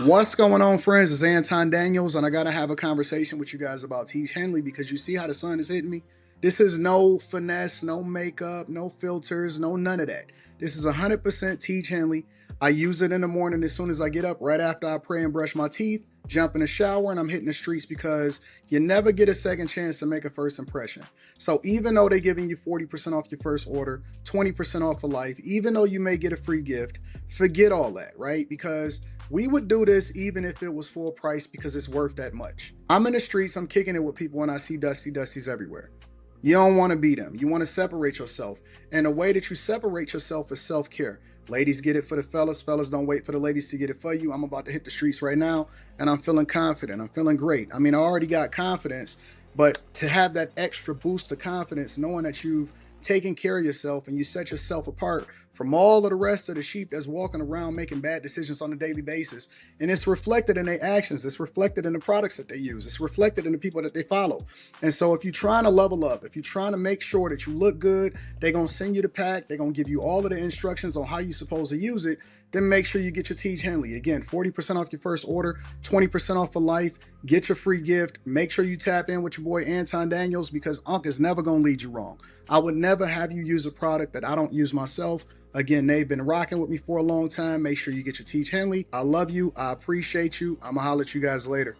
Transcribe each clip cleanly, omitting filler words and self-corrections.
What's going on, friends? It's Anton Daniels, and I got to have a conversation with you guys about Teach Henley because you see how the sun is hitting me? This is no finesse, no makeup, no filters, no none of that. This is 100% Teach Henley. I use it in the morning as soon as I get up, right after I pray and brush my teeth, jump in the shower, and I'm hitting the streets because you never get a second chance to make a first impression. So even though they're giving you 40% off your first order, 20% off for life, even though you may get a free gift, forget all that, right? Because we would do this even if it was full price because it's worth that much. I'm in the streets, I'm kicking it with people, and I see Dusties everywhere. You don't want to be them. You want to separate yourself. And the way that you separate yourself is self-care. Ladies get it for the fellas. Fellas don't wait for the ladies to get it for you. I'm about to hit the streets right now, and I'm feeling confident. I'm feeling great. I mean, I already got confidence, but to have that extra boost of confidence, knowing that you've taken care of yourself and you set yourself apart from all of the rest of the sheep that's walking around making bad decisions on a daily basis. And it's reflected in their actions. It's reflected in the products that they use. It's reflected in the people that they follow. And so if you're trying to level up, if you're trying to make sure that you look good, they're going to send you the pack. They're going to give you all of the instructions on how you're supposed to use it. Then make sure you get your Teach Henley. Again, 40% off your first order, 20% off for life. Get your free gift. Make sure you tap in with your boy Anton Daniels because Unc is never going to lead you wrong. I would never have you use a product that I don't use myself. Again, they've been rocking with me for a long time. Make sure you get your Teach Henley. I love you. I appreciate you. I'm going to holler at you guys later.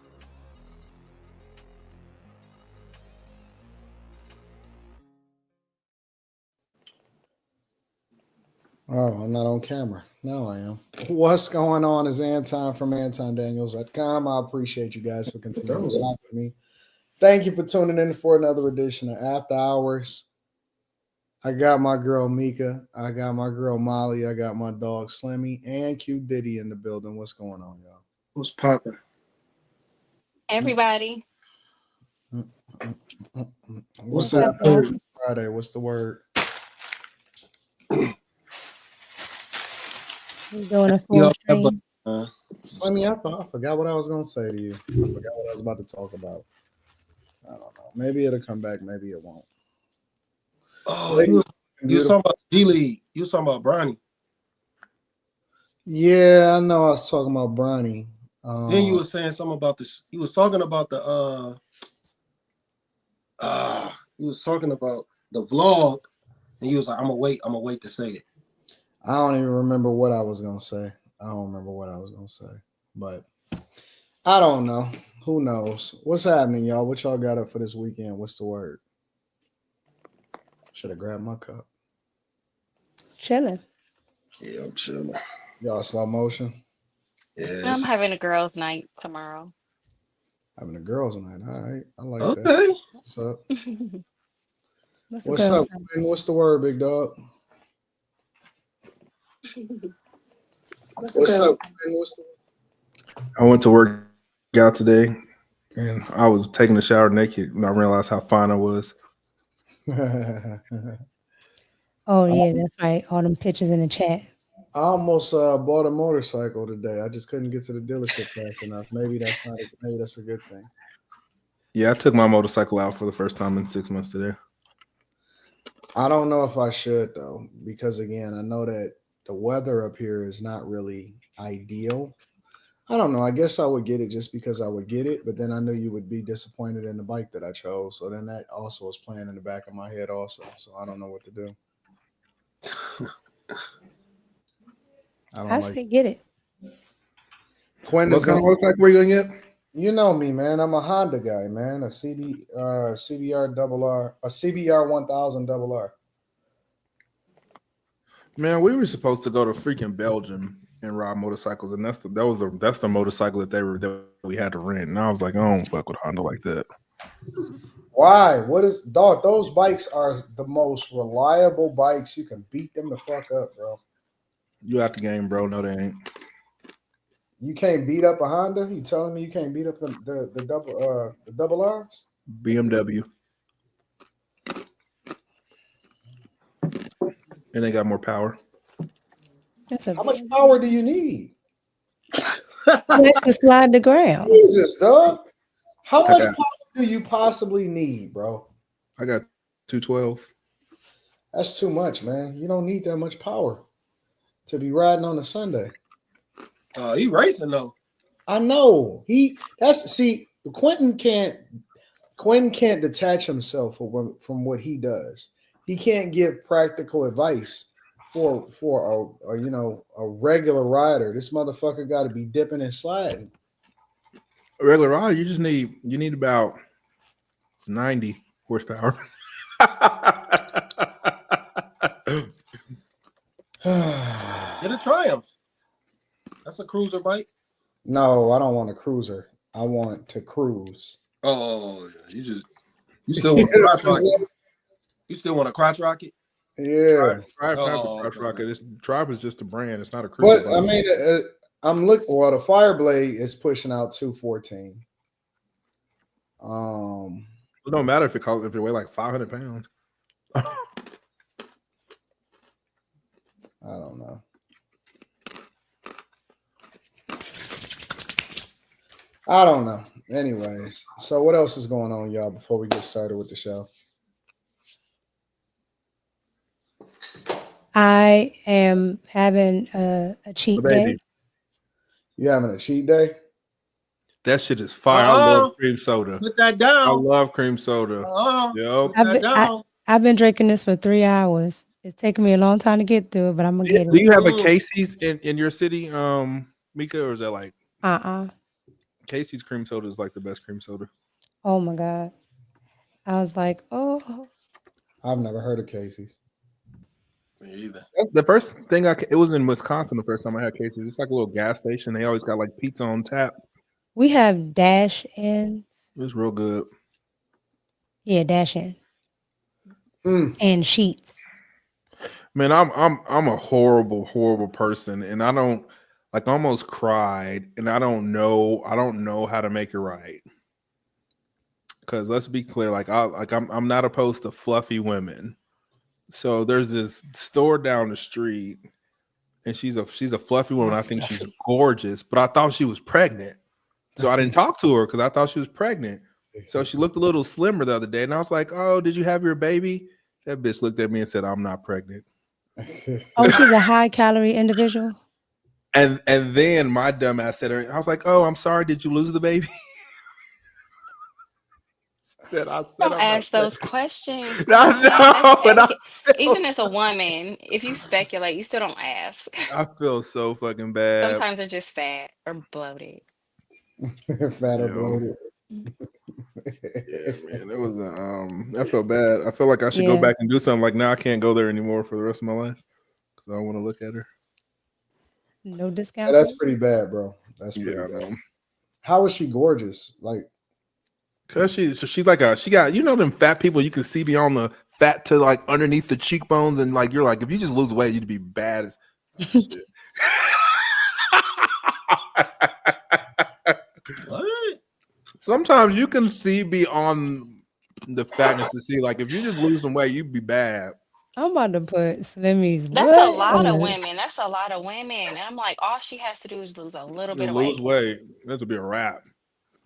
Oh, I'm not on camera. No, I am. What's going on is Anton from antondaniels.com. I appreciate you guys for continuing to rock with me. Thank you for tuning in for another edition of After Hours. I got my girl Mika. I got my girl Molly. I got my dog Slimmy and Q Diddy in the building. What's going on, y'all? What's popping? Everybody. What's up? Friday. What's the word? We're doing a full stream. Slimmy, I forgot what I was going to say to you. I forgot what I was about to talk about. I don't know. Maybe it'll come back. Maybe it won't. Oh, you was talking about G League. You was talking about Bronny. Yeah, I know. I was talking about Bronny. Then you were saying something about this. You was talking about the you was talking about the vlog, and you was like, I'm gonna wait to say it. I don't even remember what I was gonna say. But I don't know. Who knows? What's happening, y'all? What y'all got up for this weekend? What's the word? Should have grabbed my cup. Chilling. Yeah, I'm chilling. Y'all slow motion? Yes. I'm having a girls' night tomorrow. Having a girls' night. All right. I like Okay. that. What's up? What's up? What's the word, big dog? What's up? I went to work out today, and I was taking a shower naked, and I realized how fine I was. Oh, yeah, that's right. All them pictures in the chat. I almost bought a motorcycle today. I just couldn't get to the dealership fast enough. Maybe that's a good thing. Yeah, I took my motorcycle out for the first time in 6 months today. I don't know if I should, though, because, again, I know that the weather up here is not really ideal. I don't know. I guess I would get it just because I would get it, but then I knew you would be disappointed in the bike that I chose. So then that also was playing in the back of my head also. So I don't know what to do. I say get it. Quinn, what kind of motorcycle were you going to get? You know me, man. I'm a Honda guy, man. A CBR double R, a CBR 1000 double R. Man, we were supposed to go to freaking Belgium and ride motorcycles, and that's the motorcycle that we had to rent. And I was like, I don't fuck with Honda like that. Why? What is dog? Those bikes are the most reliable bikes. You can beat them the fuck up, bro. You out the game, bro? No, they ain't. You can't beat up a Honda? You telling me you can't beat up the double R's? BMW. And they got more power. How much power do you need? Let's to slide the ground. Jesus, dog. How much power do you possibly need, bro? I got 212. That's too much, man. You don't need that much power to be riding on a Sunday. He racing though. I know Quentin can't detach himself from what he does. He can't give practical advice for a regular rider. This motherfucker got to be dipping and sliding. A regular rider, you need about 90 horsepower. Get a Triumph. That's a cruiser bike. No, I don't want a cruiser. I want to cruise. Oh, yeah. You still want a crotch rocket? You still want a crotch rocket? Yeah. Triumph has a Oh, crotch okay. rocket. Triumph is just a brand. It's not a cruiser. But I mean, I'm looking. Well, the Fireblade is pushing out 214. It don't matter if it weigh like 500 pounds. I don't know. I don't know. Anyways, so what else is going on, y'all, before we get started with the show? I am having a cheat day. You having a cheat day? That shit is fire. I love cream soda. Put that down. I love cream soda. Put that down. I've been drinking this for 3 hours. It's taking me a long time to get through it, but I'm gonna get it. Do you have a Casey's in your city, Mika, or is that like Casey's cream soda is like the best cream soda? Oh my God. I was like, oh. I've never heard of Casey's. Me either. The first thing it was in Wisconsin the first time I had Casey's. It's like a little gas station. They always got like pizza on tap. We have Dash Ins. It was real good. Yeah, Dash In. And Sheets. Man, I'm a horrible person, and I don't like almost cried, and I don't know how to make it right. Because let's be clear, I'm not opposed to fluffy women. So there's this store down the street, and she's a fluffy woman. I think she's gorgeous, but I thought she was pregnant, so I didn't talk to her because I thought she was pregnant. So she looked a little slimmer the other day, and I was like, "Oh, did you have your baby?" That bitch looked at me and said, "I'm not pregnant." Oh, she's a high calorie individual. And then my dumb ass said, I was like, "Oh, I'm sorry. Did you lose the baby?" Don't ask those questions. Even as a woman, if you speculate, you still don't ask. I feel so fucking bad. Sometimes they're just fat or bloated. Fat or bloated. Yeah, man, it was I felt bad. I feel like I should go back and do something. Like now I can't go there anymore for the rest of my life because I don't want to look at her. No discount. Yeah, that's pretty bad, bro. That's pretty bad. I know. How is she gorgeous? Like, cause she's like she got them fat people you can see beyond the fat to like underneath the cheekbones, and like you're like if you just lose weight you'd be bad as shit. What? Sometimes you can see beyond the fatness to see like if you just lose some weight you'd be bad. I'm about to put Slimmy's. That's a lot of women. That's a lot of women. And I'm like, all she has to do is lose a little bit of weight. Lose weight. That would be a wrap.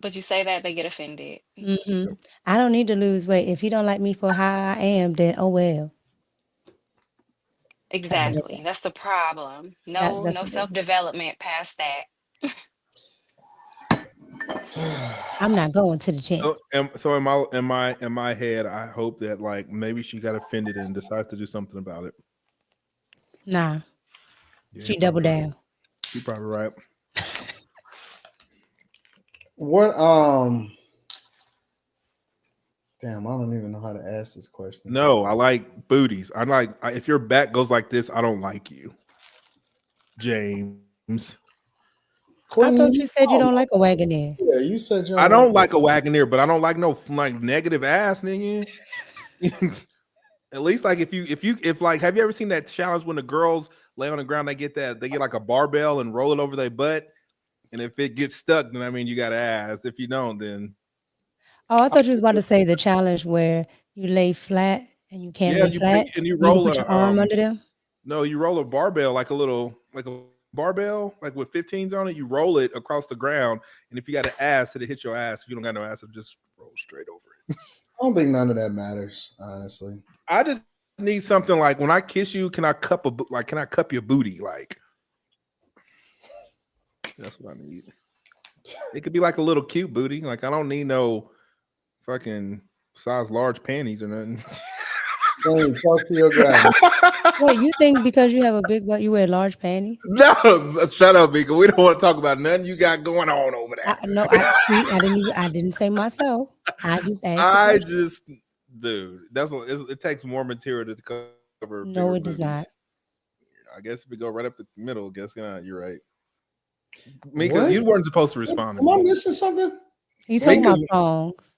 But you say that, they get offended. Mm-hmm. I don't need to lose weight. If you don't like me for how I am, then oh well. Exactly. That's the problem. No self-development past that. I'm not going to the gym. So in my head, I hope that like maybe she got offended and decides to do something about it. Nah. Yeah, she doubled down. She's probably right. What damn, I don't even know how to ask this question. No, I like booties. If your back goes like this, I don't like you. James. I thought you said you don't like a Wagoneer. Yeah, you said you I don't like a Wagoneer, but I don't like no like negative ass nigga. At least like if like have you ever seen that challenge when the girls lay on the ground, they get like a barbell and roll it over their butt, and if it gets stuck, then I mean you got ass. If you don't, then oh, I thought you was about to say the challenge where you lay flat and you can't lay flat and you roll put your arm under them. No, you roll a barbell like a barbell like with 15s on it. You roll it across the ground, and if you got an ass, it'll hit your ass. If you don't got no ass, it'll just roll straight over it. I don't think none of that matters, honestly. I just need something like when I kiss you, can I cup your booty? Like that's what I need. It could be like a little cute booty. Like I don't need no fucking size large panties or nothing. Don't talk to your guy. Wait, you think because you have a big butt, you wear large panties? No, shut up, Mika. We don't want to talk about nothing you got going on over there. I didn't say myself. I just asked. Dude, it takes more material to cover. No, it does not. I guess if we go right up the middle, you're right. Mika, you weren't supposed to respond. Am I missing something? He's talking about songs.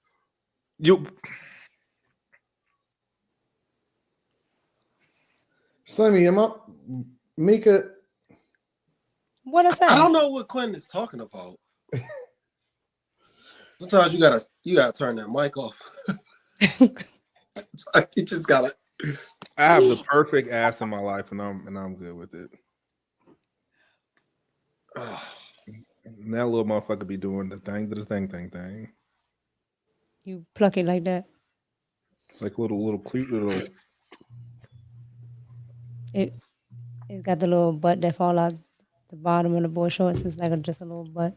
Slimmy, Mika? What I say? I don't know what Quentin is talking about. Sometimes you gotta turn that mic off. You just gotta. I have the perfect ass in my life, and I'm good with it. And that little motherfucker be doing the thing. You pluck it like that. It's like little cute little. It's got the little butt that fall out the bottom of the boy shorts. It's like just a little butt.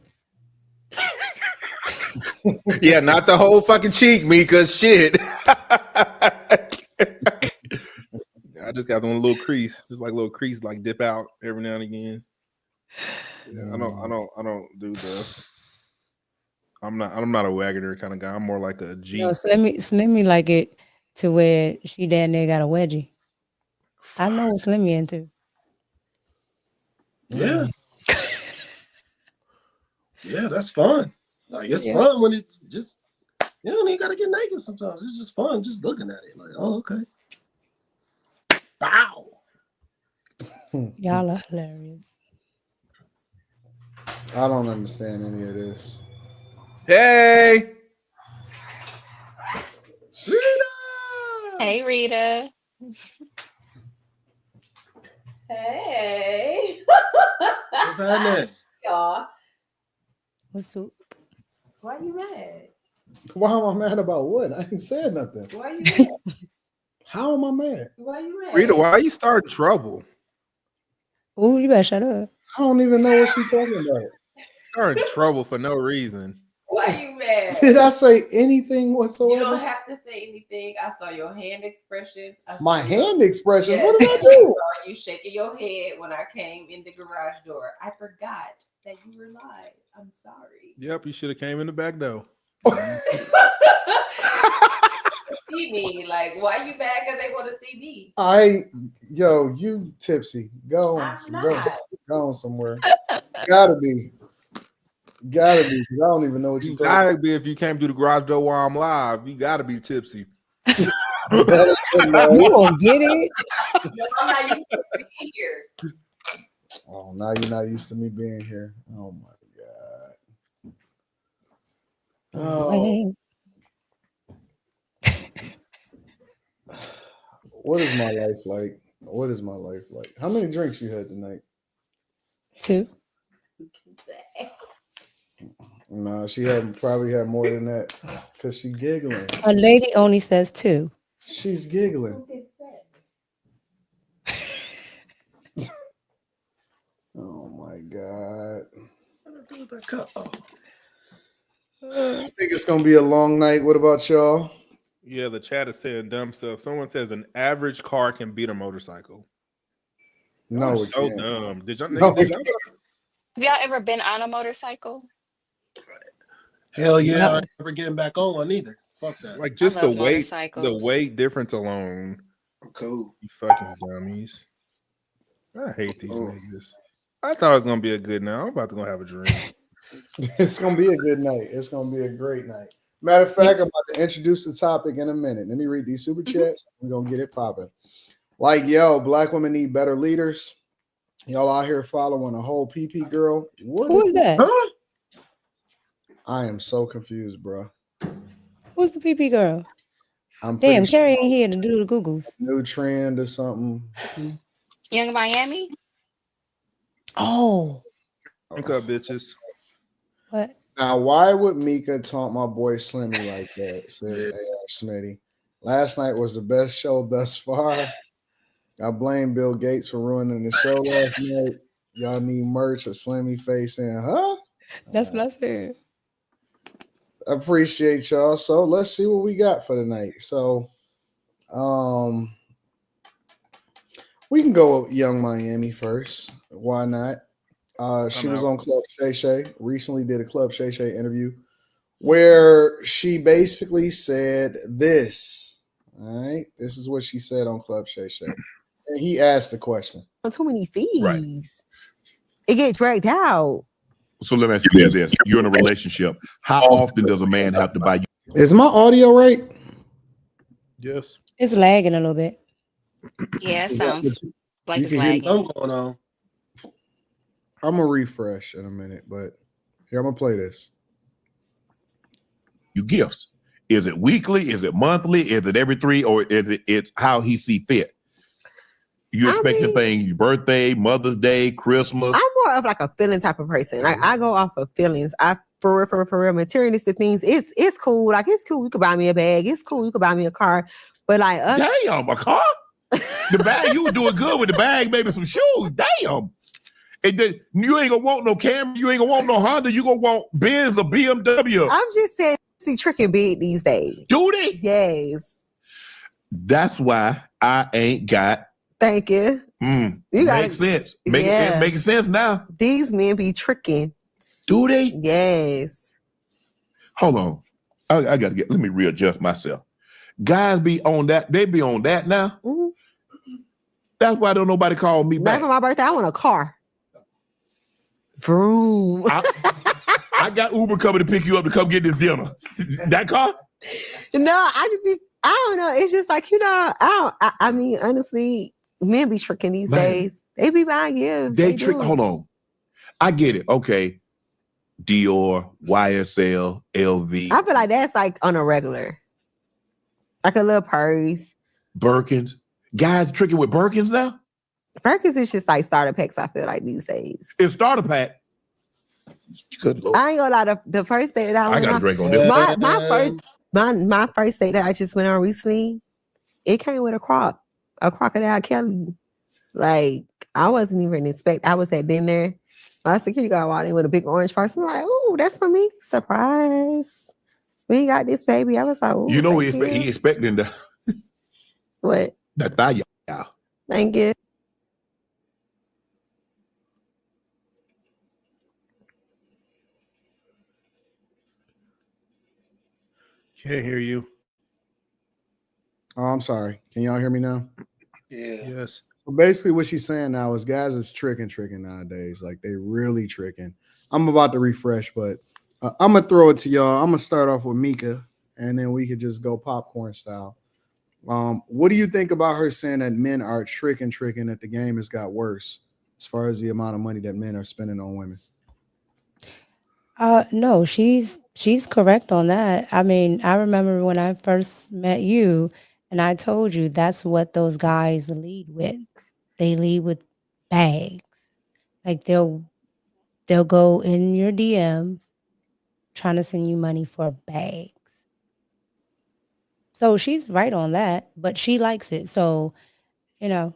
Yeah, not the whole fucking cheek, Mika. Shit. I just got one little crease, just like a little crease, like dip out every now and again. Yeah, I don't do the. I'm not a wagger kind of guy. I'm more like a G. No, Slimmy like it to where she damn near got a wedgie. I know what Slimmy into. Yeah. Yeah, that's fun. Like it's fun when it's just you don't even gotta get naked sometimes. It's just fun just looking at it. Like, oh, okay. Bow. Y'all are hilarious. I don't understand any of this. Hey. Rita! Hey, Rita. Hey. What's happening? Y'all. What's up? Why you mad? Why am I mad about what? I ain't said nothing. Why you mad? How am I mad? Why you mad? Rita, why you starting trouble? Oh, you better shut up. I don't even know what she's talking about. Starting trouble for no reason. Why you mad? Did I say anything whatsoever? You don't have to say anything. I saw your hand expressions. My hand expressions? Yes. What did I I do? saw you shaking your head when I came in the garage door. I forgot that you were live. I'm sorry. Yep, you should have came in the back door. See me, like, why you mad? Because they want to see me. You tipsy. Go on somewhere. Gotta be. Because I don't even know what you're talking about. Gotta be if you came through the garage door while I'm live. You gotta be tipsy. You won't get it. No, I'm not used to being here. Oh, now you're not used to me being here. Oh my God. Oh. What is my life like? What is my life like? How many drinks you had tonight? 2. No, she probably had more than that because she's giggling. A lady only says 2. She's giggling. Oh my God. I think it's gonna be a long night. What about y'all? Yeah, the chat is saying dumb stuff. Someone says an average car can beat a motorcycle. No, it's so dumb. Have y'all ever been on a motorcycle? Hell yeah, I ain't never getting back on one either. Fuck that. Like just the weight difference alone. I'm cool. You fucking dummies. I hate these niggas. I thought it was gonna be a good night. I'm about to go have a drink. It's gonna be a good night. It's gonna be a great night. Matter of fact, I'm about to introduce the topic in a minute. Let me read these super chats. We're gonna get it popping. Like, yo, black women need better leaders. Y'all out here following a whole PP girl. Who is that? Huh? I am so confused, bro. Who's the PP girl? I'm Damn, Carrie ain't here to do the Googles. New trend or something. Young Miami? Oh. Wake up, bitches. What? Now, why would Mika taunt my boy Slimmy like that? Says A.R. Smitty. Last night was the best show thus far. I blame Bill Gates for ruining the show last night. Y'all need merch or Slimmy face in, huh? That's what I said. Appreciate y'all. So let's see what we got for tonight. So, we can go with Young Miami first. Why not? She was on Club Shay Shay. Recently did a Club Shay Shay interview where she basically said this. All right, this is what she said on Club Shay Shay. And he asked the question. Too many fees. Right. It get dragged out. So let me ask you this: you're in a relationship. How often does a man have to buy you? Is my audio right? Yes. It's lagging a little bit. Yeah, it sounds like You it's can hear me? lagging. What's going on? I'm gonna refresh in a minute, but here I'm gonna play this. You gifts? Is it weekly? Is it monthly? Is it every 3? Or is it's how he see fit? You expecting things? Your birthday, Mother's Day, Christmas? I'm more of like a feeling type of person. Like I go off of feelings. For real, materialistic things. It's cool. Like it's cool. You could buy me a bag. It's cool. You could buy me a car. But like damn, a car? The bag, you were doing good with the bag, maybe some shoes. Damn. And then you ain't gonna want no Camry. You ain't gonna want no Honda. You gonna want Benz or BMW. I'm just saying, see, tricking big these days. Do they? Yes. That's why I ain't got. Thank you. You makes sense. Yeah. Making sense now. These men be tricking. Do they? Yes. Hold on. I gotta let me readjust myself. Guys be on that. They be on that now. Mm-hmm. That's why don't nobody call me back. Back on my birthday, I want a car. Vroom. I got Uber coming to pick you up to come get this dinner. That car? No, I don't know. It's just like, I mean, honestly, men be tricking these days. They be buying gifts. They trick. Hold on. I get it. Okay. Dior, YSL, LV. I feel like that's like on a regular. Like a little purse. Birkins. Guys tricking with Birkins now? Birkins is just like starter packs, I feel like these days. It's starter pack. I ain't gonna lie, the first day that I got went a drink on this. My first date that I just went on recently, it came with a crocodile Kelly. Like I wasn't even I was at dinner. My security guard walked in with a big orange box. I'm like, oh, that's for me. Surprise. We got this baby. I was like, oh, you know he expecting the what? The thigh. Thank you. Can't hear you. Oh, I'm sorry. Can y'all hear me now? Yeah. Yes. So basically what she's saying now is guys is tricking nowadays. Like they really tricking. I'm about to refresh, but I'm going to throw it to y'all. I'm going to start off with Mika, and then we could just go popcorn style. What do you think about her saying that men are tricking, that the game has got worse as far as the amount of money that men are spending on women? No, she's correct on that. I mean, I remember when I first met you and I told you that's what those guys lead with. They lead with bags. Like they'll go in your DMs trying to send you money for bags. So she's right on that, but she likes it. So, at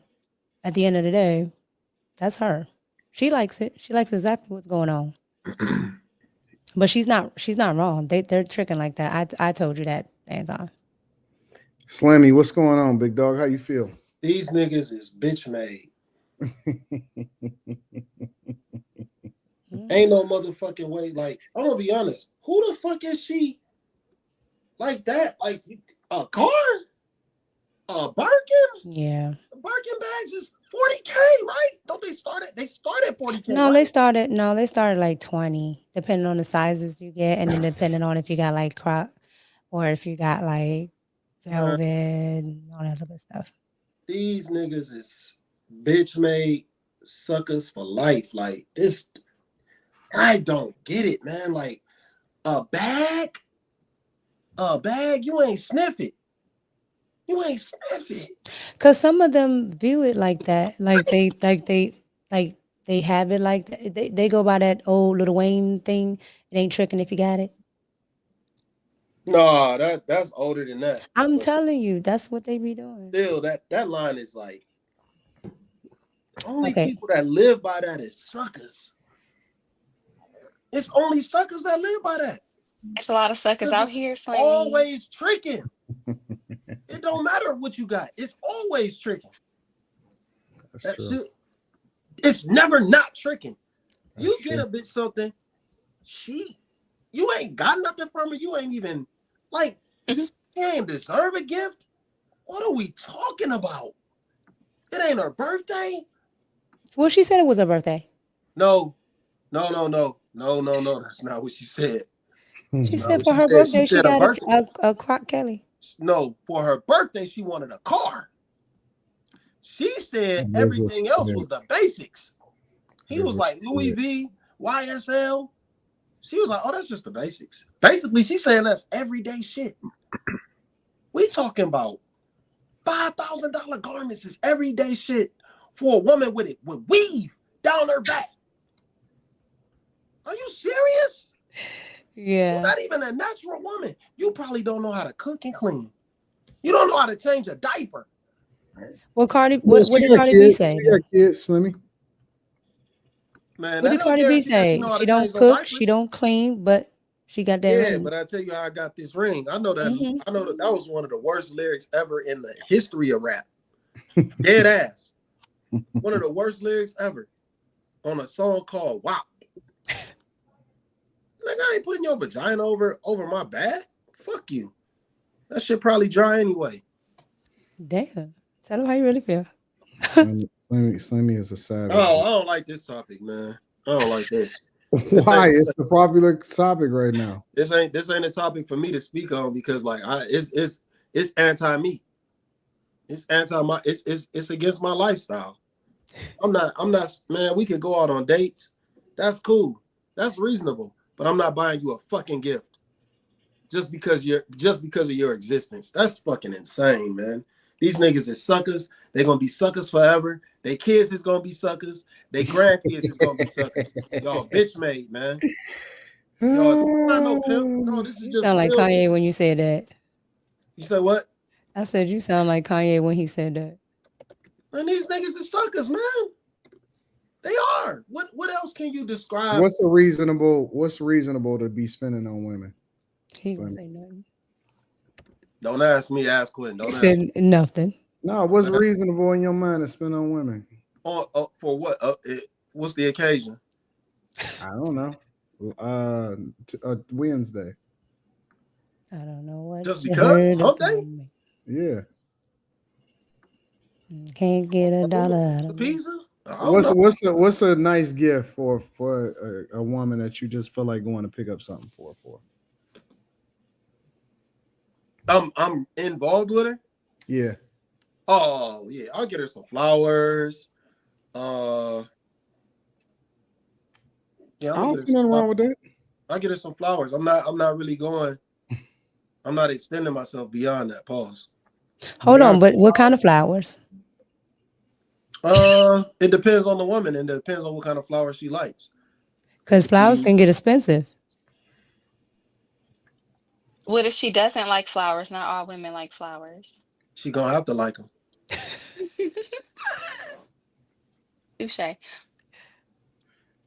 the end of the day, that's her. She likes it. She likes exactly what's going on. But she's not wrong. They're tricking like that. I told you that, Anton. Slammy, what's going on, big dog? How you feel? These niggas is bitch made. Ain't no motherfucking way. Like, I'm gonna be honest. Who the fuck is she? Like that? Like a car? A Birkin? Yeah. Birkin bags is $40K, right? Don't they start at $40K? No, right? they started like 20, depending on the sizes you get, and then depending on if you got like crop or if you got like velvet and all that other stuff. These niggas is bitch made suckers for life. Like this, I don't get it, man. Like a bag, you ain't sniff it. You ain't sniff it. Cause some of them view it like that. Like they have it like that. They go by that old Lil Wayne thing. It ain't tricking if you got it. No, that's older than that. I'm telling you, that's what they be doing. Still, that line is like only people that live by that is suckers. It's only suckers that live by that. It's a lot of suckers out here, Slimmy. Always tricking. It don't matter what you got. It's always tricking. That's true. Shit, it's never not tricking. You get a bitch something, you ain't got nothing from her. You ain't even like, you ain't deserve a gift. What are we talking about? It ain't her birthday. Well, she said it was her birthday. No. That's not what she said. She said for her birthday, she got a Croc Kelly. No, for her birthday, she wanted a car. She said everything else was the basics. He was like Louis V, YSL. She was like, oh, that's just the basics. Basically, she's saying that's everyday shit. We talking about $5,000 garments is everyday shit for a woman with weave down her back. Are you serious? Yeah. You're not even a natural woman. You probably don't know how to cook and clean. You don't know how to change a diaper. Well, what did Cardi B say? She got kids, Slimmy. Man, what did Cardi B say? She don't cook, she don't clean, but she got that ring. But I tell you how I got this ring. I know that. I know that was one of the worst lyrics ever in the history of rap. Dead ass. One of the worst lyrics ever on a song called WAP. Like, I ain't putting your vagina over my back. Fuck you. That shit probably dry anyway. Damn. Tell them how you really feel. Slimmy is a savage. Oh, I don't like this topic, man. I don't like this. Why? It's the popular topic right now. This ain't a topic for me to speak on because like it's anti-me. It's it's against my lifestyle. I'm not, man, we could go out on dates. That's cool. That's reasonable. But I'm not buying you a fucking gift just because of your existence. That's fucking insane, man. These niggas is suckers. They're gonna be suckers forever. Their kids is gonna be suckers. Their grandkids is gonna be suckers. Y'all bitch made, man. Y'all not no pimp. No, this is just sound like real. Kanye when you said that. You said what? I said you sound like Kanye when he said that. Man, these niggas is suckers, man. They are. What else can you describe? What's reasonable to be spending on women? He didn't say nothing. Don't ask me, ask Quinn. He said nothing. No, what's reasonable in your mind to spend on women? For what? What's the occasion? I don't know. Wednesday. I don't know what. Just because? Someday? Yeah. Can't get a dollar out of me. Pizza? What's a nice gift for a woman that you just feel like going to pick up something for? I'm involved with her. Yeah. Oh yeah, I'll get her some flowers. Yeah, I don't see nothing wrong with that. I'll get her some flowers. I'm not really going. I'm not extending myself beyond that. Pause. Hold on, but what kind of flowers? It depends on the woman, and it depends on what kind of flowers she likes. Because flowers can get expensive. What if she doesn't like flowers? Not all women like flowers. She gonna have to like them. Touche. You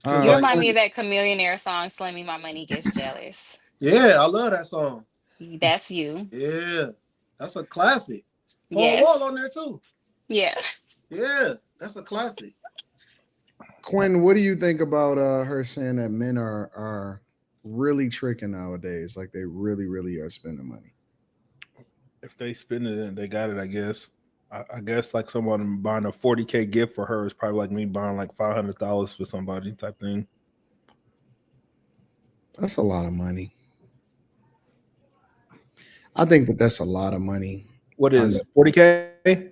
remind me of that Chameleonaire song, Slimmy, My Money Gets Jealous. Yeah, I love that song. That's you. Yeah, that's a classic. Yes. Paul Wall on there too. Yeah. Yeah, that's a classic. Quinn, what do you think about her saying that men are really tricking nowadays? Like they really, really are spending money. If they spend it, they got it, I guess. I guess like someone buying a $40K gift for her is probably like me buying like $500 for somebody type thing. That's a lot of money. I think that's a lot of money. What is it? 40K?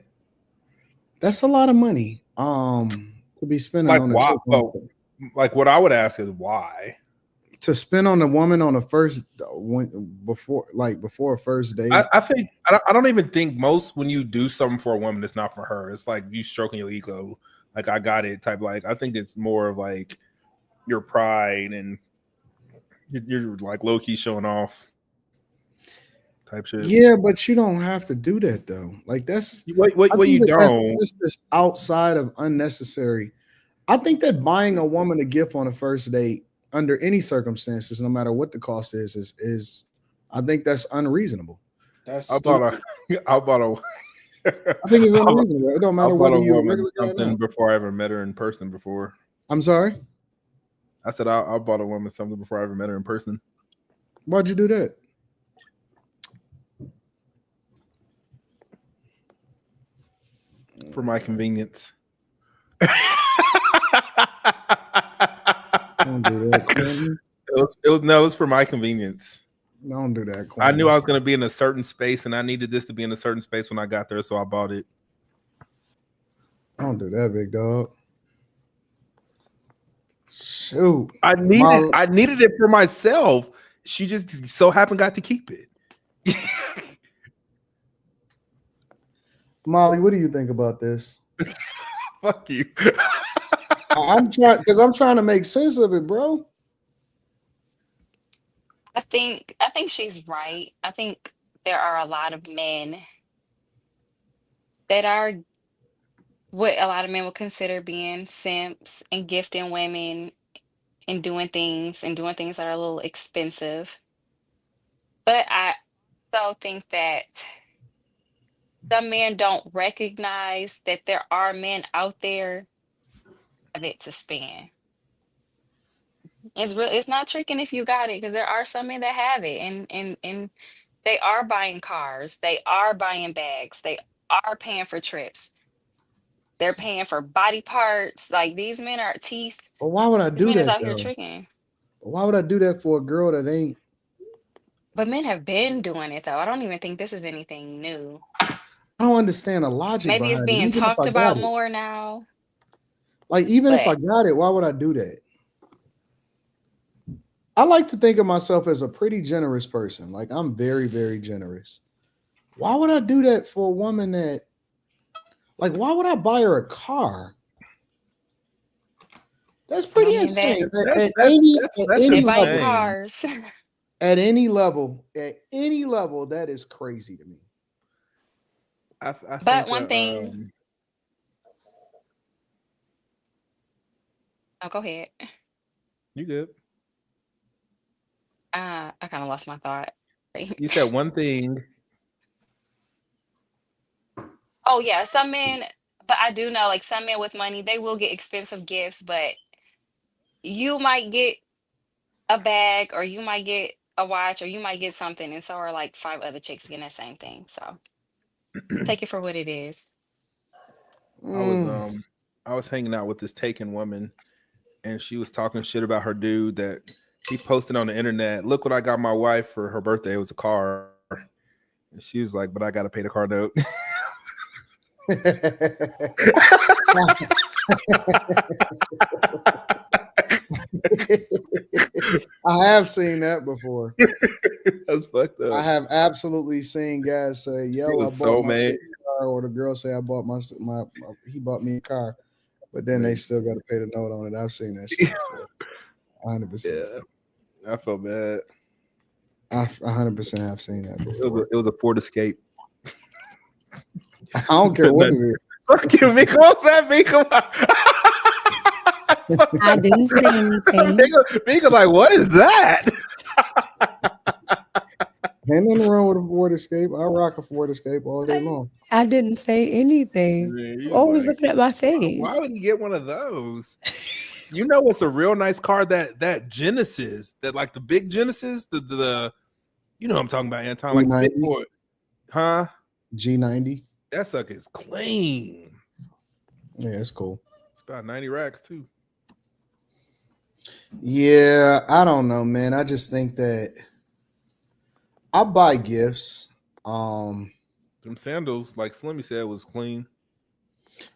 That's a lot of money. To be spending like on a why? chick. Like what I would ask is why? To spend on a woman on a first before a first date. I think I don't even think most when you do something for a woman, it's not for her. It's like you stroking your ego, like I got it type. Like I think it's more of like your pride and you're like low key showing off type shit. Yeah, but you don't have to do that though. Like that's what you don't. That's just outside of unnecessary. I think that buying a woman a gift on a first date, under any circumstances, no matter what the cost is I think that's unreasonable. That's I bought a I think it's unreasonable. It don't matter I bought whether a you're a woman regular guy or something not. before I ever met her in person before. I'm sorry? I said I bought a woman something before I ever met her in person. Why'd you do that? For my convenience. Don't do that, Quentin. It was for my convenience. Don't do that, Quentin. I knew I was going to be in a certain space, and I needed this to be in a certain space when I got there, so I bought it. Don't do that, big dog. Shoot. I needed it for myself. She just so happened got to keep it. Molly, what do you think about this? Fuck you. I'm trying to make sense of it, bro. I think she's right. I think there are a lot of men that are what a lot of men would consider being simps and gifting women and doing things that are a little expensive. But I also think that some men don't recognize that there are men out there of it to spend. It's not tricking if you got it, because there are some men that have it, and they are buying cars, they are buying bags, they are paying for trips, they're paying for body parts. Like, these men are teeth. But why would I This do man is that out here though? tricking. Why would I do that for a girl that ain't? But men have been doing it though. I don't even think this is anything new. I don't understand the logic Maybe it's behind it. being Even if talked I about got it, more now. like even if I But got it, why would I do that? I like to think of myself as a pretty generous person. Like, I'm very, very generous. Why would I do that for a woman that, like, why would I buy her a car? That's I pretty mean, insane. they buy Level, cars. at any level, that is crazy to me. I But think one thing. Oh, go ahead. You good? I kind of lost my thought. You said one thing. Oh yeah, some men, but I do know, like, some men with money, they will get expensive gifts, but you might get a bag, or you might get a watch, or you might get something, and so are like 5 other chicks getting the same thing. So take it for what it is. I was hanging out with this taken woman, and she was talking shit about her dude that he posted on the internet. Look what I got my wife for her birthday. It was a car. And she was like, but I got to pay the car note. I have seen that before. That's fucked up. I have absolutely seen guys say, "Yo, I bought my shit car," or the girl say, "I bought my he bought me a car," but then they still got to pay the note on it. I've seen that shit before. 100%. Yeah, I felt bad. I 100% have seen that before. It was a Ford Escape. I don't care what it is. Fuck you, Mika. What's that, Mika? I didn't say anything. Mika, like, what is that? Ain't nothing wrong with a Ford Escape. I rock a Ford Escape all day long. I didn't say anything. Man, Always looking at my face. Why would you get one of those? You know what's a real nice car? That Genesis, that like the big Genesis, the you know what I'm talking about, Anton, like the big boy. Huh? G90. That sucker is clean. Yeah, it's cool. It's about 90 racks too. Yeah, I don't know, man. I just think that I buy gifts. Them sandals, like Slimmy said, was clean.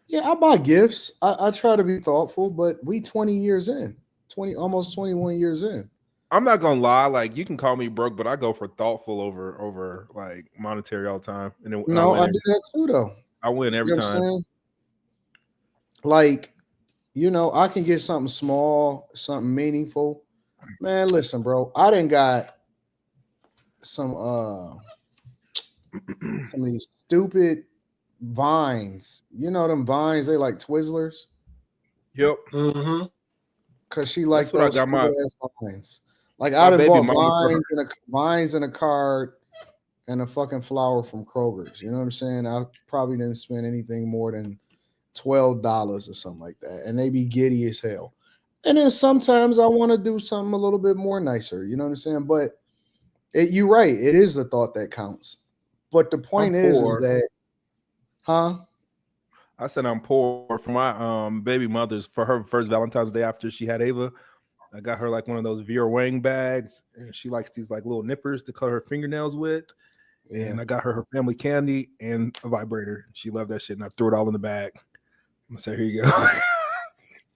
Yeah, I buy gifts. I try to be thoughtful, but we 20 years in, almost 21 years in. I'm not gonna lie, like you can call me broke, but I go for thoughtful over like monetary all the time. And then no, I do that too, though. I win every time. Like, you know, I can get something small, something meaningful. Man, listen, bro. I done got some of these stupid vines. You know them vines, they like Twizzlers. Yep. Mm-hmm. Cause she like That's what I those got stupid ass vines. Like my I done baby bought mama. vines and a card and a fucking flower from Kroger's. You know what I'm saying? I probably didn't spend anything more than $12 or something like that. And they be giddy as hell. And then sometimes I want to do something a little bit more nicer. You know what I'm saying? But you're right. It is the thought that counts. But the point is poor. that, huh? I said I'm poor for my baby mother's for her first Valentine's Day after she had Ava. I got her like one of those Vera Wang bags, and she likes these like little nippers to cut her fingernails with. Yeah. And I got her family candy and a vibrator. She loved that shit, and I threw it all in the bag. I said, "Here you go."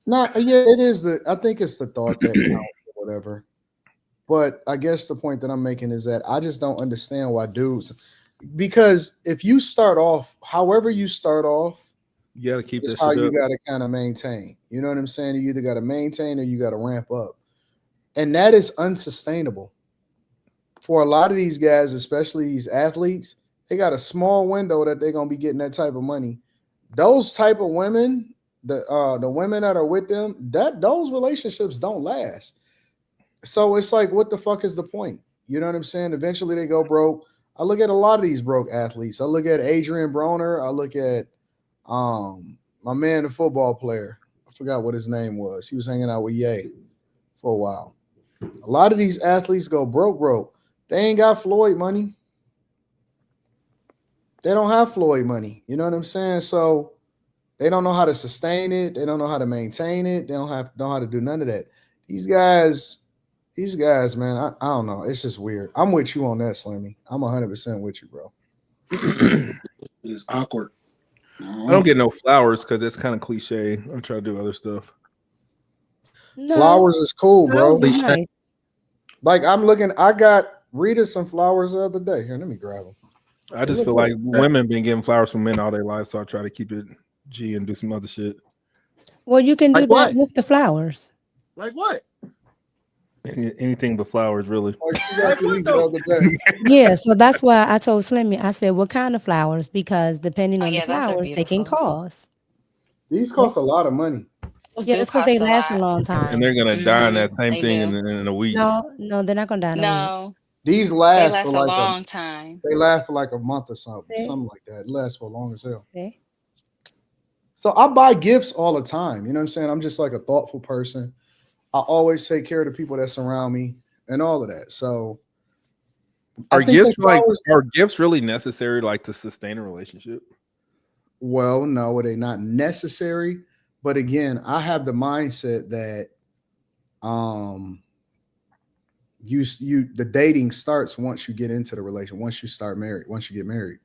Yeah, it is I think it's the thought that counts or whatever. But I guess the point that I'm making is that I just don't understand why dudes, because if you start off, however you start off, You gotta keep it's that how shit you up. got to kind of maintain. You know what I'm saying? You either got to maintain or you got to ramp up. And that is unsustainable. For a lot of these guys, especially these athletes, they got a small window that they're going to be getting that type of money. Those type of women, the women that are with them, those relationships don't last. So it's like, what the fuck is the point? You know what I'm saying? Eventually they go broke. I look at a lot of these broke athletes. I look at Adrian Broner. I look at my man, the football player. I forgot what his name was. He was hanging out with Ye for a while. A lot of these athletes go broke. They ain't got Floyd money. They don't have Floyd money. You know what I'm saying? So they don't know how to sustain it. They don't know how to maintain it. They don't know how to do none of that. These guys, man, I don't know. It's just weird. I'm with you on that, Slimmy. I'm 100% with you, bro. It's awkward. I don't get no flowers because it's kind of cliche. I'm trying to do other stuff. No, Flowers is cool, bro. flowers are nice. Like I got Rita some flowers the other day. Here, let me grab them. I just feel like women been getting flowers from men all their life, so I try to keep it G and do some other shit. Well, you can do Like that what? with the flowers. Like what? Anything but flowers, really. Oh, she got these the other day. Yeah, so that's why I told Slimmy, I said, what kind of flowers? Because depending Oh on the yeah, those are flowers, they can beautiful. cost. These cost a lot of money. Those Yeah, do that's because they cost a last a lot. long And time. they're gonna die in that same They thing do. in a week. No, they're not gonna die in a week. No, These they last for last a like long time. they last for like a month or something See? like that. It lasts for long as hell. See? So I buy gifts all the time. You know what I'm saying? I'm just like a thoughtful person. I always take care of the people that surround me and all of that. So Are I think gifts that flowers, are gifts really necessary like to sustain a relationship? well, no, they're not necessary. But again, I have the mindset that the dating starts once you get into the relation, once you get married.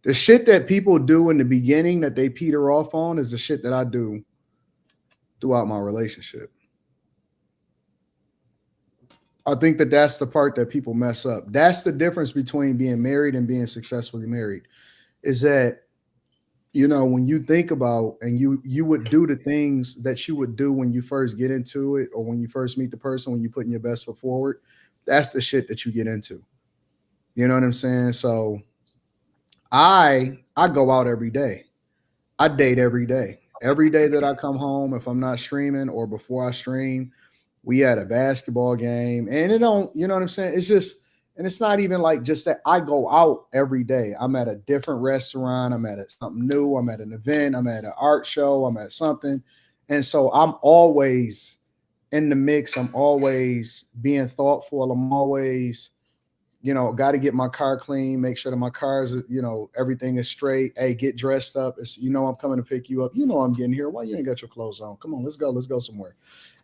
The shit that people do in the beginning that they peter off on is the shit that I do throughout my relationship. I think that that's the part that people mess up. That's the difference between being married and being successfully married, is that, you know, when you think about and you would do the things that you would do when you first get into it or when you first meet the person, when you're putting your best foot forward, that's the shit that you get into. You know what I'm saying? So I go out every day. I date every day. Every day that I come home, if I'm not streaming or before I stream, we had a basketball game. And it don't, you know what I'm saying? It's just, and it's not even like just that I go out every day. I'm at a different restaurant. I'm at something new. I'm at an event. I'm at an art show. I'm at something. And so I'm always in the mix. I'm always being thoughtful. I'm always, you know, got to get my car clean, make sure that my car's, you know, everything is straight. Hey, get dressed up. It's, you know, I'm coming to pick you up. You know, I'm getting here. Why you ain't got your clothes on? Come on, let's go somewhere.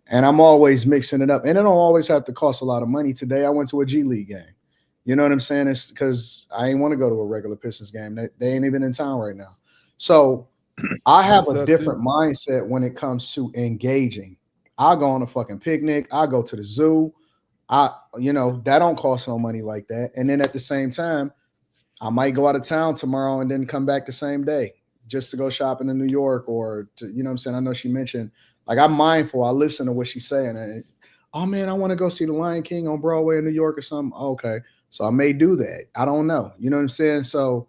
And I'm always mixing it up. And it don't always have to cost a lot of money. Today, I went to a G League game. You know what I'm saying? It's because I ain't want to go to a regular Pistons game. They ain't even in town right now. So I have a different mindset when it comes to engaging. I'll go on a fucking picnic. I'll go to the zoo. You know, that don't cost no money like that. And then at the same time, I might go out of town tomorrow and then come back the same day just to go shopping in New York or to, you know what I'm saying? I know she mentioned, like, I'm mindful. I listen to what she's saying. And, oh man, I want to go see the Lion King on Broadway in New York or something. Okay. So I may do that. I don't know. You know what I'm saying? So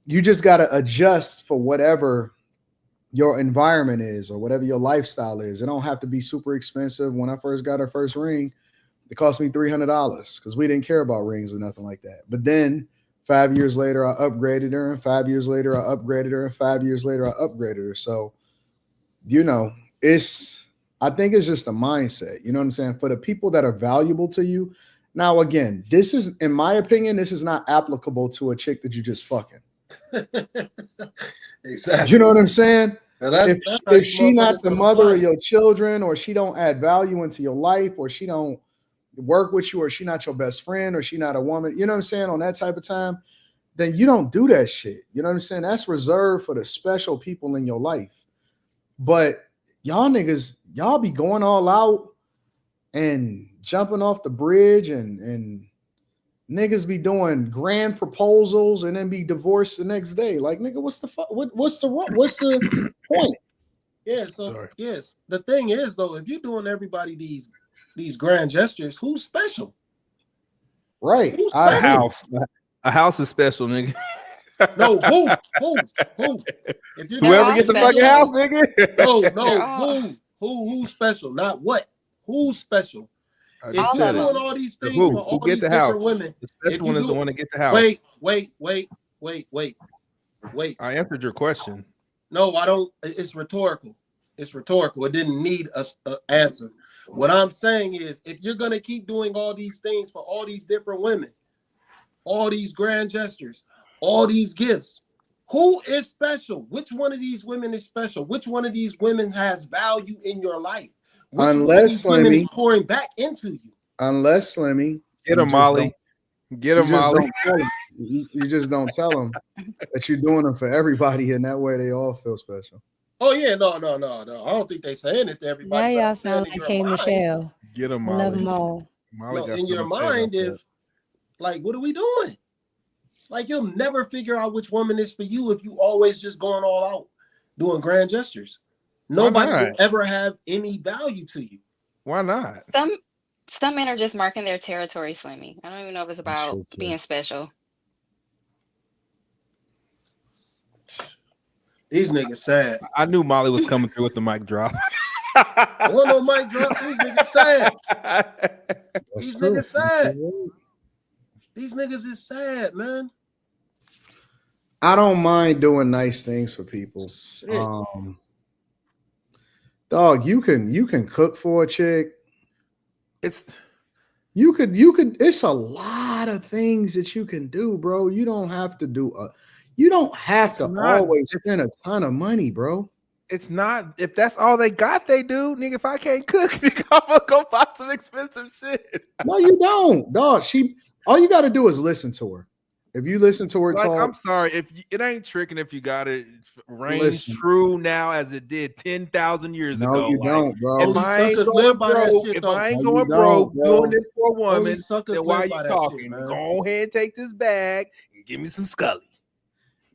you just got to adjust for whatever your environment is or whatever your lifestyle is. It don't have to be super expensive. When I first got her first ring, it cost me $300 because we didn't care about rings or nothing like that. But then 5 years later, I upgraded her, and 5 years later, I upgraded her, and 5 years later, I upgraded her. So, I think it's just a mindset. You know what I'm saying? For the people that are valuable to you. Now, again, this is, in my opinion, this is not applicable to a chick that you just fucking. Exactly. You know what I'm saying? That's If she not the mother of your children, or she don't add value into your life, or she don't work with you, or she not your best friend, or she not a woman, you know what I'm saying, on that type of time, then you don't do that shit. You know what I'm saying? That's reserved for the special people in your life. But y'all niggas, y'all be going all out and jumping off the bridge, and niggas be doing grand proposals and then be divorced the next day. Like, nigga, what's the fuck? What's the point? Yeah, so yes. The thing is though, if you're doing everybody these grand gestures, who's special? Right. Who's special? A house is special, nigga. No, who? If you're Whoever gets the fucking house, nigga. Who's special? Not what. Who's special? If All you're of doing them. all these things for all Who get these the house? different women, The special one is the one that get the house. Wait. I answered your question. No, I don't. It's rhetorical. It's rhetorical. It didn't need an answer. What I'm saying is, if you're gonna keep doing all these things for all these different women, all these grand gestures, all these gifts, who is special? Which one of these women is special? Which one of these women has value in your life? Which Unless women is Slimmy pouring back into you. Unless Slimmy, get him, Molly. Get him, Molly. You just don't tell them that you're doing them for everybody, and that way they all feel special. Oh yeah, no. I don't think they saying it to everybody. Now y'all sound like K. Michelle. Get him, I Molly. love them all. No, in your mind, if like, what are we doing? Like, you'll never figure out which woman is for you if you always just going all out doing grand gestures. Nobody will ever have any value to you. Why not? Some men are just marking their territory, Slimmy. I don't even know if it's about being special. These niggas sad. I knew Molly was coming through with the mic drop. I want no mic drop. These niggas sad. Niggas sad. These niggas is sad, man. I don't mind doing nice things for people. Dog, you can cook for a chick. You could it's a lot of things that you can do, bro. You don't have to always spend a ton of money, bro. It's not, if that's all they got, they do. Nigga, if I can't cook, nigga, I'm gonna go buy some expensive shit. No, you don't, dog. All you gotta do is listen to her. If you listen to her talk, I'm sorry, if it ain't tricking if you got it reigns true now as it did 10,000 years ago. No, you don't, bro. If I ain't going broke doing this for a woman, then why are you talking? Go ahead and take this bag and give me some Scully.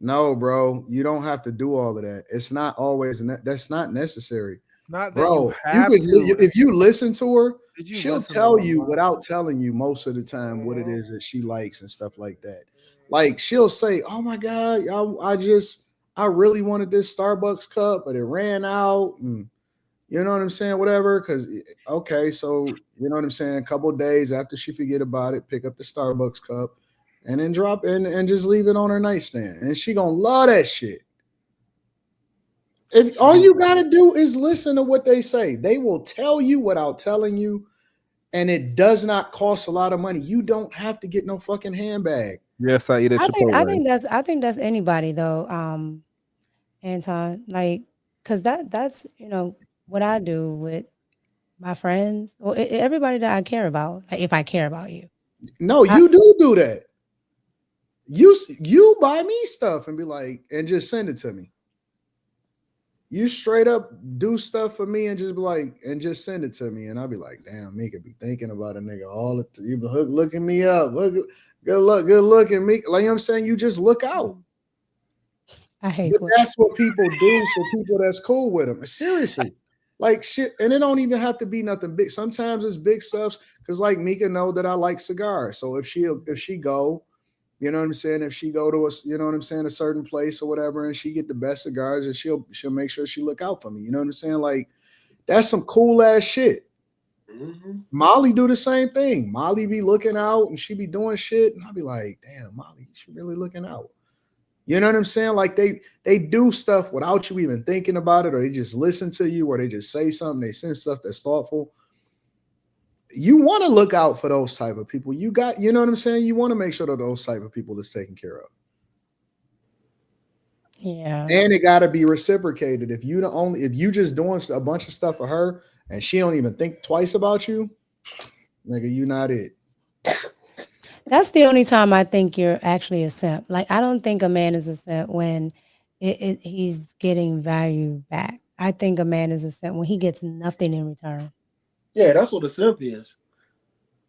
No, bro, you don't have to do all of that. It's not always that's not necessary. Not that bro. If you listen to her, she'll tell you without telling you most of the time what it is that she likes and stuff like that. Like, she'll say, "Oh my God, I really wanted this Starbucks cup, but it ran out." And you know what I'm saying? Whatever. So you know what I'm saying? A couple of days after she forget about it, pick up the Starbucks cup and then drop in and just leave it on her nightstand. And she gonna love that shit. If all you gotta do is listen to what they say, they will tell you without telling you, and it does not cost a lot of money. You don't have to get no fucking handbag. Yes, I eat at Chipotle. I think that's anybody though, Anton. Like, cause that's what I do with my friends or everybody that I care about. Like, if I care about you. No, you do that. You buy me stuff and be like, and just send it to me. You straight up do stuff for me and just be like, and just send it to me. And I'll be like, damn, me could be thinking about a nigga all the time. You been looking me up. Good luck at me. Like, you know what I'm saying? You just look out. I hate but that's what people do for people that's cool with them. Seriously. Like, shit. And it don't even have to be nothing big. Sometimes it's big stuff. Cause like Mika know that I like cigars. So if she go You know what I'm saying? If she go to a, you know what I'm saying, a certain place or whatever, and she get the best cigars, and she'll make sure she look out for me. You know what I'm saying? Like that's some cool ass shit. Mm-hmm. Molly do the same thing. Molly be looking out and she be doing shit, and I'll be like, damn, Molly, she really looking out. You know what I'm saying? Like they do stuff without you even thinking about it, or they just listen to you, or they just say something, they send stuff that's thoughtful. You want to look out for those type of people. You know what I'm saying? You want to make sure that those type of people is taken care of. Yeah. And it got to be reciprocated. If you just doing a bunch of stuff for her and she don't even think twice about you, nigga, you not it. That's the only time I think you're actually a simp. Like, I don't think a man is a simp when he's getting value back. I think a man is a simp when he gets nothing in return. Yeah, that's what a simp is.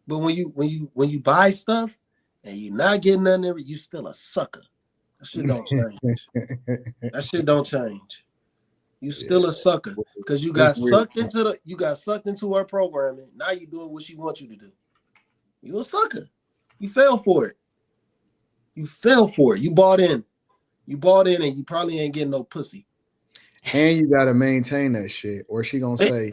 But when you buy stuff and you're not getting nothing in it, you still a sucker. That shit don't change. That shit don't change. You still a sucker because you got sucked into her programming. Now you doing what she wants you to do. You a sucker. You fell for it. You fell for it. You bought in. You bought in, and you probably ain't getting no pussy. And you gotta maintain that shit, or she gonna say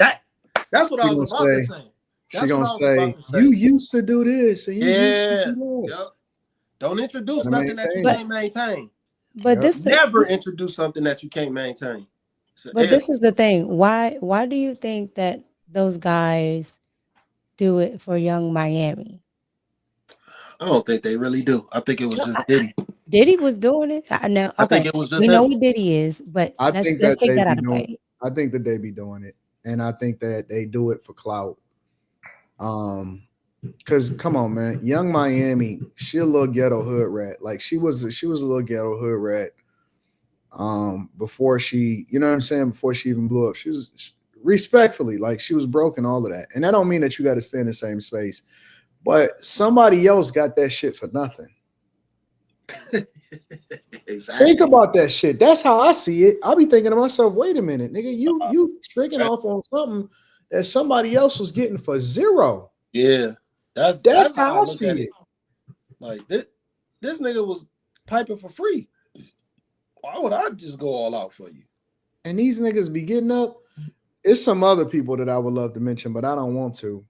that's what I was about to say. She gonna say you used to do this, and you used to do that. Yep. Don't introduce nothing that you can't maintain. But never introduce something that you can't maintain. But this is the thing. Why do you think that those guys do it for Young Miami? I don't think they really do. I think it was just Diddy. Diddy was doing it. Now, okay, I think it was just we him. know what Diddy is, but let's take that out of play. I think that they be doing it, and I think that they do it for clout. Because come on, man, Young Miami, she a little ghetto hood rat. Like she was a little ghetto hood rat. Before she, you know what I'm saying, before she even blew up, she was respectfully, like she was broke and all of that. And that don't mean that you got to stay in the same space, but somebody else got that shit for nothing. Exactly. Think about that shit. That's how I see it. I'll be thinking to myself, wait a minute, nigga, you tricking off on something that somebody else was getting for zero. Yeah, that's how I see it. Like this nigga was piping for free. Why would I just go all out for you? And these niggas be getting up. It's some other people that I would love to mention, but I don't want to.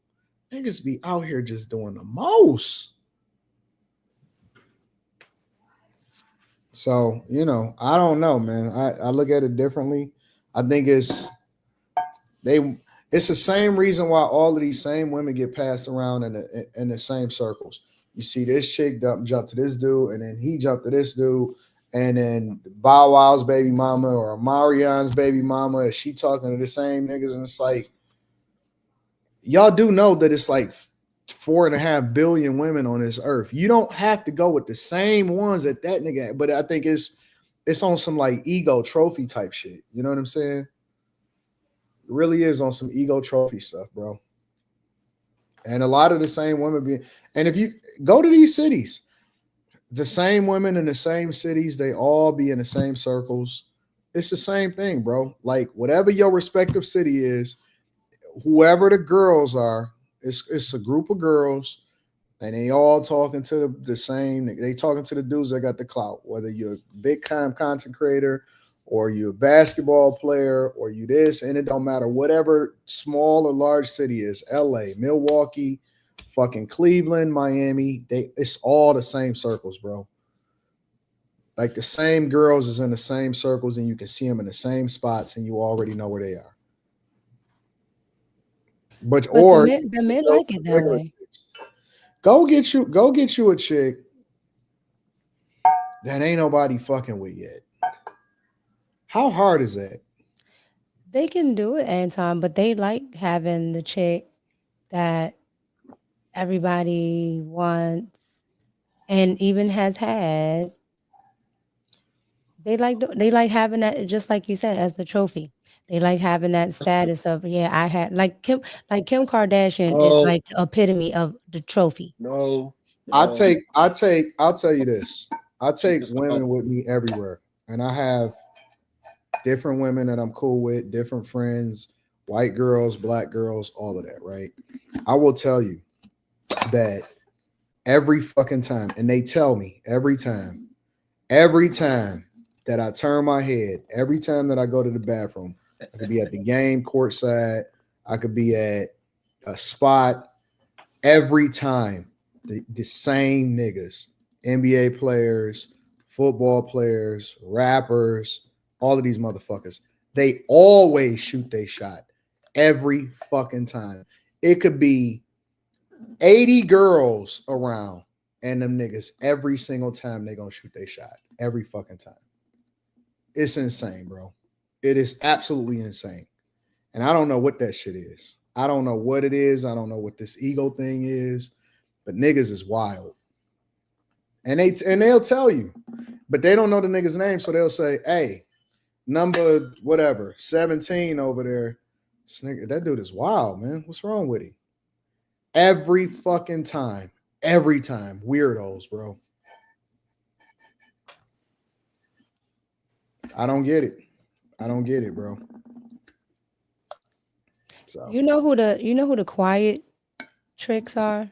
Niggas be out here just doing the most. So, you know, I don't know, man. I look at it differently. I think it's the same reason why all of these same women get passed around in the same circles. You see this chick jump to this dude, and then he jumped to this dude, and then Bow Wow's baby mama or Marion's baby mama, she talking to the same niggas, and it's like, y'all do know that it's like 4.5 billion women on this earth. You don't have to go with the same ones that nigga, but I think it's on some like ego trophy type shit. You know what I'm saying? It really is on some ego trophy stuff, bro. And a lot of the same women and if you go to these cities, the same women in the same cities, they all be in the same circles. It's the same thing, bro. Like whatever your respective city is, whoever the girls are, it's a group of girls, and they all talking to the same. They talking to the dudes that got the clout. Whether you're a big time content creator, or you're a basketball player, or you this, and it don't matter. Whatever small or large city is, LA, Milwaukee, fucking Cleveland, Miami, it's all the same circles, bro. Like the same girls is in the same circles, and you can see them in the same spots, and you already know where they are. But the men like it that way. Go get you a chick that ain't nobody fucking with yet. How hard is that? They can do it, Anton, but they like having the chick that everybody wants and even has had. They like having that, just like you said, as the trophy. They like having that status of, yeah, I had like Kim Kardashian is like the epitome of the trophy. No. I'll tell you this. I take women with me everywhere. And I have different women that I'm cool with, different friends, white girls, black girls, all of that, right? I will tell you that every fucking time. And they tell me every time that I turn my head, every time that I go to the bathroom, I could be at the game courtside, I could be at a spot, every time the same niggas, NBA players, football players, rappers, all of these motherfuckers, they always shoot their shot every fucking time. It could be 80 girls around, and them niggas every single time they gonna shoot their shot. Every fucking time. It's insane, bro. It is absolutely insane. And I don't know what that shit is. I don't know what it is. I don't know what this ego thing is, but niggas is wild. And they'll tell you, but they don't know the nigga's name, so they'll say, "Hey, number whatever, 17 over there. That dude is wild, man. What's wrong with him?" Every fucking time. Every time. Weirdos, bro. I don't get it. I don't get it, bro. So You know who the quiet tricks are?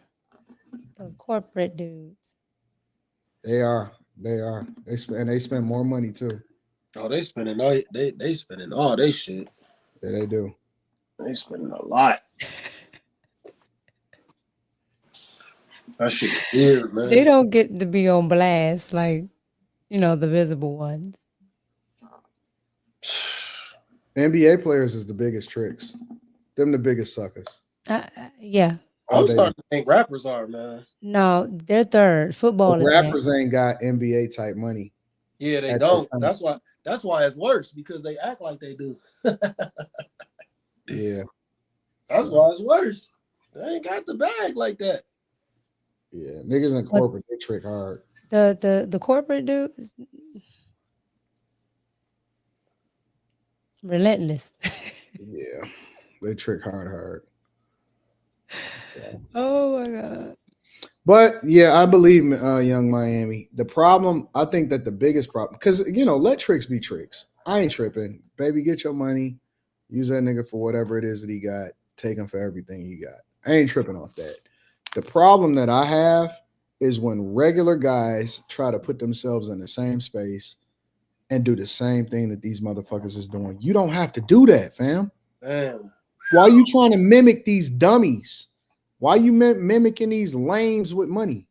Those corporate dudes. they are. They spend more money too. Oh, they spending all they spending all they shit. Yeah, they do. They spending a lot. That shit is weird, man. They don't get to be on blast like, the visible ones. NBA players is the biggest tricks. Them the biggest suckers. Yeah. I'm starting to think rappers are, man. No, they're third. Football is rappers ain't got NBA type money. Yeah, they don't. That's why it's worse, because they act like they do. Yeah. That's why it's worse. They ain't got the bag like that. Yeah, niggas in corporate, they trick hard. The corporate dudes, relentless. Yeah, they trick hard. Yeah. Oh my god! But yeah, I believe Young Miami. The problem, I think that the biggest problem, because let tricks be tricks. I ain't tripping, baby. Get your money, use that nigga for whatever it is that he got. Take him for everything he got. I ain't tripping off that. The problem that I have is when regular guys try to put themselves in the same space and do the same thing that these motherfuckers is doing. You don't have to do that, fam. Damn. Why are you trying to mimic these dummies? Why are you mimicking these lames with money?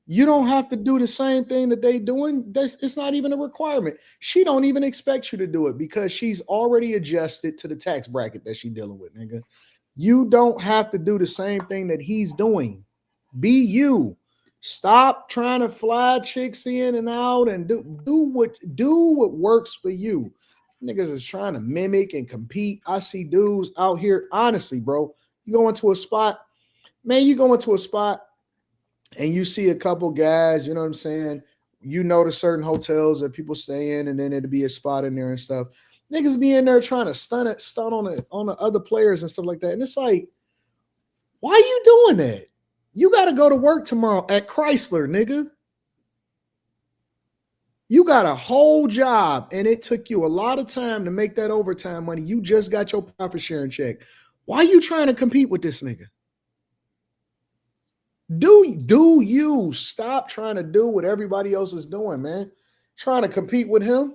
You don't have to do the same thing that they doing. It's not even a requirement. She don't even expect you to do it because she's already adjusted to the tax bracket that she's dealing with, nigga. You don't have to do the same thing that he's doing. Be you. Stop trying to fly chicks in and out and do what works for you. Niggas is trying to mimic and compete. I see dudes out here. Honestly, bro, you go into a spot, man. You go into a spot and you see a couple guys. You know what I'm saying? The certain hotels that people stay in, and then it'll be a spot in there and stuff. Niggas be in there trying to stun on the other players and stuff like that. And it's like, why are you doing that? You got to go to work tomorrow at Chrysler, nigga. You got a whole job, and it took you a lot of time to make that overtime money. You just got your profit sharing check. Why are you trying to compete with this nigga? Do you stop trying to do what everybody else is doing, man? Trying to compete with him?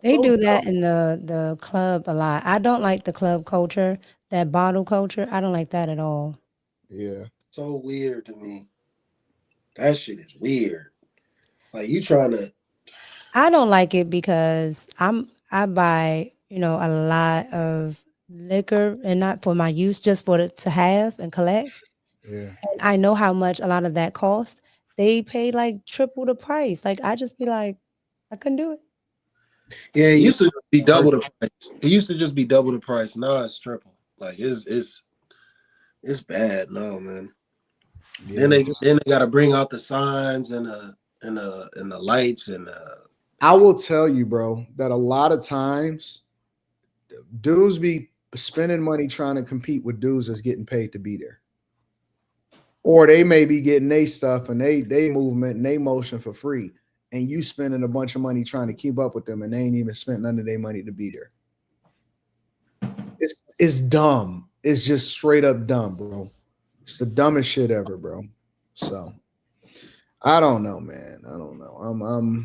They do that in the club a lot. I don't like the club culture, that bottle culture. I don't like that at all. Yeah. So weird to me. That shit is weird. Like, you trying to. I don't like it because I buy, a lot of liquor, and not for my use, just for it to have and collect. Yeah. And I know how much a lot of that costs. They pay like triple the price. Like, I just be like, I couldn't do it. Yeah, it used to be double the price. It used to just be double the price. Now it's triple. Like, it's bad. No, man. Yeah. Then they got to bring out the signs and the lights and. I will tell you, bro, that a lot of times dudes be spending money trying to compete with dudes that's getting paid to be there. Or they may be getting their stuff and they movement and they motion for free. And you spending a bunch of money trying to keep up with them, and they ain't even spent none of their money to be there. It's dumb. It's just straight up dumb, bro. It's the dumbest shit ever, bro. So I don't know, man. I don't know.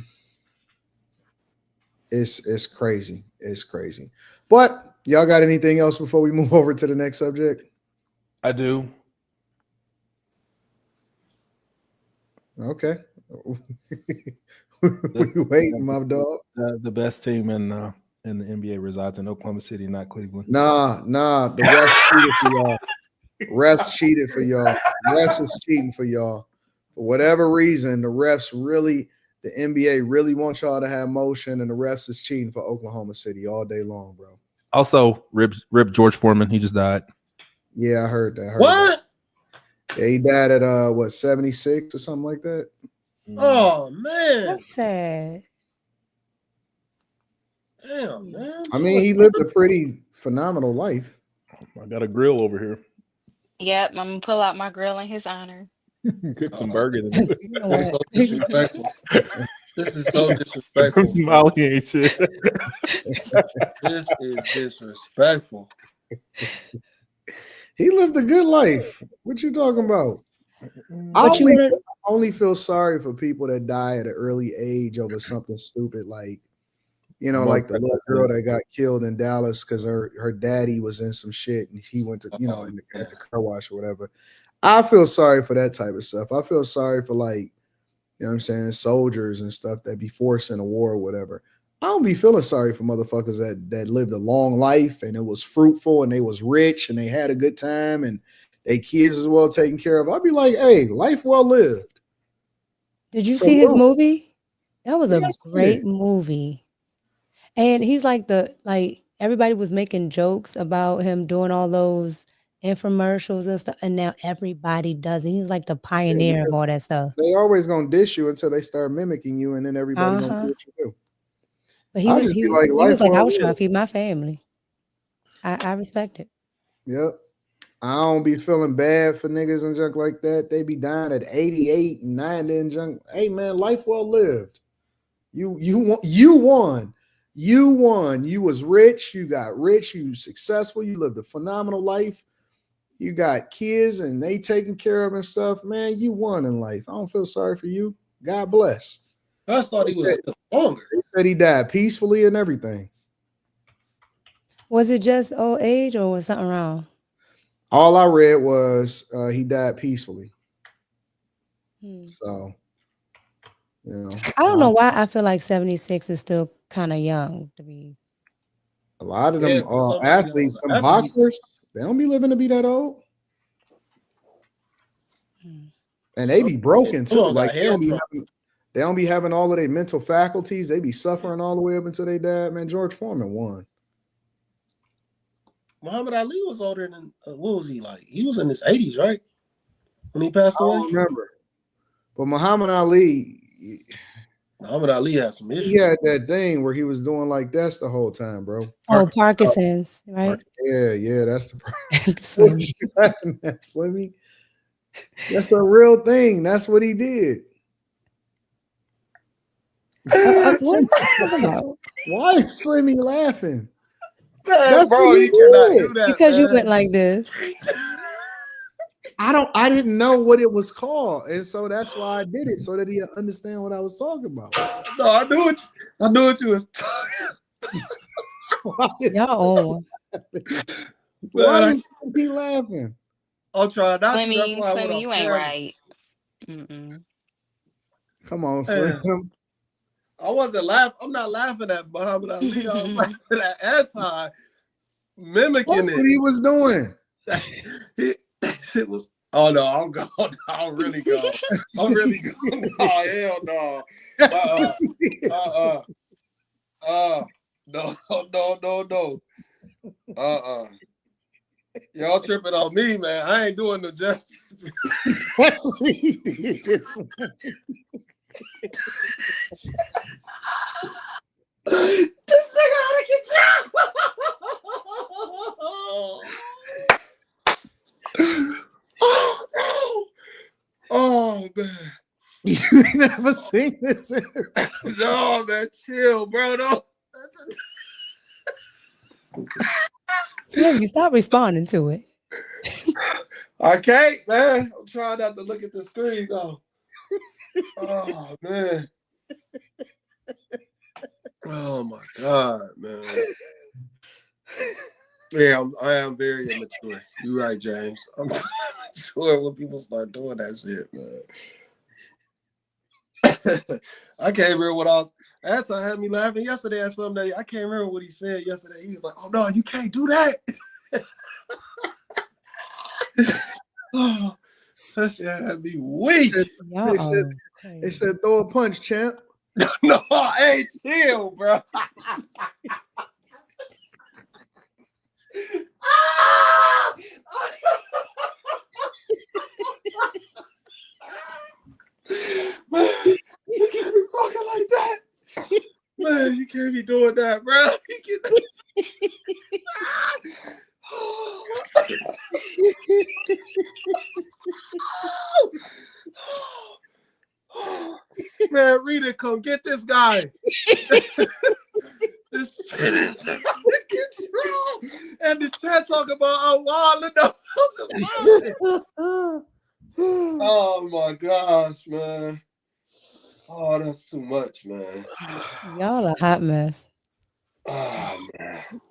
It's crazy. It's crazy. But y'all got anything else before we move over to the next subject? I do. Okay. We waiting, my dog. The best team in the NBA resides in Oklahoma City, not Cleveland. Nah. The refs cheated for y'all. Refs cheated for y'all. Refs is cheating for y'all. For whatever reason, the NBA really wants y'all to have motion, and the refs is cheating for Oklahoma City all day long, bro. Also, rip George Foreman. He just died. Yeah, I heard that. What? Yeah, he died at 76 or something like that. Oh man, That's sad. damn man. I mean, he lived a pretty phenomenal life. I got a grill over here. Yep, I'm gonna pull out my grill in his honor. Cook some burgers. You know This is what? so disrespectful. This is so disrespectful. Molly ain't shit. This is disrespectful. He lived a good life. What you talking about? But you wanna- I only feel sorry for people that die at an early age over something stupid like, like the little girl that got killed in Dallas because her daddy was in some shit and he went to, at the car wash or whatever. I feel sorry for that type of stuff. I feel sorry for soldiers and stuff that be forced in a war or whatever. I don't be feeling sorry for motherfuckers that lived a long life and it was fruitful and they was rich and they had a good time and their kids as well taken care of. I'd be like, hey, life well lived. Did you see his movie? That was a great movie. And he's like everybody was making jokes about him doing all those infomercials and stuff, and now everybody does it. He's like the pioneer of all that stuff. They always gonna dish you until they start mimicking you, and then everybody gonna do what you do. But he was like, I was trying to feed my family. I respect it. Yep. I don't be feeling bad for niggas and junk like that. They be dying at 88 and 90 and junk. Hey man, life well lived. You won. You won. You was rich. You got rich. You successful. You lived a phenomenal life. You got kids and they taken care of and stuff. Man, you won in life. I don't feel sorry for you. God bless. I thought he was longer. They said he died peacefully and everything. Was it just old age or was something wrong? All I read was he died peacefully. So, I don't know why I feel like 76 is still kind of young to be. A lot of them athletes, some boxers, they don't be living to be that old. And they be broken too. Like they don't be having all of their mental faculties. They be suffering all the way up until they died. Man, George Foreman won. Muhammad Ali was older than what was he like? He was in his 80s, right? When he passed away. I don't remember. But Muhammad Ali has some issues. He had that thing where he was doing like this the whole time, bro. Parkinson's, right? Yeah, that's the problem. Slimmy. That's a real thing. That's what he did. What are you talking about? Why is Slimmy laughing? Man, that's bro, what he did. Because you went like this. I didn't know what it was called, and so that's why I did it, so that he'd understand what I was talking about. No, I knew what you was talking. Y'all. Why is he laughing? I'll try not Slimmy, you ain't right. Come on, Slim. I wasn't laughing. I'm not laughing at Muhammad Ali. I was laughing at Anton mimicking That's what he was doing. It was. Oh no, I'm gone. I'm really gone. I'm really gone. Oh hell no. No. Y'all tripping on me, man. I ain't doing no justice. That's what he did. This nigga out of control. Oh man. You ain't never seen this. No, man, chill, bro. No. Yeah, you stop responding to it. I can't, man. I'm trying not to look at the screen though. Oh man. Oh my God, man. Yeah, I am very immature. You're right, James. I'm immature when people start doing that shit, man. I can't remember what I was. Anton had me laughing yesterday at something that I can't remember what he said yesterday. He was like, "Oh no, you can't do that." Oh, that shit had me weak. They said throw a punch, champ. No, hey, chill, bro. Man, you can't be talking like that. Man, you can't be doing that, bro. Man, Rita, come get this guy. This shit is out of control. And the chat talk about I'm wilding up. Oh my gosh, man. Oh, that's too much, man. Y'all a hot mess. Oh man.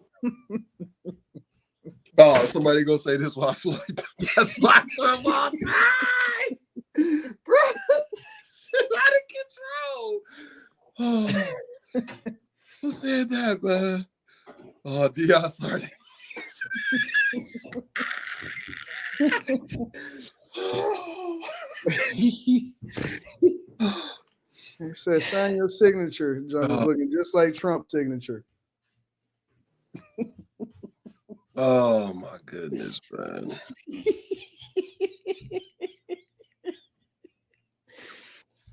Oh, somebody gonna say this while Floyd the best boxer of all time. Bro, shit out of control. Oh, who said that, man? Oh, Deion Sardines. It says sign your signature. John is looking just like Trump's signature. Oh my goodness, man.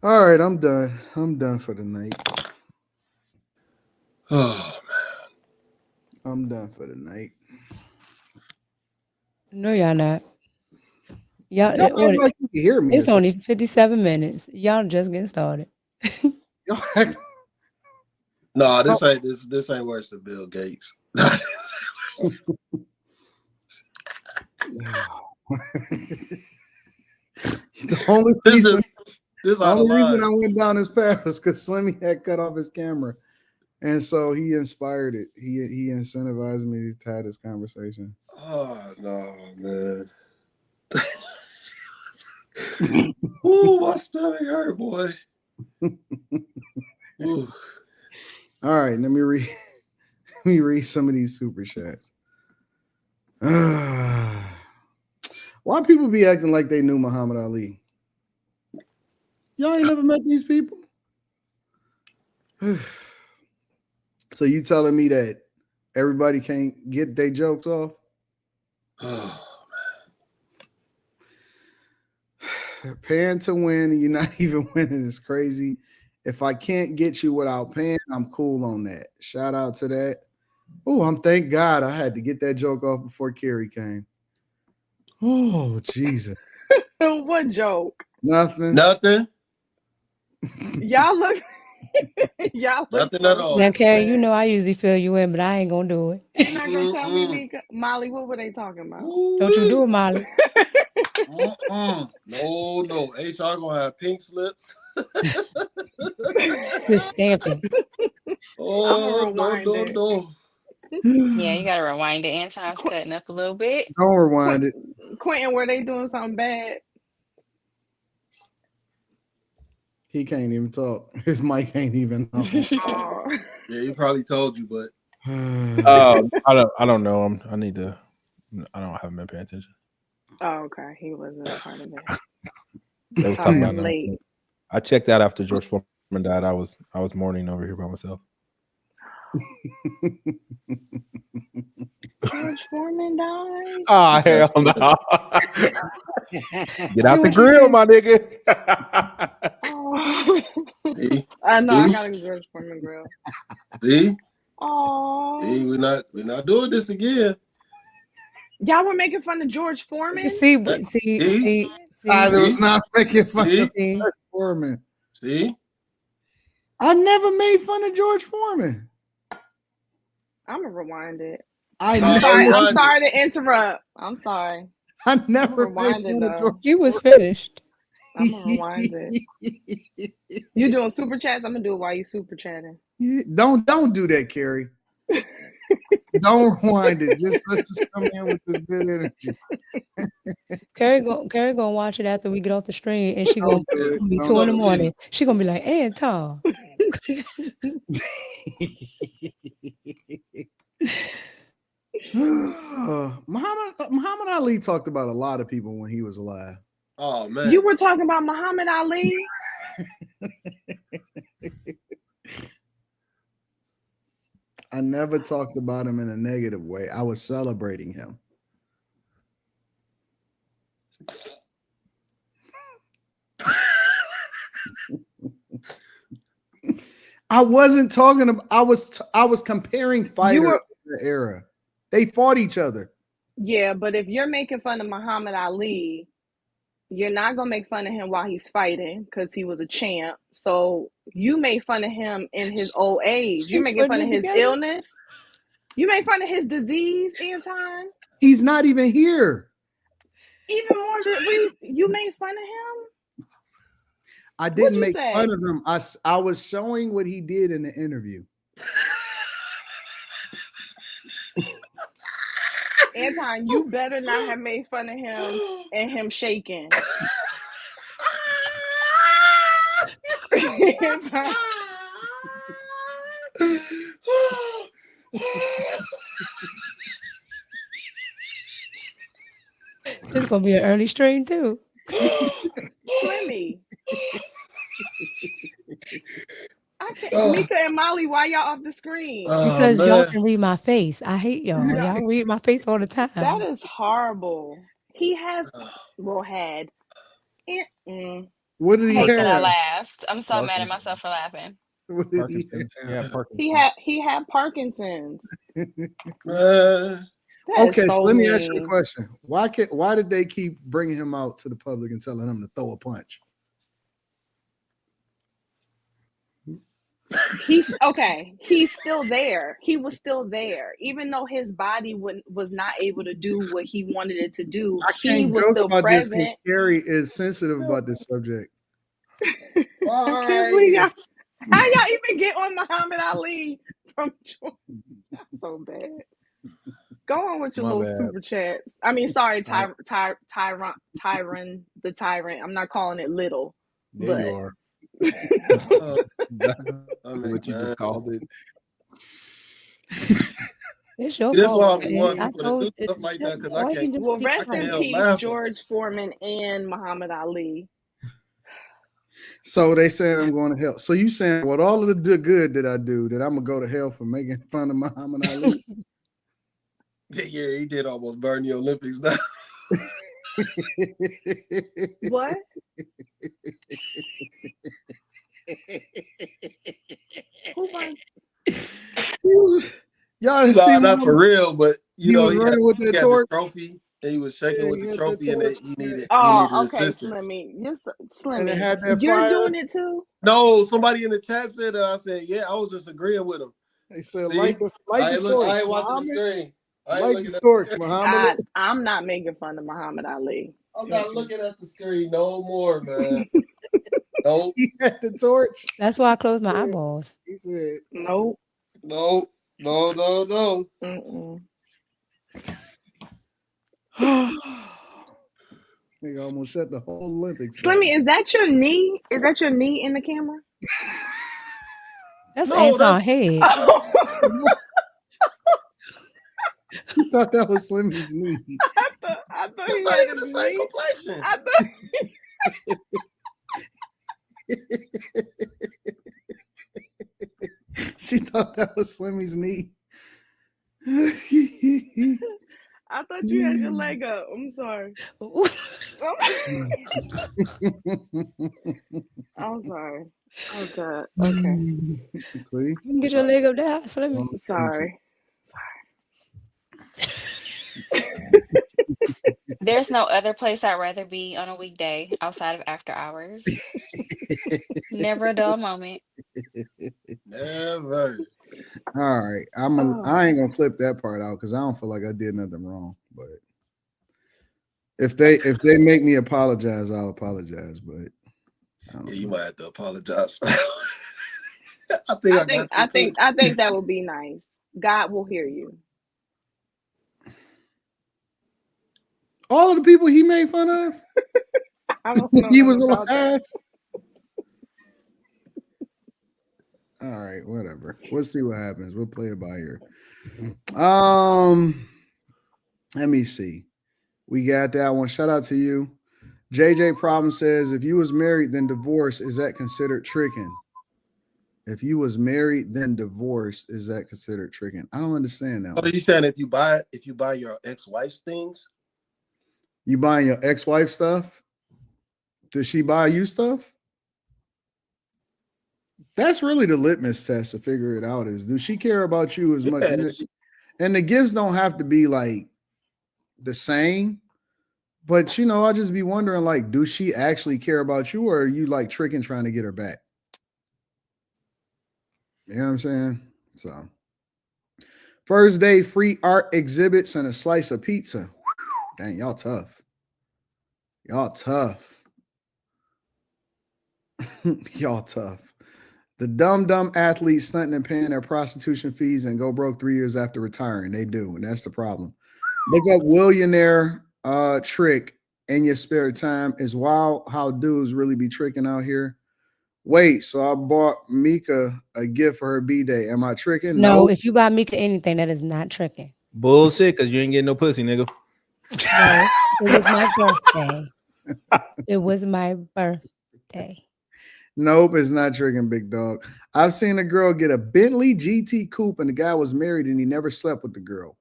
All right, I'm done. I'm done for the night. Oh man. I'm done for the night. No, y'all not. Y'all act like you can hear me. It's only 57 minutes. Y'all just getting started. No, this ain't worse than Bill Gates. The only reason I went down this path was because Slimmy had cut off his camera. And so he inspired it. He incentivized me to have this conversation. Oh no, man. Ooh, my stomach hurt, boy. All right, let me read some of these super chats. Why people be acting like they knew Muhammad Ali? Y'all ain't never met these people? So you telling me that everybody can't get their jokes off? Oh man. Paying to win and you're not even winning is crazy. If I can't get you without paying, I'm cool on that. Shout out to that. Oh, thank God I had to get that joke off before Kerry came. Oh, Jesus. What joke? Nothing. Y'all look. Y'all look nothing at all. Now, Carrie, you know I usually fill you in, but I ain't gonna do it. You're not gonna tell me, Mika? Molly, what were they talking about? Don't you do it, Molly. No. HR gonna have pink slips. Just stamping. Oh, no. Yeah, you gotta rewind it. Anton's cutting up a little bit. Don't rewind it. Quentin, were they doing something bad? He can't even talk. His mic ain't even on. Oh. Yeah, he probably told you, but I don't know. I haven't been paying attention. Oh, okay. He wasn't a part of that. They was talking about late. I checked out after George Foreman died. I was mourning over here by myself. George Foreman died? Oh, hell no. Get out the grill, my nigga. Oh. See? I know. I got a George Foreman grill. See? Oh. See, we're not doing this again. Y'all were making fun of George Foreman? See. I was not making fun of George Foreman. See? I never made fun of George Foreman. I'm gonna rewind it. I'm sorry to interrupt. I'm sorry. I never I'm made rewinding fun of though. George. You was finished. I'm gonna rewind it. You doing super chats? I'm gonna do it while you super chatting. Don't do that, Carrie. Don't rewind it. Let's just come in with this good energy. Carrie gonna watch it after we get off the stream, and she gonna Don't do it. be Don't 2 in the do it. morning. She gonna be like, Anton. Muhammad Ali talked about a lot of people when he was alive. Oh man. You were talking about Muhammad Ali. I never talked about him in a negative way. I was celebrating him. I wasn't talking about. I was comparing fighters in the era. They fought each other. Yeah, but if you're making fun of Muhammad Ali, you're not gonna make fun of him while he's fighting because he was a champ. So you made fun of him in his old age. You're making fun of his illness. You made fun of his disease, Anton. He's not even here. Even more than you made fun of him. I didn't make fun of him. I was showing what he did in the interview. Anton, you better not have made fun of him and him shaking. Anton. It's gonna be an early stream too. Slimmy. I can't. Mika and Molly, why y'all off the screen? Because y'all can read my face. I hate y'all. Y'all read my face all the time. That is horrible. He has, had. What did he hate have? that I laughed. I'm so mad at myself for laughing. What did he have? He had Parkinson's. Okay, so let me mean. ask you a question. Why did they keep bringing him out to the public and telling him to throw a punch? He's okay. He's still there. He was still there, even though his body was not able to do what he wanted it to do. He was still present. This Carrie is sensitive about this subject. I can't believe y'all. How y'all even get on Muhammad Ali from Georgia? That's so bad. Go on with your little super chats. I mean, sorry, Tyron the tyrant. I'm not calling it little. There but... you are. What you just called it. It's your That's why fault. I'm wanting to do stuff like that because I can't. Well, rest in peace, George Foreman and Muhammad Ali. So they saying I'm going to hell. So you saying with all of the good that I do, that I'm gonna go to hell for making fun of Muhammad Ali? Yeah, he did almost burn the Olympics down. What? Y'all see not for real, but you know, was running with that torch trophy, and he was shaking with the trophy, and he needed okay, assistance. Slimmy, you're doing it too. No, somebody in the chat said that. I said, yeah, I was just agreeing with him. They said, see? like the torch. I ain't watching the screen. Like the torch, Muhammad. I'm not making fun of Muhammad Ali. I'm not looking at the screen no more, man. Nope. He had the torch. That's why I closed my eyeballs. He said, nope. No. Mm-mm. Nigga almost shut the whole Olympics. Slimmy, is that your knee? Is that your knee in the camera? That's Anton's head. You thought that was Slimmy's knee. I thought he had the same complexion. I thought. She thought that was Slimmy's knee. I thought you had your leg up. I'm sorry. I'm sorry. Oh God. Okay. You can get your leg up there, Slimmy. Sorry. There's no other place I'd rather be on a weekday outside of after hours. Never a dull moment. Never. All right. I ain't gonna clip that part out because I don't feel like I did nothing wrong. But If they make me apologize, I'll apologize. But you might have to apologize. I think that would be nice. God will hear you. All of the people he made fun of, I don't know he was about alive. that. All right, whatever. We'll see what happens. We'll play it by ear. Let me see. We got that one. Shout out to you. JJ Problem says, if you was married, then divorce, is that considered tricking? If you was married, then divorced, is that considered tricking? I don't understand that. What are you saying? If you buy your ex-wife's things, you buying your ex-wife stuff? Does she buy you stuff? That's really the litmus test to figure it out. Is, does she care about you as much? And the gifts don't have to be like the same. But I'll just be wondering, like, do she actually care about you, or are you like tricking trying to get her back? You know what I'm saying? So, first day free art exhibits and a slice of pizza. Dang, y'all tough. Y'all tough. Y'all tough. The dumb athletes stunting and paying their prostitution fees and go broke 3 years after retiring. They do, and that's the problem. Look up Willionaire trick in your spare time. Is wild how dudes really be tricking out here. Wait, so I bought Mika a gift for her B-Day. Am I tricking? No, if you buy Mika anything, that is not tricking. Bullshit, because you ain't getting no pussy, nigga. No, it was my birthday. It was my birthday. Nope, it's not tricking, big dog. I've seen a girl get a Bentley GT coupe and the guy was married and he never slept with the girl.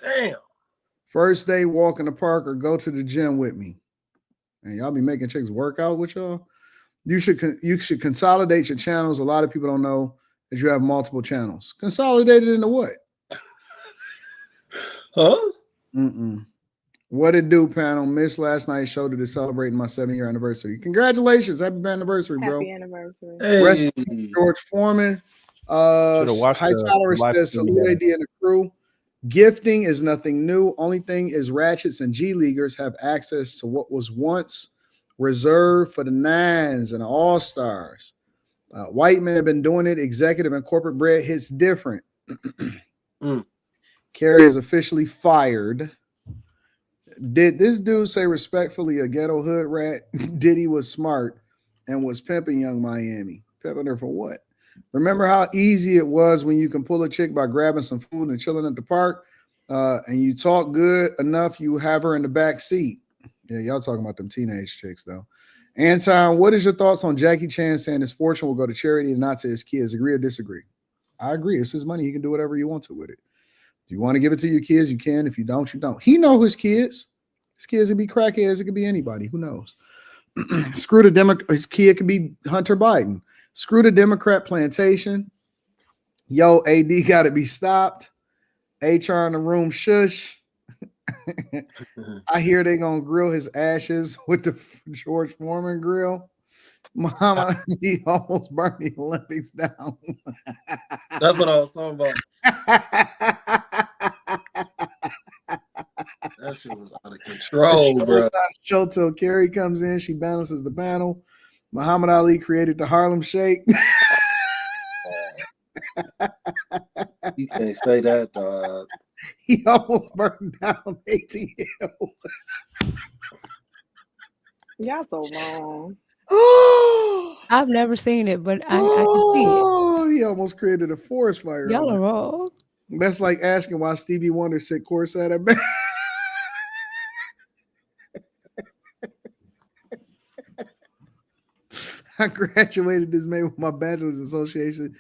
Damn. First day, walk in the park or go to the gym with me. And y'all be making chicks work out with y'all. You should consolidate your channels. A lot of people don't know that you have multiple channels. Consolidated into what? Huh? What it do, panel? Missed last night's show to celebrating my 7-year anniversary. Congratulations. Happy anniversary, bro. Happy anniversary. Rest in peace, George Foreman. High Tolerance says, salute AD and the crew. Gifting is nothing new. Only thing is ratchets and G Leaguers have access to what was once reserved for the nines and the all-stars. White men have been doing it. Executive and corporate bread hits different. Carrie is officially fired. Did this dude say respectfully a ghetto hood rat? Diddy was smart and was pimping Young Miami. Pimping her for what? Remember how easy it was when you can pull a chick by grabbing some food and chilling at the park, and you talk good enough, you have her in the back seat. Yeah, y'all talking about them teenage chicks, though. Anton, what is your thoughts on Jackie Chan saying his fortune will go to charity and not to his kids? Agree or disagree? I agree. It's his money. He can do whatever you want to with it. If you want to give it to your kids, you can. If you don't, you don't. He know his kids. His kids could be crackheads. It could be anybody. Who knows? Screw the Democrat. His kid could be Hunter Biden. Screw the Democrat plantation. Yo, AD got to be stopped. HR in the room, shush. I hear they going to grill his ashes with the George Foreman grill. Muhammad Ali almost burned the Olympics down. That's what I was talking about. That shit was out of control, bro. Show till Carrie comes in, she balances the panel. Muhammad Ali created the Harlem Shake. You can't say that, dog. He almost burned down ATL. Y'all so wrong. I've never seen it, but I can see it. Oh, he almost created a forest fire. Y'all are wrong. That's like asking why Stevie Wonder said courtside at best. I graduated this May with my bachelor's association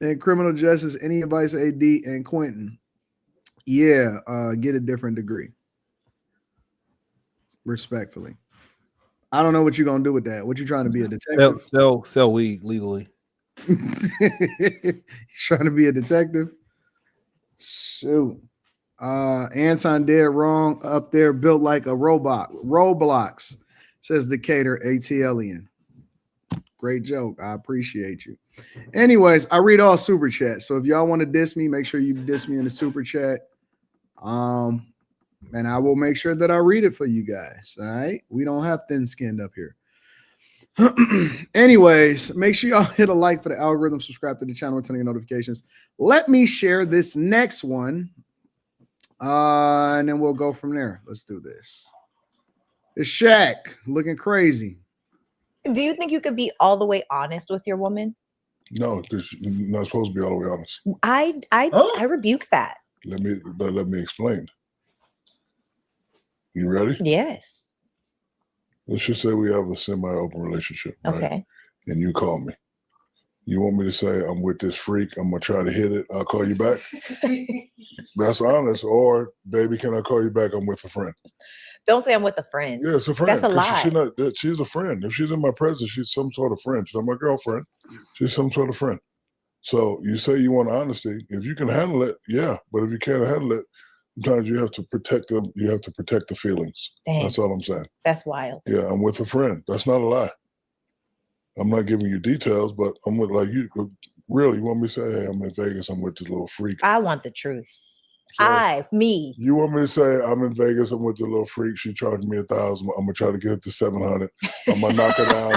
in criminal justice. Any advice, AD and Quentin? Yeah, get a different degree. Respectfully. I don't know what you're gonna do with that. What you trying to be, a detective? Sell weed legally. Trying to be a detective? Shoot. Anton dead wrong up there, built like a robot. Roblox, says Decatur ATLian. Great joke. I appreciate you. Anyways, I read all super chats. So if y'all want to diss me, make sure you diss me in the super chat. And I will make sure that I read it for you guys. All right. We don't have thin skinned up here. Anyways, make sure y'all hit a like for the algorithm, subscribe to the channel, and turn on your notifications. Let me share this next one. And then we'll go from there. Let's do this. It's Shaq looking crazy. Do you think you could be all the way honest with your woman? No, because you're not supposed to be all the way honest. I rebuke that. Let me explain. You ready? Yes. Let's just say we have a semi-open relationship, right? Okay. And you call me. You want me to say I'm with this freak, I'm gonna try to hit it, I'll call you back? That's honest. Or, baby, can I call you back? I'm with a friend. Don't say I'm with a friend. Yeah, it's a friend. That's a lie. She's a friend. If she's in my presence, she's some sort of friend. She's not my girlfriend. She's some sort of friend. So you say you want honesty. If you can handle it, yeah. But if you can't handle it, sometimes you have to protect them. You have to protect the feelings. Dang. That's all I'm saying. That's wild. Yeah, I'm with a friend. That's not a lie. I'm not giving you details, but I'm with, like, you really want me to say, hey, I'm in Vegas, I'm with this little freak. I want the truth. So, me. You want me to say I'm in Vegas, I'm with the little freak, she charged me $1,000, I'm gonna try to get it to $700. I'm gonna knock her down.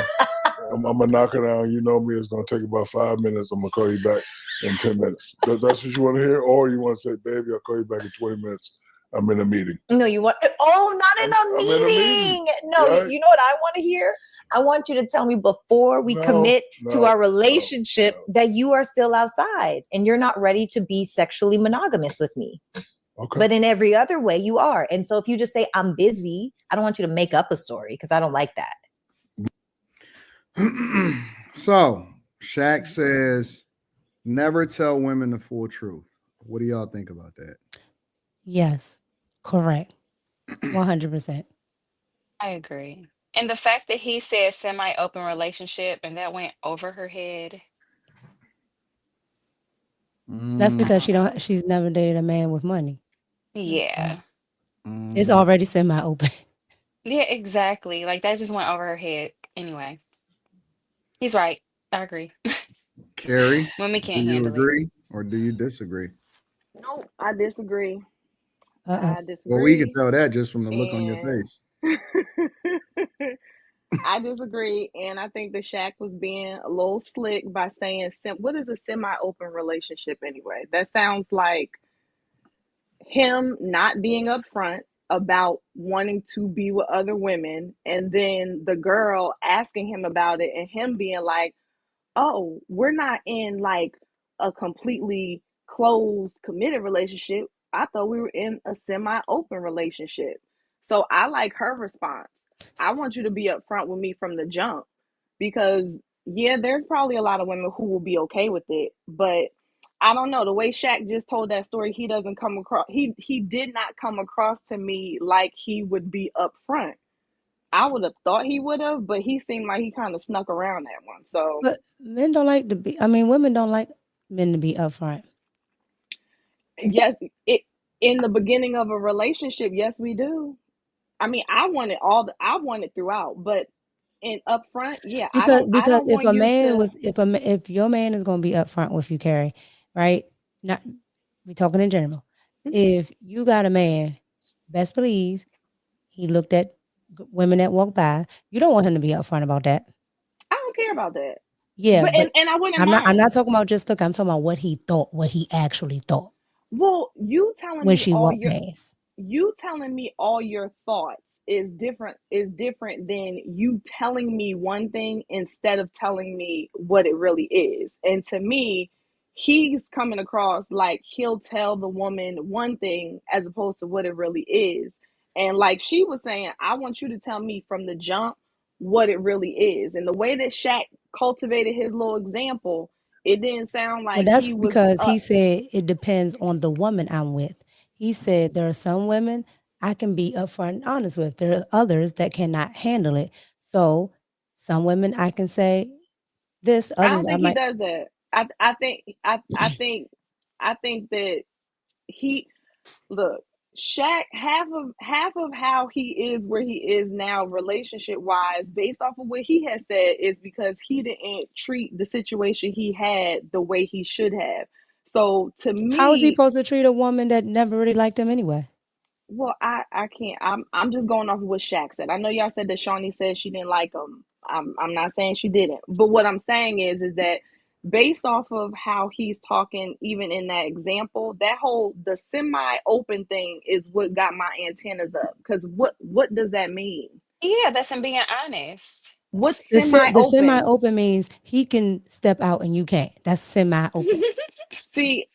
I'm gonna knock her down. You know me, it's gonna take about 5 minutes. I'm gonna call you back in 10 minutes. That's what you want to hear? Or you want to say, baby, I'll call you back in 20 minutes. I'm in a meeting. No, you want, not in a meeting. No, right? You know what I want to hear? I want you to tell me before we commit to our relationship that you are still outside and you're not ready to be sexually monogamous with me. Okay. But in every other way, you are. And so if you just say, I'm busy, I don't want you to make up a story because I don't like that. So Shaq says, never tell women the full truth. What do y'all think about that? Yes, correct. 100%. I agree. And the fact that he said semi-open relationship and that went over her head. That's because she's never dated a man with money. Yeah. It's already semi-open. Yeah, exactly. Like that just went over her head. Anyway. He's right. I agree. Carrie, Women do can't you handle it. agree or do you disagree? No, I disagree. I disagree. Well, we can tell that just from the look on your face. I disagree, and I think that Shaq was being a little slick by saying, what is a semi-open relationship anyway? That sounds like him not being upfront about wanting to be with other women, and then the girl asking him about it, and him being like, oh, we're not in like a completely closed, committed relationship. I thought we were in a semi-open relationship. So I like her response. I want you to be upfront with me from the jump because, yeah, there's probably a lot of women who will be okay with it. But I don't know. The way Shaq just told that story, he doesn't come across, he did not come across to me like he would be upfront. I would have thought he would have, but he seemed like he kind of snuck around that one. So, but men don't like to be, women don't like men to be upfront. Yes, in the beginning of a relationship, yes, we do. I mean, I want it throughout, but in upfront, yeah, Because I don't if want a you man to. was if your man is going to be upfront with you, Carrie, right? Not we talking in general. If you got a man, best believe he looked at women that walk by. You don't want him to be upfront about that. I don't care about that. Yeah, but and I wouldn't mind. I'm not talking about just look. I'm talking about what he thought, what he actually thought. Well, you telling when me she walked past. You telling me all your thoughts is different than you telling me one thing instead of telling me what it really is. And to me, he's coming across like he'll tell the woman one thing as opposed to what it really is. And like she was saying, I want you to tell me from the jump what it really is. And the way that Shaq cultivated his little example, it didn't sound like Well, that's he was because he said it depends on the woman I'm with. He said there are some women I can be upfront and honest with. There are others that cannot handle it. So some women I can say this, I others don't I think he might. does that. I think that he look Shaq half of how he is where he is now relationship wise based off of what he has said is because he didn't treat the situation he had the way he should have. So to me, How is he supposed to treat a woman that never really liked him anyway? Well, I can't. I'm just going off of what Shaq said. I know y'all said that Shawnee said she didn't like him. I'm not saying she didn't, but what I'm saying is that based off of how he's talking, even in that example, that whole the semi-open thing is what got my antennas up. Because what does that mean? Yeah, that's him being honest. What's The semi-open? semi-open means he can step out and you can't. That's semi-open. See,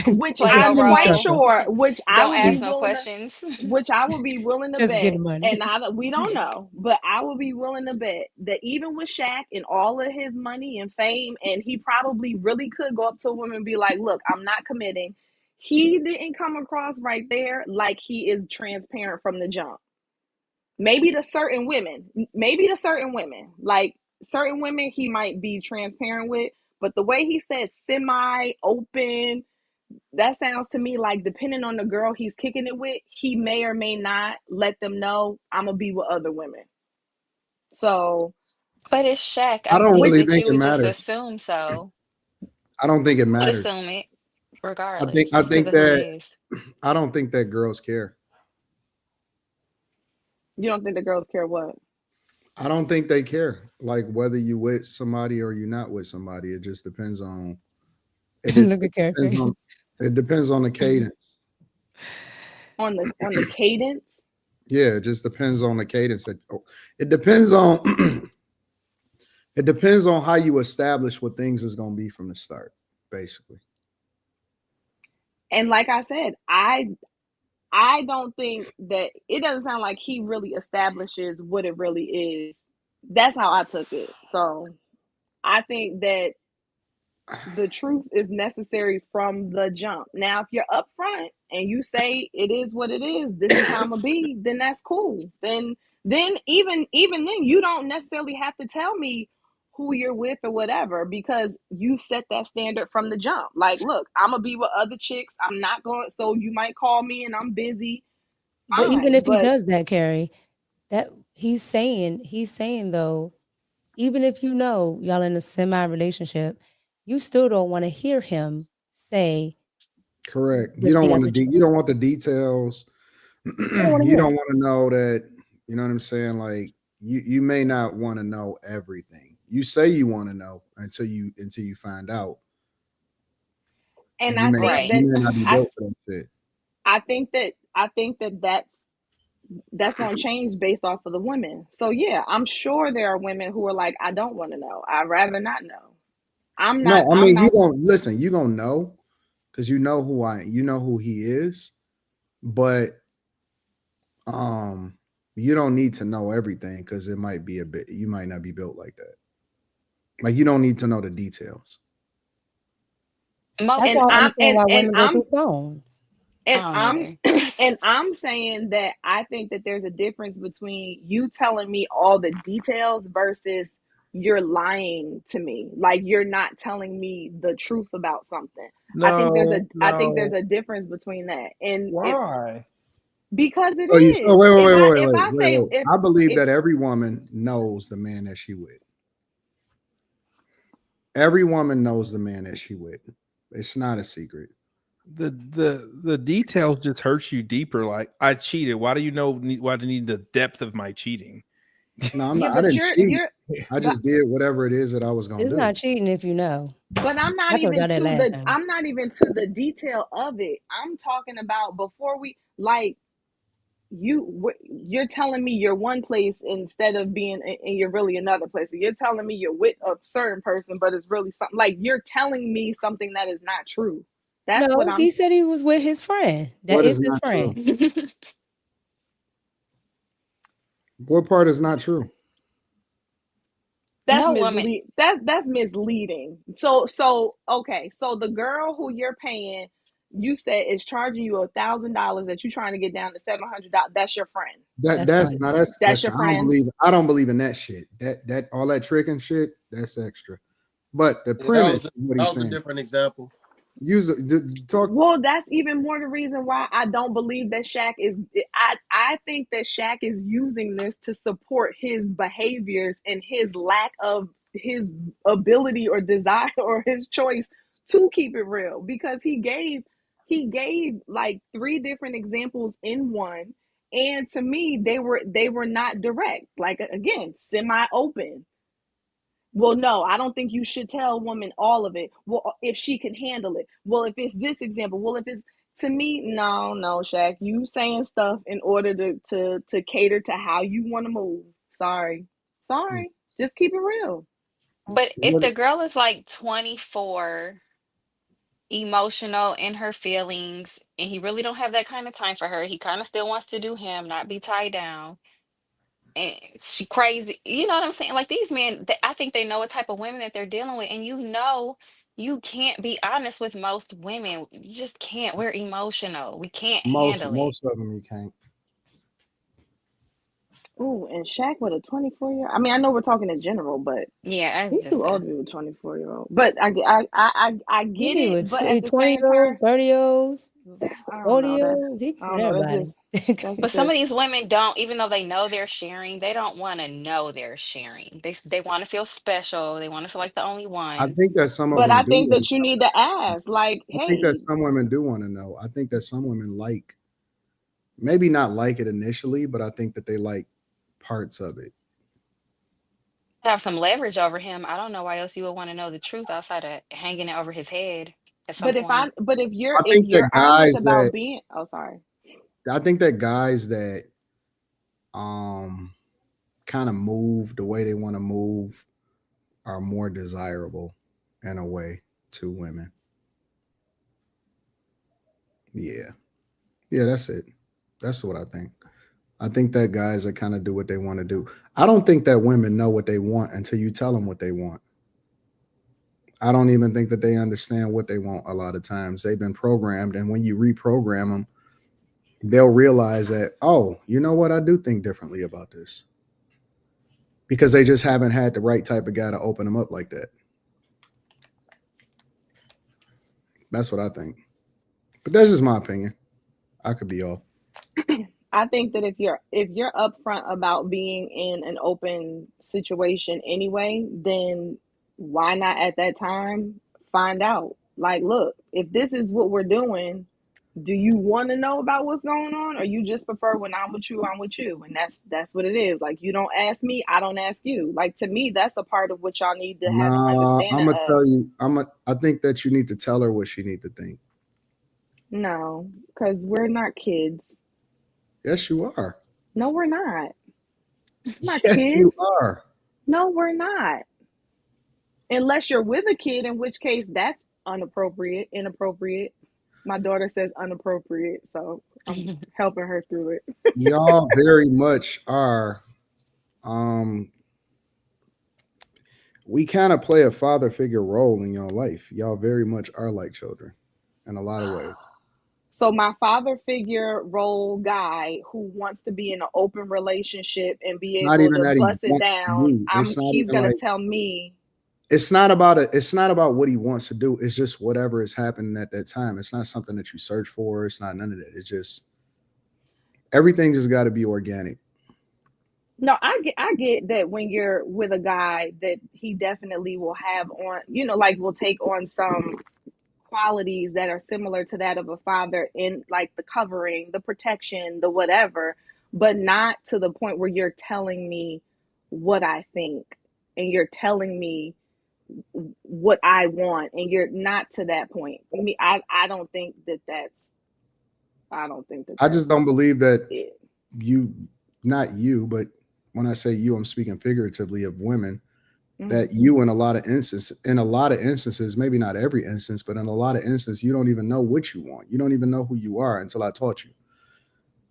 which Play I'm your quite role. sure, which I Don't would be ask no willing to, questions. which I would be willing to Just bet, get money. and we don't know, but I would be willing to bet that even with Shaq and all of his money and fame, and he probably really could go up to a woman and be like, "Look, I'm not committing." He didn't come across right there like he is transparent from the jump. Maybe to certain women, like certain women, he might be transparent with, but the way he said semi-open, that sounds to me like depending on the girl he's kicking it with, he may or may not let them know I'm gonna be with other women. So, But it's Shaq. I I don't think really that think you it would just matters. assume so. I don't think it You would matters. assume it I think regardless, I just because think of who it that is. I don't think that girls care. you don't think the girls care what? I don't think they care. Like whether you with somebody or you're not with somebody. It just depends on Look at Carrie face. it depends on the cadence. On the cadence? Yeah, it just depends on the cadence. It depends on it depends on how you establish what things is gonna be from the start, basically. And like I said, I don't think that it doesn't sound like he really establishes what it really is. That's how I took it. So I think that the truth is necessary from the jump. Now, if you're upfront and you say it is what it is, this is how I'm gonna be, then that's cool. Then even then, you don't necessarily have to tell me who you're with or whatever, because you set that standard from the jump. Like, look, I'm gonna be with other chicks. I'm not going. So you might call me and I'm busy. But even Fine, if he but does that, Carrie, that he's saying though, even if you know y'all in a semi relationship, you still don't want to hear him say Correct. You with don't the want other you chick. don't want the details. You don't want to You hear don't it. want to know that, you know what I'm saying? Like you may not want to know everything. You say you want to know until you find out. and And you I may think Right. you that may not be I built for that shit. I think that that's going to change based off of the women. So yeah, I'm sure there are women who are like, I don't want to know. I'd rather not know. I'm No, not. I I'm mean you not. gonna listen, you gonna know because you know who he is, but you don't need to know everything because it might be you might not be built like that. Like you don't need to know the details. That's Most, And why I I'm understand why and women go I'm through phones. I and don't I'm either. and I'm saying that I think that there's a difference between you telling me all the details versus you're lying to me. Like you're not telling me the truth about something. I think No, there's no. a difference between that. And it Why? because it So is. If I say wait. if I believe if that every woman knows the man that she with. Every woman knows the man that she with. It's not a secret. The details just hurt you deeper. Like I cheated. Why do you know? Why do you need the depth of my cheating? No, I'm yeah, not. I but didn't cheat. you're I but just did whatever it is that I was gonna It's do. not cheating if you know. but I told y'all that last time. I'm not even to the detail of it. I'm talking about before we like you're telling me you're one place instead of being and you're really another place. So you're telling me you're with a certain person, but it's really something like you're telling me something that is not true. That's what No, I'm. he said he was with his friend. That What is is his not friend. true? What part is not true? That's No woman. that's misleading. So okay. So the girl who you're paying, you said is charging you $1,000 that you're trying to get down to $700. That's your friend. That's That's right. not that's That's your extra. friend. I don't believe in that shit. That all that tricking shit, that's extra. But the Yeah, that premise was of what that he's was a saying, different example. talk. Well, that's even more the reason why I don't believe that Shaq is. I think that Shaq is using this to support his behaviors and his lack of his ability or desire or his choice to keep it real because he gave he gave like 3 different examples in one, and to me they were not direct. Like again, semi-open. Well, no, I don't think you should tell a woman all of it. Well, if she can handle it. Well, if it's this example. Well, if it's to me, no, Shaq. You saying stuff in order to cater to how you want to move. Sorry. Just keep it real. But if What the girl is like 24, emotional in her feelings, and he really don't have that kind of time for her, he kind of still wants to do him, not be tied down. And she crazy. You know what I'm saying? Like these men, I think they know what type of women that they're dealing with, and you can't be honest with most women. You just can't. We're emotional. We can't handle it. Most of them you can't. Ooh, and Shaq with a 24-year. I mean, I know we're talking in general, but Yeah, I'm he's just too old to be with a 24-year-old. But I He get be it. with But at the 20 same year olds, time, 30 year olds, I don't 40 know year that. olds. He I with don't know. everybody. That's But some of just these women don't, even though they know they're sharing, they don't want to know they're sharing. They want to feel special. They want to feel like the only I one. think that some of But them I do think want that you to need to ask, like, I think that hey, some women do want to know. I think that some women like, maybe not like it initially, but I think that they like parts of it. Have some leverage over him. I don't know why else you would want to know the truth outside of hanging it over his head at some point. but if I think you're that honest guys about that being, oh, sorry. I think that guys that um kind of move the way they want to move are more desirable in a way to women. Yeah. Yeah, that's it. That's what I think. I think that guys that kind of do what they want to do. I don't think that women know what they want until you tell them what they want. I don't even think that they understand what they want a lot of times. They've been programmed, and when you reprogram them, they'll realize that, oh, you know what? I do think differently about this because they just haven't had the right type of guy to open them up like that. That's what I think. But that's just my opinion. I could be off. I think that if you're upfront about being in an open situation anyway, then why not at that time find out? Like, look, if this is what we're doing, do you want to know about what's going on, or you just prefer when I'm with you, and that's what it is. Like, you don't ask me, I don't ask you. Like, to me, that's a part of what y'all need to have an No, I'm understanding gonna of. tell you. I think that you need to tell her what she need to think. No, because we're not kids. Yes, you are. No, we're not. It's not Yes, you kids. are. No, we're not. Unless you're with a kid, in which case that's inappropriate. My daughter says unappropriate, so I'm helping her through it. Y'all very much are. Um, we kind of play a father figure role in your life. Y'all very much are like children in a lot of ways. So my father figure role guy who wants to be in an open relationship and It's be not able even to that he bust it wants to down, be. It's not he's even gonna like tell me. it's not about it. It's not about what he wants to do. It's just whatever is happening at that time. It's not something that you search for. It's not none of that. It's just everything just got to be organic. No, I get that when you're with a guy that he definitely will have on, like will take on some qualities that are similar to that of a father in like the covering, the protection, the whatever, but not to the point where you're telling me what I think and you're telling me what I want and you're not to that point. I don't think that that's I don't think that I that's just don't believe that it. you, not you, but when I say you, I'm speaking figuratively of women. That Mm-hmm. you, in a lot of instances, maybe not every instance, but in a lot of instances, you don't even know what you want. You don't even know who you are until I taught you.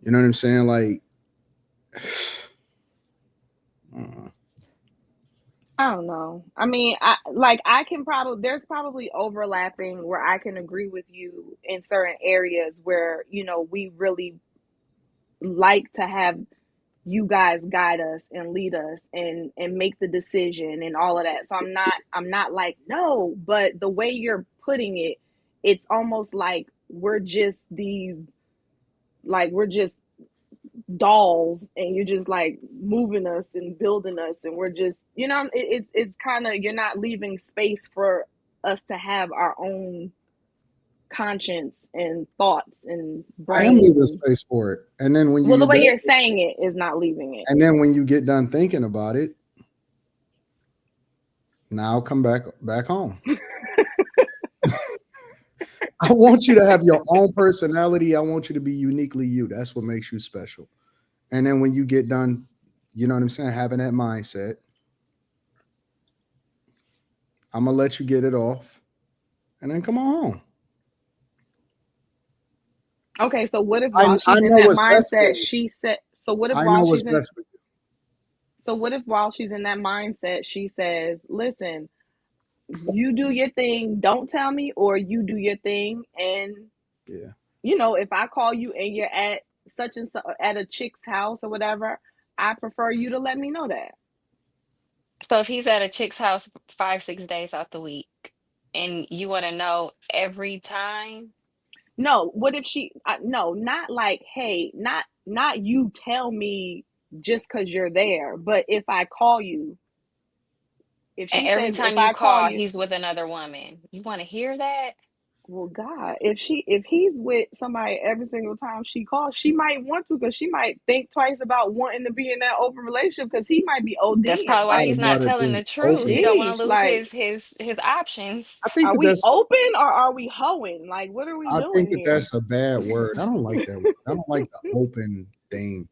You know what I'm saying? Like, I don't know. I mean, there's probably overlapping where I can agree with you in certain areas where, we really like to have you guys guide us and lead us and make the decision and all of that. So I'm not like, no, but the way you're putting it, it's almost like we're just dolls and you're just like moving us and building us and we're just it's kind of, you're not leaving space for us to have our own conscience and thoughts and I am brain. leaving space for it. And then when you Well, the get way done, you're saying it is not leaving it. and then when you get done thinking about it, now come back home. I want you to have your own personality. I want you to be uniquely you. That's what makes you special. And then when you get done, you know what I'm saying, having that mindset, I'm gonna let you get it off, and then come on home. Okay, so what if I while she's in know that what's best for mindset, you. she said, so what if I while know what's she's in, best for you. so what if while she's in that mindset, she says, listen, you do your thing, don't tell me, or you do your thing. And, Yeah. you know, if I call you and you're at such and such, at a chick's house or whatever, I prefer you to let me know that. So if he's at a chick's house 5, 6 days out the week, and you want to know every time, No, what if she, no, not like, hey, not you tell me just because you're there, but if I call you, if and she every says, if time you I call call, you, he's with another woman, you want to hear that? well, God, if he's with somebody every single time she calls, she might want to, because she might think twice about wanting to be in that open relationship, because he might be That's ODing. probably why Like, he's not About it telling being the truth. He open. don't want sheesh, to lose like, his options. I think are that we that's open or are we hoeing? Like, what are we I think doing that here? that's a bad word. I don't like that word. I don't like the open thing.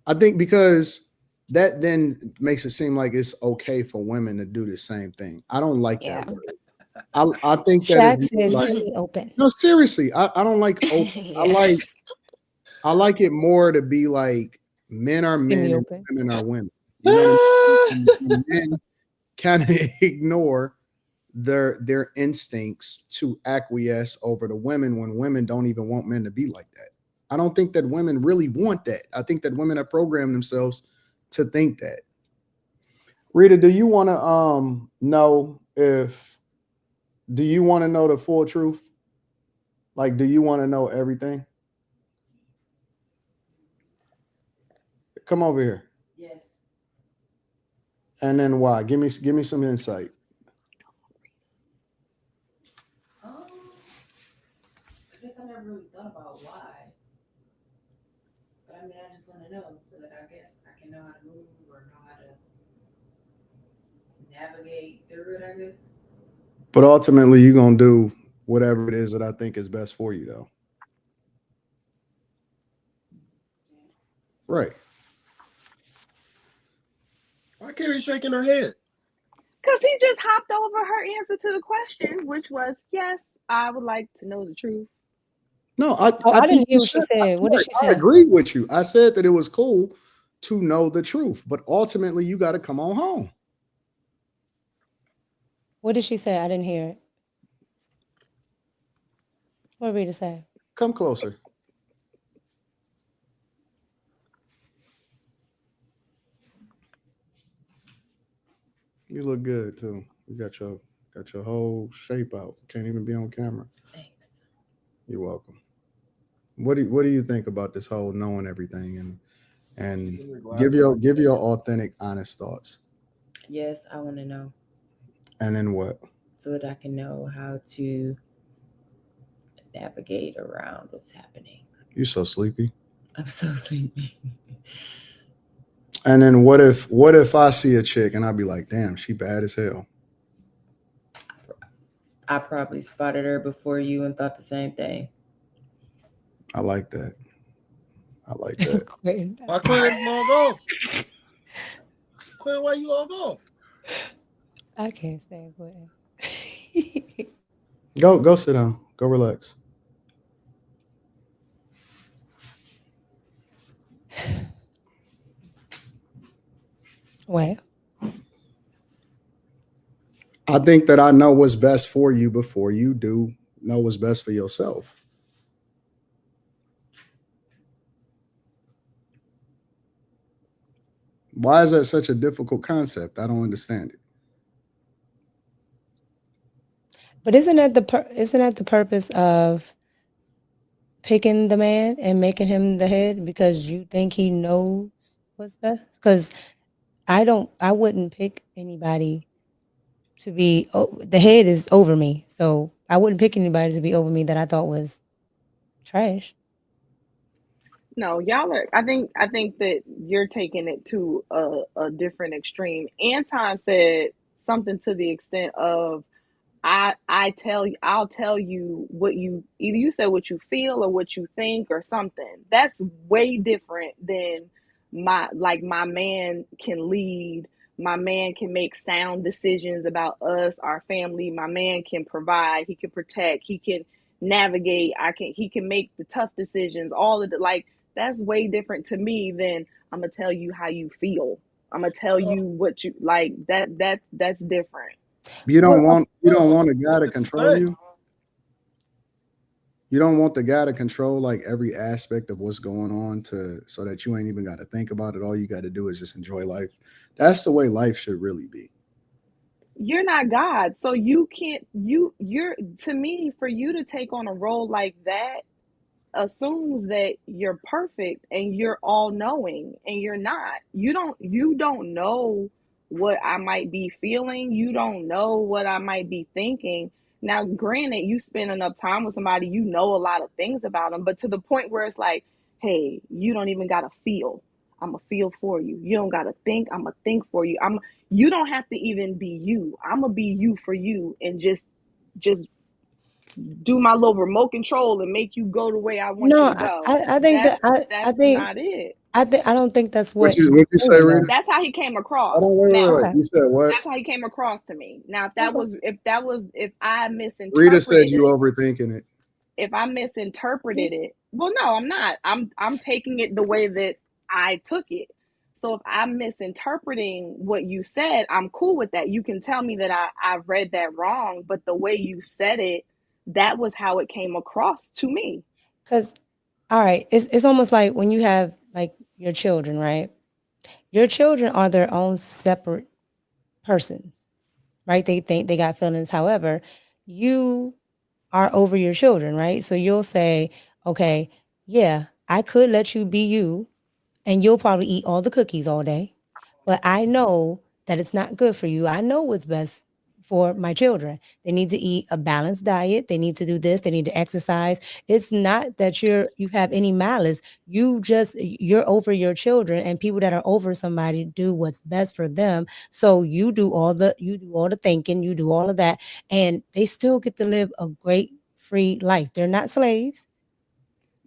I think because that then makes it seem like it's okay for women to do the same thing. I don't like Yeah. that word. I think that is Shaq says like semi-open. no, seriously. I don't like open. Yeah. I like it more to be like men are men and Semi-open. women are women. You know what I'm saying? And men kind of ignore their instincts to acquiesce over the women when women don't even want men to be like that. I don't think that women really want that. I think that women have programmed themselves to think that. Rita, do you want to know if do you want to know the full truth? Like, do you want to know everything? Come over here. Yes. And then why? Give me some insight. I guess I never really thought about why. But I mean, I just want to know so that I guess I can know how to move or know how to navigate through it, I guess. But ultimately, you're gonna do whatever it is that I think is best for you, though. Right. Why Carrie shaking her head? Because he just hopped over her answer to the question, which was, yes, I would like to know the truth. No, I think didn't hear you what she should. said. What did she I say? agree with you. I said that it was cool to know the truth, but ultimately, you got to come on home. What did she say? I didn't hear it. What did Rita say? Come closer. You look good too. You got your whole shape out. Can't even be on camera. Thanks. You're welcome. What do you think about this whole knowing everything and give your authentic, honest thoughts? Yes, I want to know And then what? so that I can know how to navigate around what's happening. You so sleepy. I'm so sleepy. And then what if I see a chick and I'd be like, damn, she bad as hell. I probably spotted her before you and thought the same thing. I like that. I like that. Why Quinn log off? Quinn, why you log off? I can't stand Quentin. Go sit down. Go relax. Well, I think that I know what's best for you before you do know what's best for yourself. Why is that such a difficult concept? I don't understand it. but isn't that the purpose of picking the man and making him the head because you think he knows what's best? Because I wouldn't pick anybody to be the head is over me. So I wouldn't pick anybody to be over me that I thought was trash. No, y'all are. I think that you're taking it to a different extreme. Anton said something to the extent of, I'll tell you what you, either you said what you feel or what you think or something. That's way different than my man can lead. My man can make sound decisions about us, our family. My man can provide, he can protect, he can navigate, he can make the tough decisions, all of the, like, that's way different to me than I'm gonna tell you how you feel. I'm gonna tell you what you like. That's different. You don't want a guy to control you. You don't want the guy to control like every aspect of what's going on so that you ain't even got to think about it. All you got to do is just enjoy life. That's the way life should really be. You're not God, so you can't. You're to me, for you to take on a role like that assumes that you're perfect and you're all knowing, and you're not. You don't know what I might be feeling. You don't know what I might be thinking. Now, granted, you spend enough time with somebody, you know a lot of things about them, but to the point where it's like, hey, you don't even gotta feel. I'm gonna feel for you. You don't gotta think. I'm gonna think for you. You don't have to even be you. I'm gonna be you for you, and just do my little remote control and make you go the way I want you to go. I think that's not it. I don't think that's what you say, Rita? That's how he came across. Wait. You said what? That's how he came across to me. Now, if I misinterpreted, Rita said you overthinking it. If I misinterpreted it, well, no, I'm not. I'm taking it the way that I took it. So if I'm misinterpreting what you said, I'm cool with that. You can tell me that I read that wrong, but the way you said it, that was how it came across to me. Because, all right, it's almost like when you have like your children, right? Your children are their own separate persons, right? They think they got feelings. However, you are over your children, right? So you'll say, okay, yeah, I could let you be you, and you'll probably eat all the cookies all day, but I know that it's not good for you. I know what's best for my children. They need to eat a balanced diet. They need to do this. They need to exercise. It's not that you have any malice. You're over your children, and people that are over somebody do what's best for them. So you do all the thinking, you do all of that, and they still get to live a great free life. They're not slaves.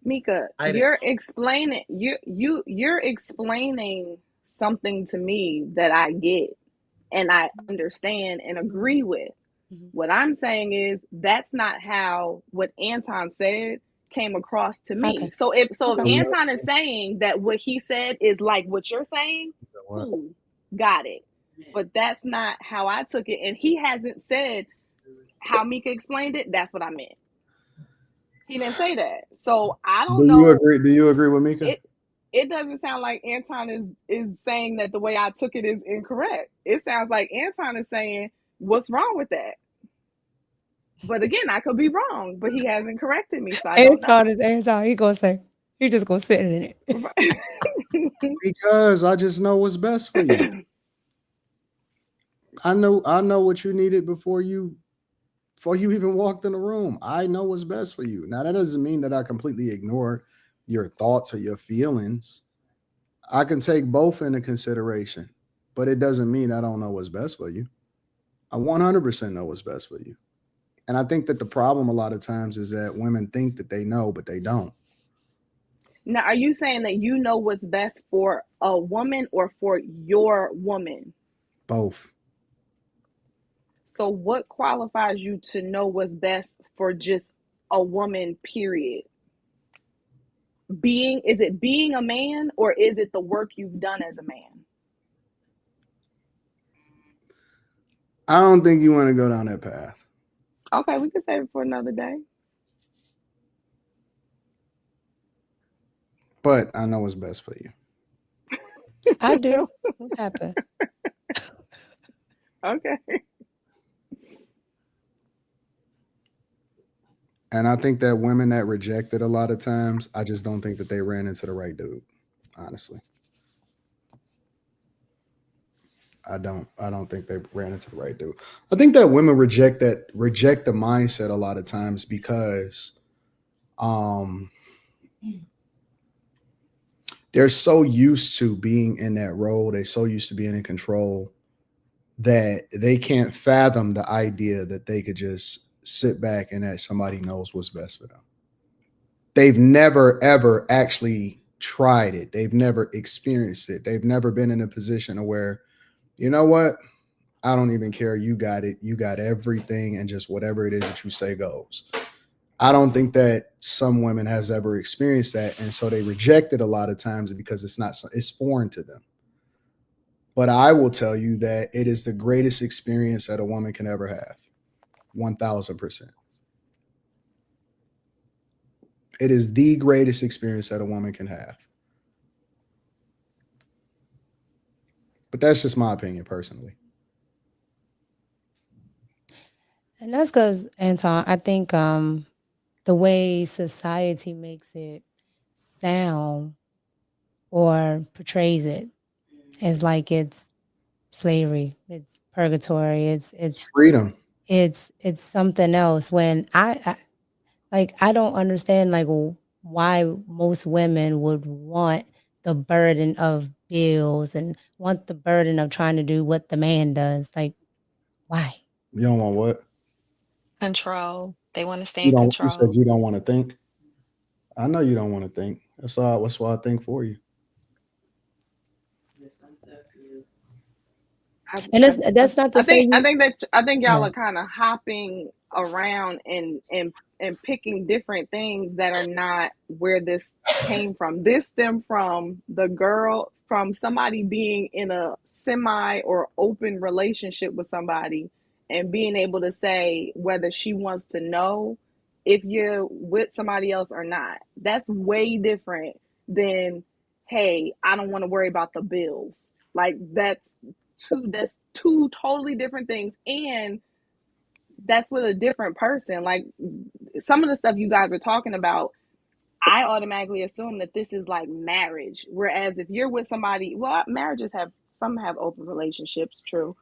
Mika, you're explaining something to me that I get and I understand and agree with. Mm-hmm. What I'm saying is that's not how what Anton said came across to me. Okay. So if Anton is saying that what he said is like what you're saying, cool, got it. But that's not how I took it, and he hasn't said how Mika explained it. That's what I meant. He didn't say that. So I don't know. Do you agree with Mika? It doesn't sound like Anton is saying that the way I took it is incorrect. It sounds like Anton is saying, what's wrong with that? But again, I could be wrong, but he hasn't corrected me, so I don't know. Anton, he gonna say, he just gonna sit in it. Because I just know what's best for you. I know what you needed before you even walked in the room. I know what's best for you. Now, that doesn't mean that I completely ignore your thoughts or your feelings. I can take both into consideration, but it doesn't mean I don't know what's best for you. I 100% know what's best for you. And I think that the problem a lot of times is that women think that they know, but they don't. Now, are you saying that you know what's best for a woman or for your woman? Both. So what qualifies you to know what's best for just a woman, period? Is it being a man, or is it the work you've done as a man? I don't think you want to go down that path. Okay, we can save it for another day. But I know what's best for you. I do. What happened? Okay. And I think that women that reject it a lot of times, I just don't think that they ran into the right dude, honestly. I don't think they ran into the right dude. I think that women reject the mindset a lot of times because they're so used to being in that role, they're so used to being in control that they can't fathom the idea that they could just sit back and that somebody knows what's best for them. They've never ever actually tried it. They've never experienced it. They've never been in a position where, you know what? I don't even care. You got it. You got everything, and just whatever it is that you say goes. I don't think that some women has ever experienced that, and so they reject it a lot of times because it's foreign to them. But I will tell you that it is the greatest experience that a woman can ever have. 1000%. It is the greatest experience that a woman can have. But that's just my opinion personally. And that's because, Anton, I think the way society makes it sound or portrays it is like it's slavery, it's purgatory, it's freedom, it's something else. When I don't understand like why most women would want the burden of bills and want the burden of trying to do what the man does. Like, why? You don't want what? Control. They want to stay You in don't. You said control. you don't want to think. I know you don't want to think. That's why I think for you. And that's not to say. I think y'all are kind of hopping around and picking different things that are not where this came from. This stemmed from from somebody being in a semi or open relationship with somebody and being able to say whether she wants to know if you're with somebody else or not. That's way different than, hey, I don't want to worry about the bills. Like that's two totally different things, and that's with a different person. Like some of the stuff you guys are talking about, I automatically assume that this is like marriage, whereas if you're with somebody, well, marriages have open relationships, true,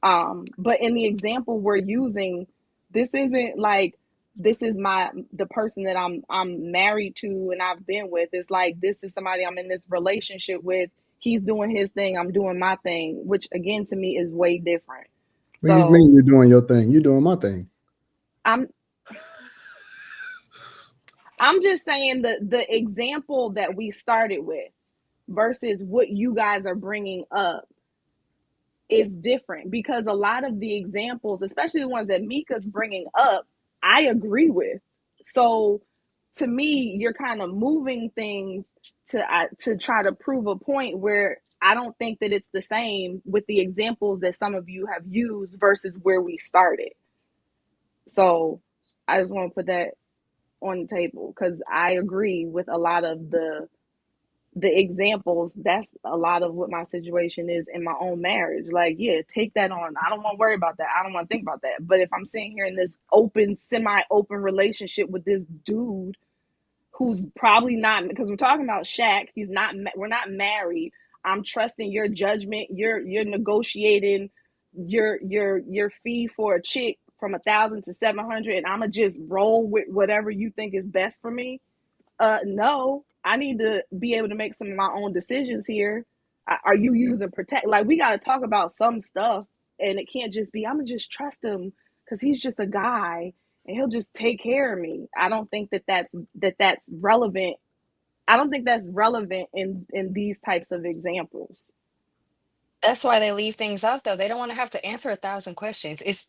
but in the example we're using, this isn't like this is the person that I'm married to and I've been with. It's like this is somebody I'm in this relationship with. He's doing his thing, I'm doing my thing, which again to me is way different. What do you mean you're doing your thing? You're doing my thing. I'm just saying the example that we started with versus what you guys are bringing up is different, because a lot of the examples, especially the ones that Mika's bringing up, I agree with. So to me, you're kind of moving things to try to prove a point where I don't think that it's the same with the examples that some of you have used versus where we started. So I just want to put that on the table because I agree with a lot of the examples. That's a lot of what my situation is in my own marriage. Like, yeah, take that on. I don't want to worry about that. I don't want to think about that. But if I'm sitting here in this open, semi-open relationship with this dude who's probably not, because we're talking about Shaq, we're not married. I'm trusting your judgment. You're negotiating your fee for a chick from 1,000 to 700, and I'ma just roll with whatever you think is best for me. No, I need to be able to make some of my own decisions here. Are you using protect? Like, we got to talk about some stuff, and it can't just be, I'm going to just trust him because he's just a guy and he'll just take care of me. I don't think that's relevant. I don't think that's relevant in these types of examples. That's why they leave things out though. They don't want to have to answer 1,000 questions. It's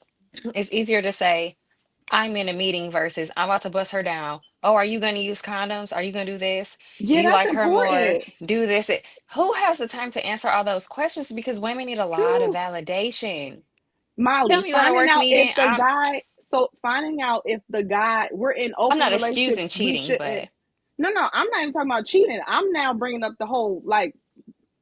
easier to say, I'm in a meeting versus I'm about to bust her down. Oh, are you going to use condoms? Are you going to do this? Do Yeah, you that's like her more? important. Do this. Who has the time to answer all those questions? Because women need a lot of validation. Tell Molly, me you want to finding work out meeting. if the guy, we're in I'm open not relationship, excusing we cheating, shouldn't. but No, I'm not even talking about cheating. I'm now bringing up the whole, like,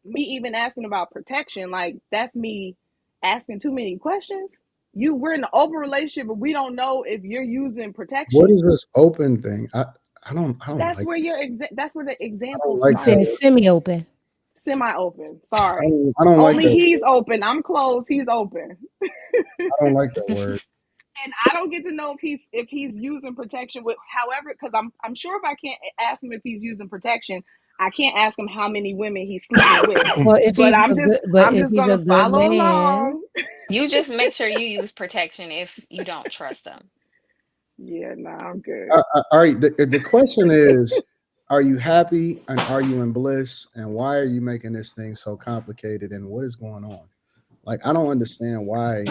me even asking about protection. Like, that's me asking too many questions. We're in an open relationship, but we don't know if you're using protection. What is this open thing? I don't That's like. where that's where the I don't example like He said started. that. semi-open. Semi-open. Sorry. I don't like Only that. he's open. I'm closed. He's open. I don't like that word. And I don't get to know if he's using protection with. However, because I'm sure if I can't ask him if he's using protection, I can't ask him how many women he's sleeping with. Well, if But he's I'm a just good, but I'm if just he's a gonna good follow man, along. You just make sure you use protection if you don't trust them. Yeah, no, I'm good. All right. The question is, are you happy and are you in bliss? And why are you making this thing so complicated? And what is going on? Like, I don't understand why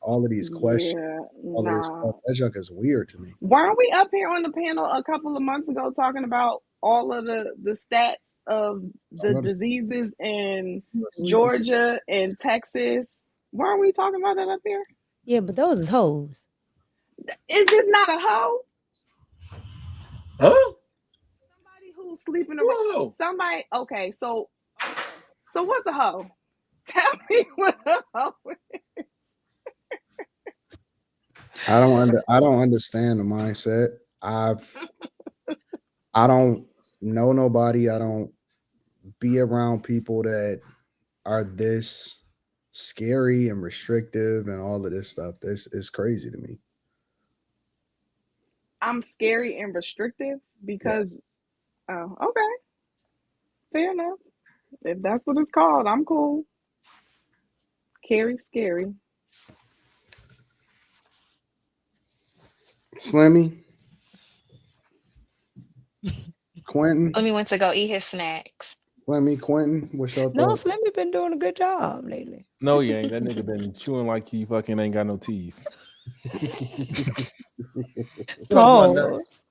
all of these questions, Yeah, all of this nah. stuff. That junk is weird to me. Weren't we up here on the panel a couple of months ago talking about all of the stats of the diseases in Georgia and Texas? Weren't we talking about that up here? yeah, but those is hoes. Is this not a hoe? Huh? Somebody who's sleeping around. Whoa. Somebody. Okay, so what's a hoe? Tell me what a hoe is. I don't understand the mindset. I don't know nobody. I don't be around people that are this scary and restrictive and all of this stuff. This is crazy to me. I'm scary and restrictive because. Yes. Oh, okay. Fair enough. If that's what it's called, I'm cool. Scary. Slimmy. Quentin. Slimmy went to go eat his snacks. Slimmy, Quentin, what's your No, thoughts? Slimmy been doing a good job lately. No, he ain't. That nigga been chewing like he fucking ain't got no teeth. Pause.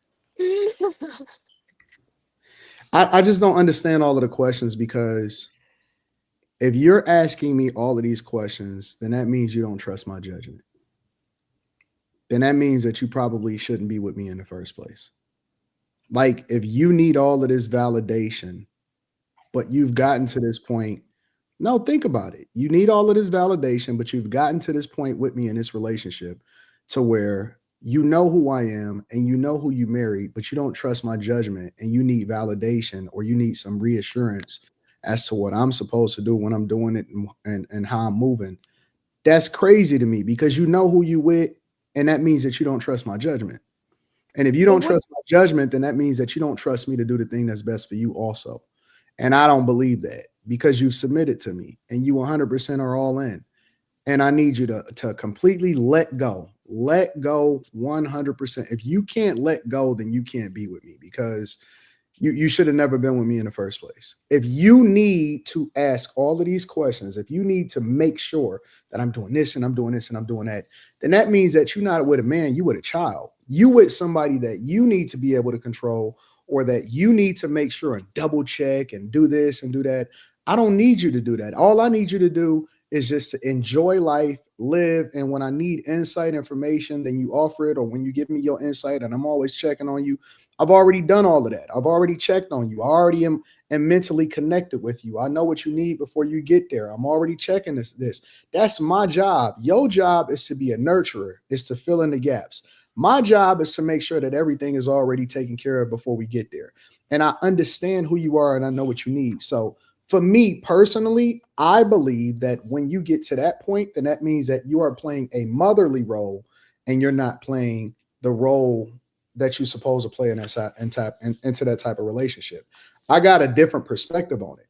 I just don't understand all of the questions, because if you're asking me all of these questions, then that means you don't trust my judgment. Then that means that you probably shouldn't be with me in the first place. Like, if you need all of this validation, but you've gotten to this point, no, think about it. You need all of this validation, but you've gotten to this point with me in this relationship to where you know who I am and you know who you married, but you don't trust my judgment and you need validation, or you need some reassurance as to what I'm supposed to do when I'm doing it and how I'm moving. That's crazy to me, because you know who you with, and that means that you don't trust my judgment. And if you don't trust my judgment, then that means that you don't trust me to do the thing that's best for you also. And I don't believe that, because you've submitted to me and you 100% are all in. And I need you to completely let go. Let go 100%. If you can't let go, then you can't be with me, because you should have never been with me in the first place. If you need to ask all of these questions, if you need to make sure that I'm doing this and I'm doing this and I'm doing that, then that means that you're not with a man, you with a child. You with somebody that you need to be able to control, or that you need to make sure and double check and do this and do that. I don't need you to do that. All I need you to do is just to enjoy life, live. And when I need insight information, then you offer it. Or when you give me your insight and I'm always checking on you, I've already done all of that. I've already checked on you. I already am mentally connected with you. I know what you need before you get there. I'm already checking this. That's my job. Your job is to be a nurturer, is to fill in the gaps. My job is to make sure that everything is already taken care of before we get there. And I understand who you are and I know what you need. So for me personally, I believe that when you get to that point, then that means that you are playing a motherly role and you're not playing the role that you're supposed to play in that into that type of relationship. I got a different perspective on it.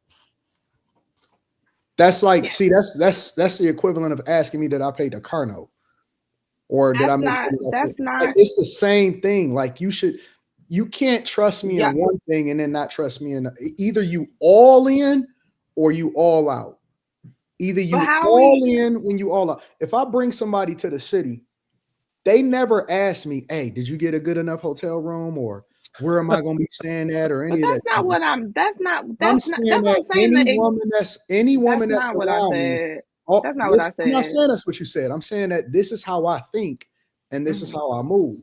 That's like, see, that's the equivalent of asking me that I paid the car note, or that I make that's not. Like, it's the same thing. Like, you can't trust me in one thing and then not trust me in either. You all in or you all out. Either you all in when you all out. If I bring somebody to the city, they never ask me, hey, did you get a good enough hotel room, or where am I going to be staying at, or any of that? That's not what I'm. That's not. I'm saying that any woman that's around me. Oh, that's not what I said. I'm not saying that's what you said. I'm saying that this is how I think and this is how I move.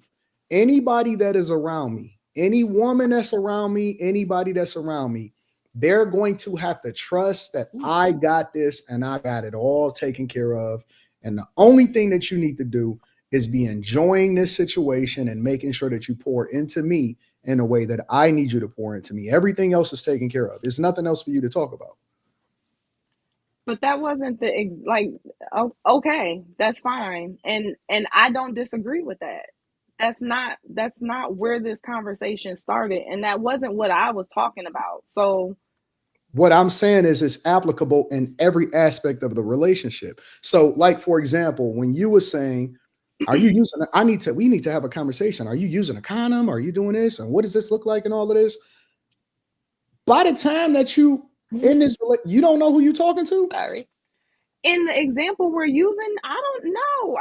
Anybody that is around me, any woman that's around me, anybody that's around me, they're going to have to trust that I got this and I got it all taken care of. And the only thing that you need to do is be enjoying this situation and making sure that you pour into me in a way that I need you to pour into me. Everything else is taken care of. There's nothing else for you to talk about. But that wasn't okay, that's fine. And I don't disagree with that. That's not where this conversation started, and that wasn't what I was talking about. So what I'm saying is it's applicable in every aspect of the relationship. So, like for example, when you were saying, are you using we need to have a conversation. Are you using a condom? Are you doing this? And what does this look like and all of this? By the time that you in this, you don't know who you're talking to. Sorry. in the example we're using, I don't know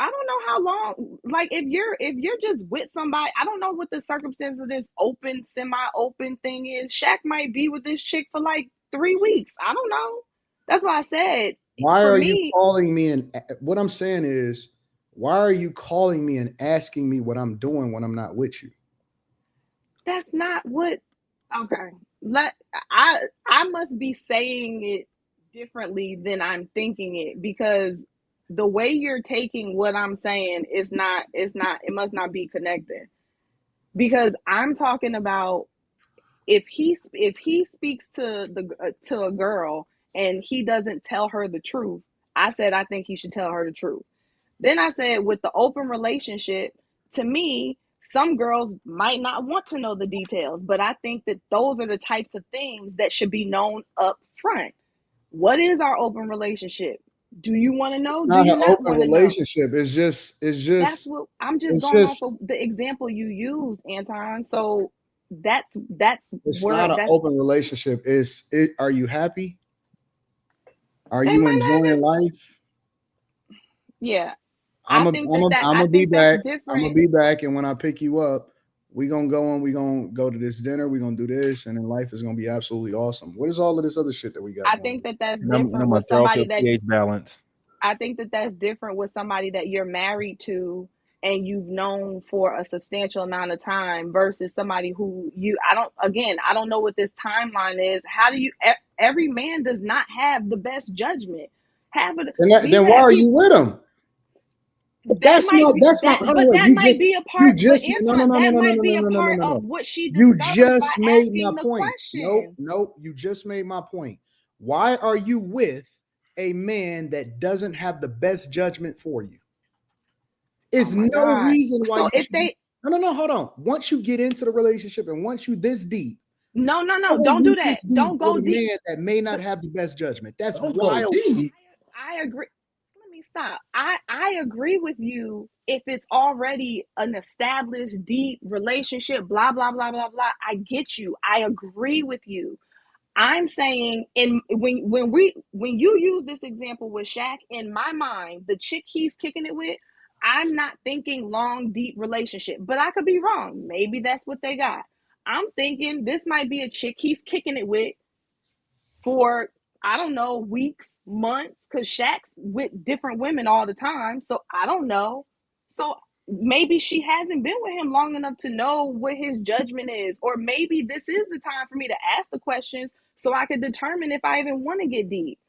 how long, like if you're just with somebody, I don't know what the circumstance of this open, semi-open thing is. Shaq might be with this chick for like 3 weeks. I don't know. That's why I said, Why for are you me, calling me? And what I'm saying is, why are you calling me and asking me what I'm doing when I'm not with you? that's not what. Okay, I must be saying it differently than I'm thinking it, because the way you're taking what I'm saying is not, it must not be connected. Because I'm talking about, if he speaks to a girl and he doesn't tell her the truth, I said I think he should tell her the truth. Then I said, with the open relationship, to me, some girls might not want to know the details, but I think that those are the types of things that should be known up front. What is our open relationship? Do you want to know? It's Do not you an not open want to know? relationship. That's what I'm just it's going off just, of the example you used, Anton. So that's it's where not an open relationship. Are you happy? Are they you might not enjoying even, life? yeah. I'm I a, think I'm a, I'm I gonna be think that's back. I'm gonna different. be back, and when I pick you up, we're gonna go to this dinner. We're gonna do this, and then life is gonna be absolutely awesome. What is all of this other shit that we got I going think on? that that's And I'm different gonna with throw off somebody your that pH balance. I think that that's different with somebody that you're married to and you've known for a substantial amount of time, versus somebody who I don't know what this timeline is. How do you, every man does not have the best judgment. Then why are you with him? That's my hold on, but wait. that might be a You part, but just no no Anton, no no that no no might no be a no no no part no of no. what she You discovers by just made my asking the point. question. Nope. You just made my point. Why are you with a man that doesn't have the best judgment for you? Is Oh my no God. reason why So you if should be. No, hold on. Once you get into the relationship and once you this deep, no, why are don't do you that. this deep Don't with go a deep. man that may not But have the best judgment? That's Don't go wild. deep. I agree. Let me stop. I agree with you if it's already an established deep relationship, blah blah blah blah blah. I get you. I agree with you. I'm saying, when you use this example with Shaq, in my mind, the chick he's kicking it with, I'm not thinking long, deep relationship, but I could be wrong. Maybe that's what they got. I'm thinking this might be a chick he's kicking it with for, I don't know, weeks, months, because Shaq's with different women all the time. So I don't know. So maybe she hasn't been with him long enough to know what his judgment is. Or maybe this is the time for me to ask the questions so I can determine if I even want to get deep.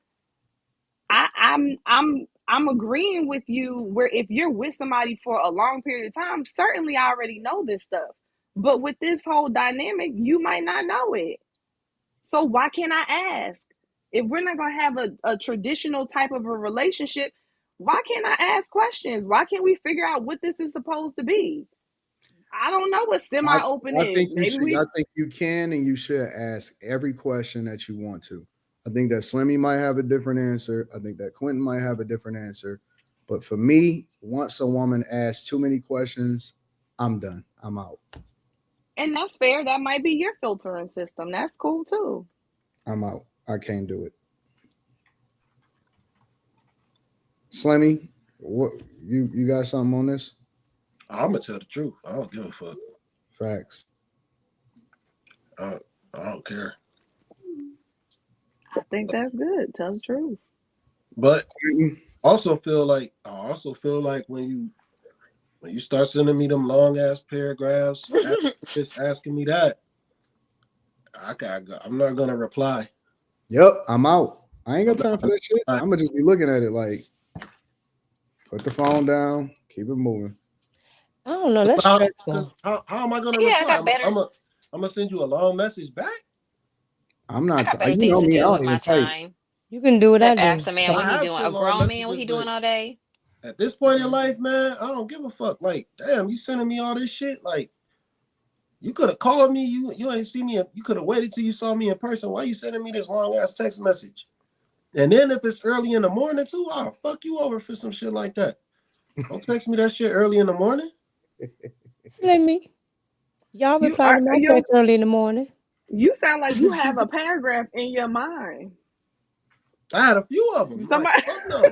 I'm agreeing with you, where if you're with somebody for a long period of time, certainly I already know this stuff. But with this whole dynamic, you might not know it. So why can't I ask? If we're not going to have a traditional type of a relationship, why can't I ask questions? Why can't we figure out what this is supposed to be? I don't know what semi-open I think is. you Maybe should. we, I think you can and you should ask every question that you want to. I think that Slimmy might have a different answer. I think that Quentin might have a different answer. But for me, once a woman asks too many questions, I'm done. I'm out. and that's fair. That might be your filtering system. That's cool too. I'm out. I can't do it. Slimmy, what you got something on this? I'm gonna tell the truth. I don't give a fuck. Facts. I don't care. I think that's good. Tell the truth. But I also feel like when you start sending me them long ass paragraphs, just asking me that, I'm not gonna reply. Yep, I'm out. I ain't got time for that shit. I'm gonna just be looking at it like, put the phone down, keep it moving. I don't know. That's stressful. How am I gonna Yeah, I reply? got better. I'm gonna send you a long message back. I'm I not. got better You know things to me. I do don't with even my type. time. You can do what I do. Ask a man what I he have doing. A so long grown man what messages, he doing but all day. at this point in life, man, I don't give a fuck. Like, damn, you sending me all this shit? Like, you could have called me. You ain't see me. You could have waited till you saw me in person. Why you sending me this long ass text message? And then if it's early in the morning too, I'll fuck you over for some shit like that. Don't text me that shit early in the morning. Let me. Y'all You reply are to my you. text early in the morning. You sound like you have a paragraph in your mind. I had a few of them. Somebody. Like, fuck no.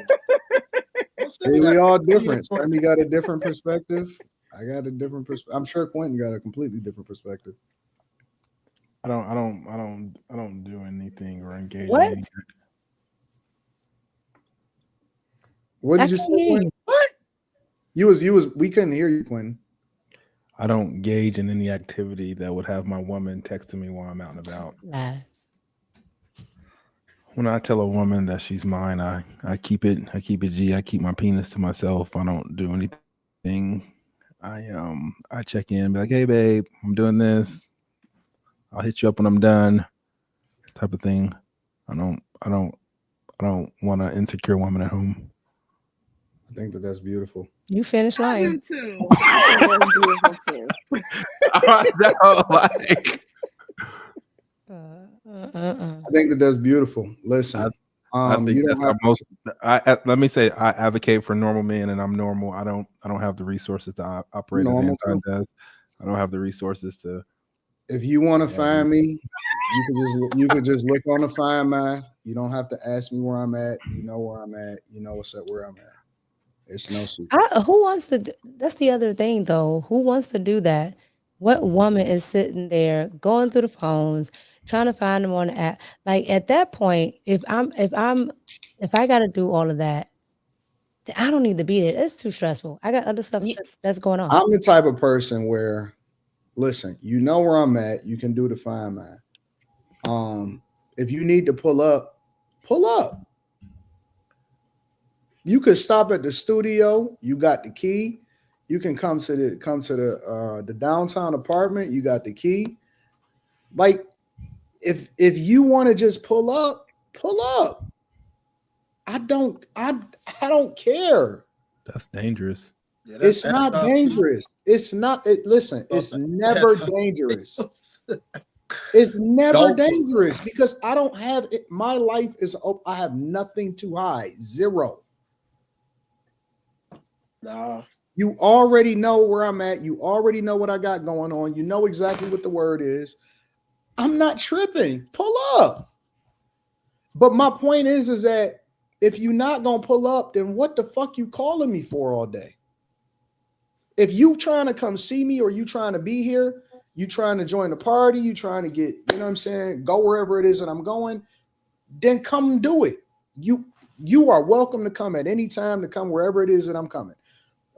Don't send me Hey, we that all early in the different. morning. Sammy got a different perspective. I got a different perspective. I'm sure Quentin got a completely different perspective. I don't do anything or engage in What? anything. What I did you can say, hear Quentin? you. What? You was we couldn't hear you, Quentin. I don't engage in any activity that would have my woman texting me while I'm out and about. Lies. When I tell a woman that she's mine, I keep it G. I keep my penis to myself. I don't do anything. I check in, be like, hey babe, I'm doing this. I'll hit you up when I'm done. Type of thing. I don't want an insecure woman at home. I think that's beautiful. You finished I do lying. too. I think that's beautiful too. I know, like I think that's beautiful. Listen, I think you that's don't have the most. Let me say, I advocate for normal men, and I'm normal. I don't have the resources to operate as normal Anton too. does. I don't have the resources to. If you want to find me, you could just look on the Find My. You don't have to ask me where I'm at. You know where I'm at. You know what's up where I'm at. It's no secret. Who wants to? That's the other thing, though. Who wants to do that? What woman is sitting there going through the phones, trying to find them on the app? Like at that point, if I got to do all of that, then I don't need to be there. It's too stressful. I got other stuff that's going on. I'm the type of person where, listen, you know where I'm at. You can do the Find My. If you need to pull up, pull up. You could stop at the studio. You got the key. You can come to the downtown apartment. You got the key. Like, if you want to just pull up, pull up. I don't care. That's dangerous. Yeah, It's not dangerous. It's not. Listen, it's never dangerous. It's never dangerous because I don't have it. My life is. I have nothing to hide. Zero. Nah. You already know where I'm at. You already know what I got going on. You know exactly what the word is. I'm not tripping. Pull up. But my point is that if you're not gonna pull up, then what the fuck you calling me for all day? If you trying to come see me or you trying to be here, you trying to join the party, you trying to get, you know what I'm saying, go wherever it is that I'm going, then come do it. You are welcome to come at any time, to come wherever it is that I'm coming.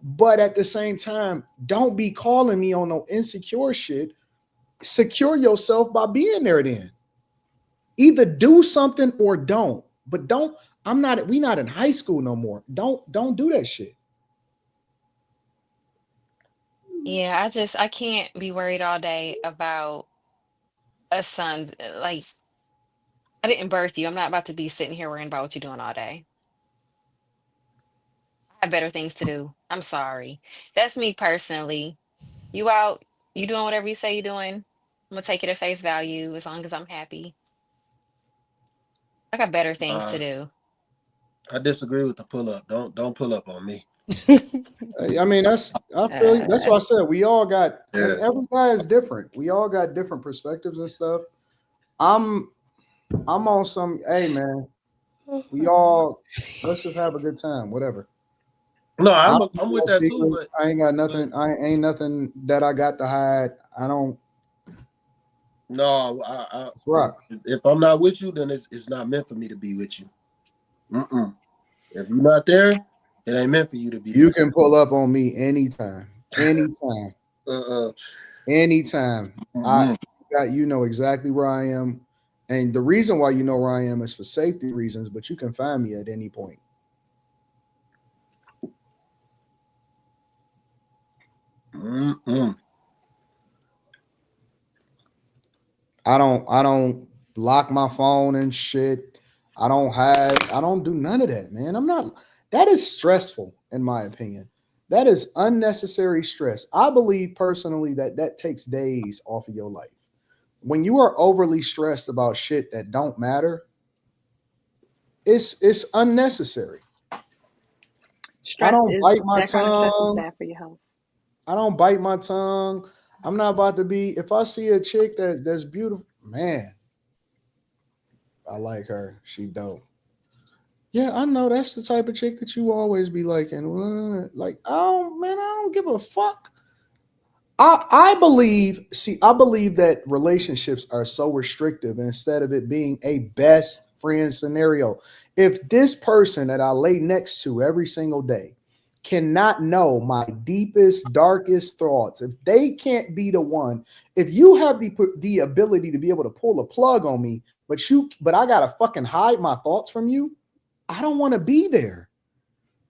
But at the same time, don't be calling me on no insecure shit. Secure yourself by being there then. Either do something or don't. But don't, we not in high school no more. Don't do that shit. Yeah, I can't be worried all day about a son. Like, I didn't birth you. I'm not about to be sitting here worrying about what you're doing all day. I have better things to do. I'm sorry. That's me personally. You out, you doing whatever you say you're doing. I'm gonna take it at face value as long as I'm happy. I got better things to do. I disagree with the pull up. Don't pull up on me. I mean, I feel you. That's why I said we all got, and every guy is different. We all got different perspectives and stuff. I'm on some, hey man, let's just have a good time, whatever. No, I'm with that too. But I ain't got nothing. I ain't nothing that I got to hide. I don't. No, if I'm not with you, then it's not meant for me to be with you. If you're not there, it ain't meant for you to be. You can pull up on me anytime. Anytime. Anytime. You know exactly where I am. And the reason why you know where I am is for safety reasons, but you can find me at any point. I don't block my phone and shit. I don't do none of that, man. That is stressful, in my opinion. That is unnecessary stress. I believe personally that takes days off of your life. When you are overly stressed about shit that don't matter, it's unnecessary. I don't bite my That kind of stress is tongue. bad for your health. I don't bite my tongue. I'm not about to be. If I see a chick that's beautiful, man, I like her. She dope. Yeah, I know that's the type of chick that you always be liking. Like, oh man, I don't give a fuck. I believe that relationships are so restrictive instead of it being a best friend scenario. If this person that I lay next to every single day cannot know my deepest, darkest thoughts, if they can't be the one, if you have the ability to be able to pull a plug on me, but I gotta fucking hide my thoughts from you, I don't want to be there.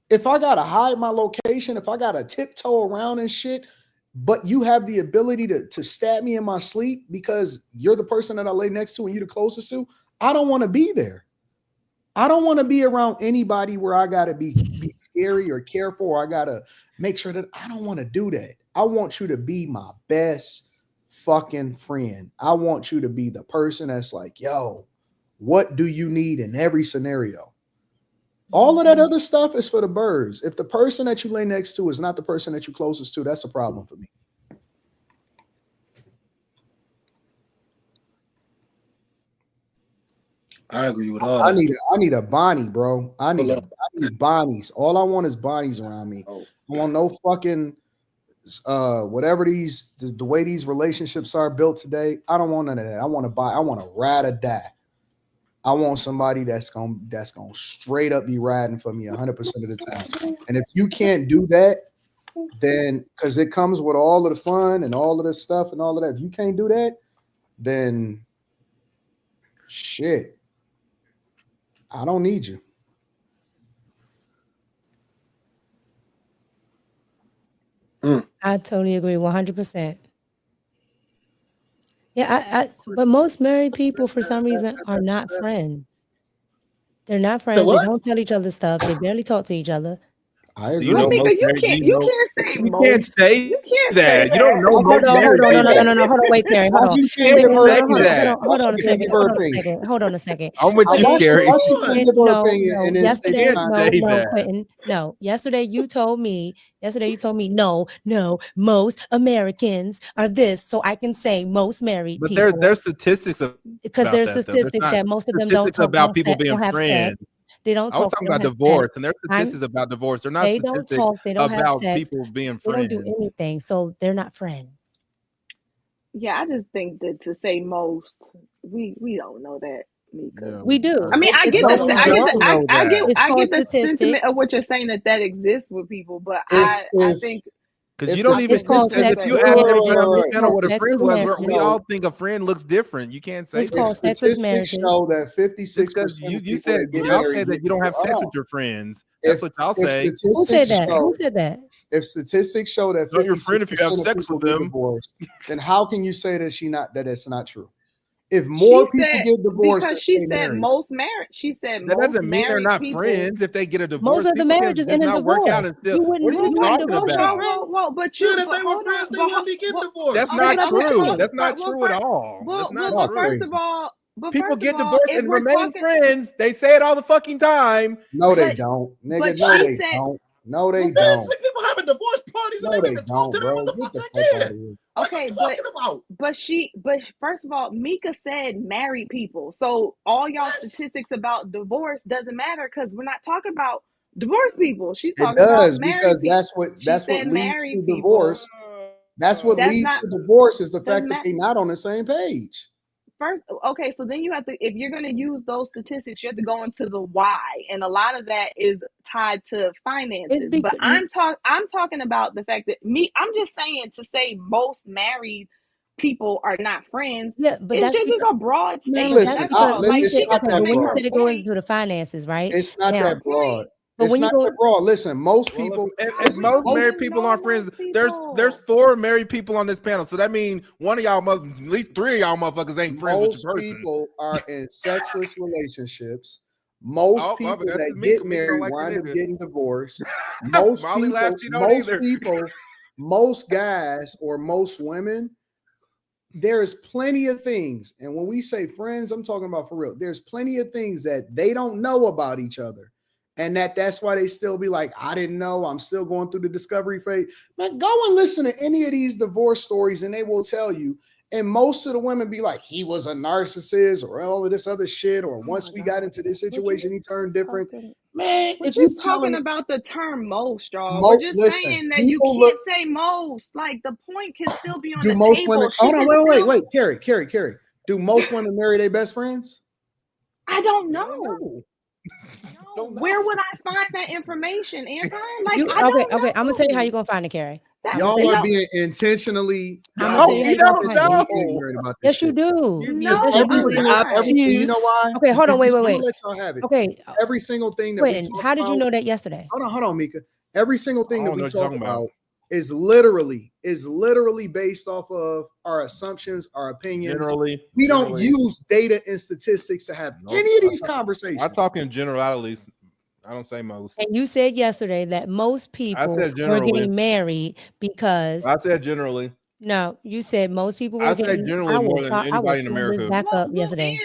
If I gotta hide my location, if I gotta tiptoe around and shit, but you have the ability to stab me in my sleep because you're the person that I lay next to and you're the closest to, I don't want to be there. I don't want to be around anybody where I gotta be scary or careful, or I gotta make sure that I don't want to do that. I want you to be my best fucking friend. I want you to be the person that's like, yo, what do you need in every scenario? All of that other stuff is for the birds. If the person that you lay next to is not the person that you're closest to, that's a problem for me. I agree with all I that. need a Bonnie, bro. I need Bonnies. All I want is Bonnies around me. Oh, I want no fucking whatever the way these relationships are built today. I don't want none of that. I want to ride or die. I want somebody that's gonna straight up be riding for me 100% of the time. And if you can't do that, then because it comes with all of the fun and all of the stuff and all of that. If you can't do that, then shit, I don't need you. I totally agree 100%. Yeah, but most married people for some reason are not friends. They're not friends. They don't tell each other stuff. They barely talk to each other. I agree. You know, Mika, most you married, can't say you most. can't say You can't that. say You don't know that. most married people. No. Hold on, wait, Carrie. Hold on. You can't Wait, give her say that. Hold on a second. Hold on a second. I'm with you, Why Carrie. she can't give her opinion and then stay Yesterday, behind no, Quentin, no. Yesterday you told me, no, most Americans are this, so I can say most married But people. there's statistics because there's statistics that most of them don't talk about people being don't have friends. sex. They don't I was talk. talking about divorce, and there's statistics about divorce. They're not They don't statistics talk. They don't have about sex. people being They friends. don't do anything, so they're not friends. Yeah, I just think that to say most, we don't know that, Mika. Yeah, We do. I mean, I get the sentiment of what you're saying that exists with people, but I think because you don't even it's called because sex. if you ask everybody on this It's channel called what a friend sexist was, marriages. we all think a friend looks different. You can't say It's that. called sexist marriages. Show that 56% because of you people said that get y'all married said that you don't have sex with your friends. That's what y'all say. Who said that? Who said that? If statistics show that 56% Not your friend if you have of sex people with get them. divorced, then how can you say that it's not true? If more people get divorced, because she said most married. She said that most doesn't mean they're married not people. friends if they get a divorce. Most of the marriages end in work out divorce. and still. You wouldn't What are you talking about? Well, but you. If they were friends, they wouldn't be getting divorced. That's not true. That's not true at all. That's not well, true. first of all, people get divorced and remain friends. They say it all the fucking time. No, they don't, nigga. No, they don't. No, they don't. People having divorce parties and No, they they even talk to don't, them. bro. What the Get fuck the fuck they out did? of here. Okay, but first of all, Mika said married people. So all y'all statistics about divorce doesn't matter because we're not talking about divorced people. She's It talking about does married because people. that's what leads to divorce. That's what That's leads not- to divorce is the fact doesn't that they're not on the same page. First, okay, so then you have to, if you're going to use those statistics, you have to go into the why, and a lot of that is tied to finances. But I'm talking about the fact that I'm just saying to say most married people are not friends. Yeah, but it's that's just a broad statement. listen, That's all. Like she can not that when you broad. said it goes into the finances, right? It's not Now, that broad. But It's when you not go, that broad. Listen, most people. If most married people aren't friends, there's 4 married people on this panel, so that means one of y'all at least 3 of y'all motherfuckers ain't friends with your person. Most people are in sexless relationships. Most people that get married wind up getting divorced. Most people, most guys or most women, there's plenty of things. And when we say friends, I'm talking about for real. There's plenty of things that they don't know about each other. And that's why they still be like, I didn't know. I'm still going through the discovery phase. Man, go and listen to any of these divorce stories and they will tell you. And most of the women be like, he was a narcissist or all of this other shit. Or once we got into this situation, he turned different. Man, we're if you just talking about the term most, y'all. We're just saying that you can't say most. Like the point can still be on the table. Women, hold on, wait. Carrie. Do most women marry their best friends? I don't know. Where would I find that information, Anton? Like, I don't know. I'm gonna tell you how you're gonna find it, Carrie. Y'all are being intentionally. You don't know. Yes, you do. You know why? Okay, hold on, wait. Let y'all have it. Okay, every single thing that we talk how did you know that yesterday? Hold on, Mika. Every single thing that we talk about is literally based off of our assumptions, our opinions. We don't use data and statistics to have any of these conversations. I talk in generalities. I don't say most. And you said yesterday that most people were getting married because I said generally. No, you said most people were getting. I said generally more than anybody in America. Back up yesterday.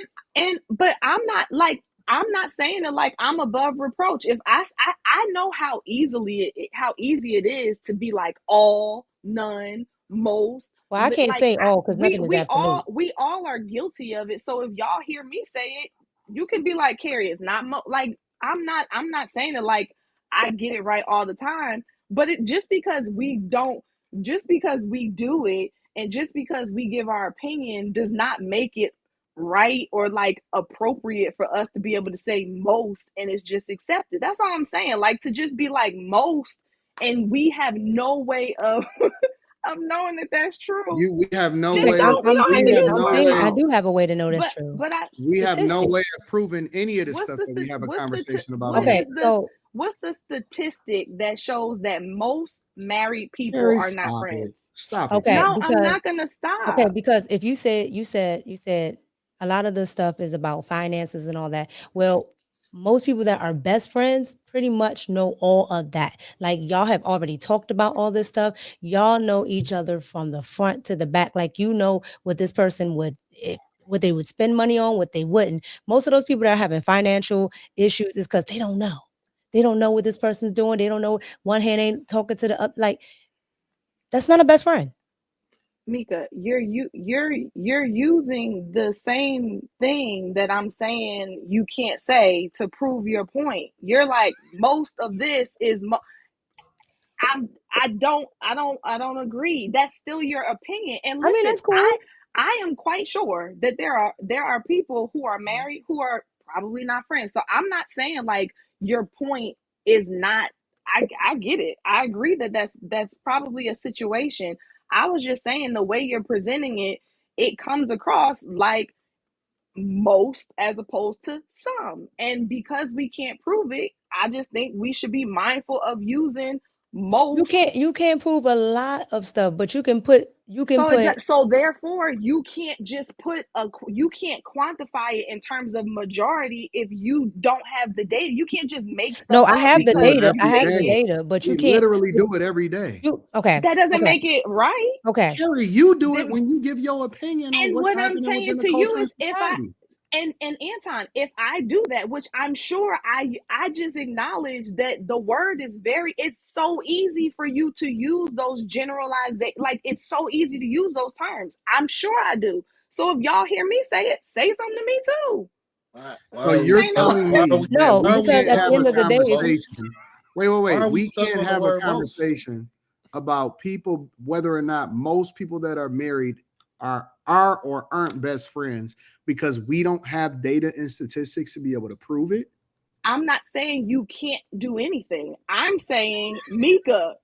But I'm not saying it like I'm above reproach. If I know how easy it is to be like all, none, most. Well, I can't say all because nothing is absolute. We all are guilty of it. So if y'all hear me say it, you can be like, Carrie, it's not like I'm not saying it like I get it right all the time. But just because we do it, and just because we give our opinion does not make it right or like appropriate for us to be able to say most and it's just accepted. That's all I'm saying. Like to just be like most and we have no way of of knowing that that's true. We have no just way. I do have a way to know that's true. But we have no way of proving any of the stuff that we have a conversation about. What's the statistic that shows that most married people are not friends? Stop it. No, I'm not gonna stop. Okay, because if you said a lot of the stuff is about finances and all that. Well, most people that are best friends pretty much know all of that. Like y'all have already talked about all this stuff. Y'all know each other from the front to the back. Like you know what this person what they would spend money on, what they wouldn't. Most of those people that are having financial issues is because they don't know. They don't know what this person's doing. They don't know. One hand ain't talking to the other. Like that's not a best friend. Mika, you're using the same thing that I'm saying you can't say to prove your point. You're like most of this is. I don't agree. That's still your opinion. And listen, it's cool. I am quite sure that there are people who are married who are probably not friends. So I'm not saying like your point is not. I get it. I agree that that's probably a situation. I was just saying the way you're presenting it, it comes across like most as opposed to some. And because we can't prove it, I just think we should be mindful of using most. You can't prove a lot of stuff, but you can put so therefore you can't just you can't quantify it in terms of majority if you don't have the data. You can't just make stuff. No, I have the data. I have the data, but you can't literally do it every day. Okay. That doesn't make it right. Okay. Carrie, you do it when you give your opinion on what's happening within the culture and society. And Anton, if I do that, which I'm sure I just acknowledge that the word is it's so easy for you to use those generalized, like it's so easy to use those terms. I'm sure I do. So if y'all hear me say it, say something to me too. So you're telling me no, because at the end of the day, wait. We can't have a conversation about people, whether or not most people that are married are or aren't best friends because we don't have data and statistics to be able to prove it. I'm not saying you can't do anything. I'm saying, Mika,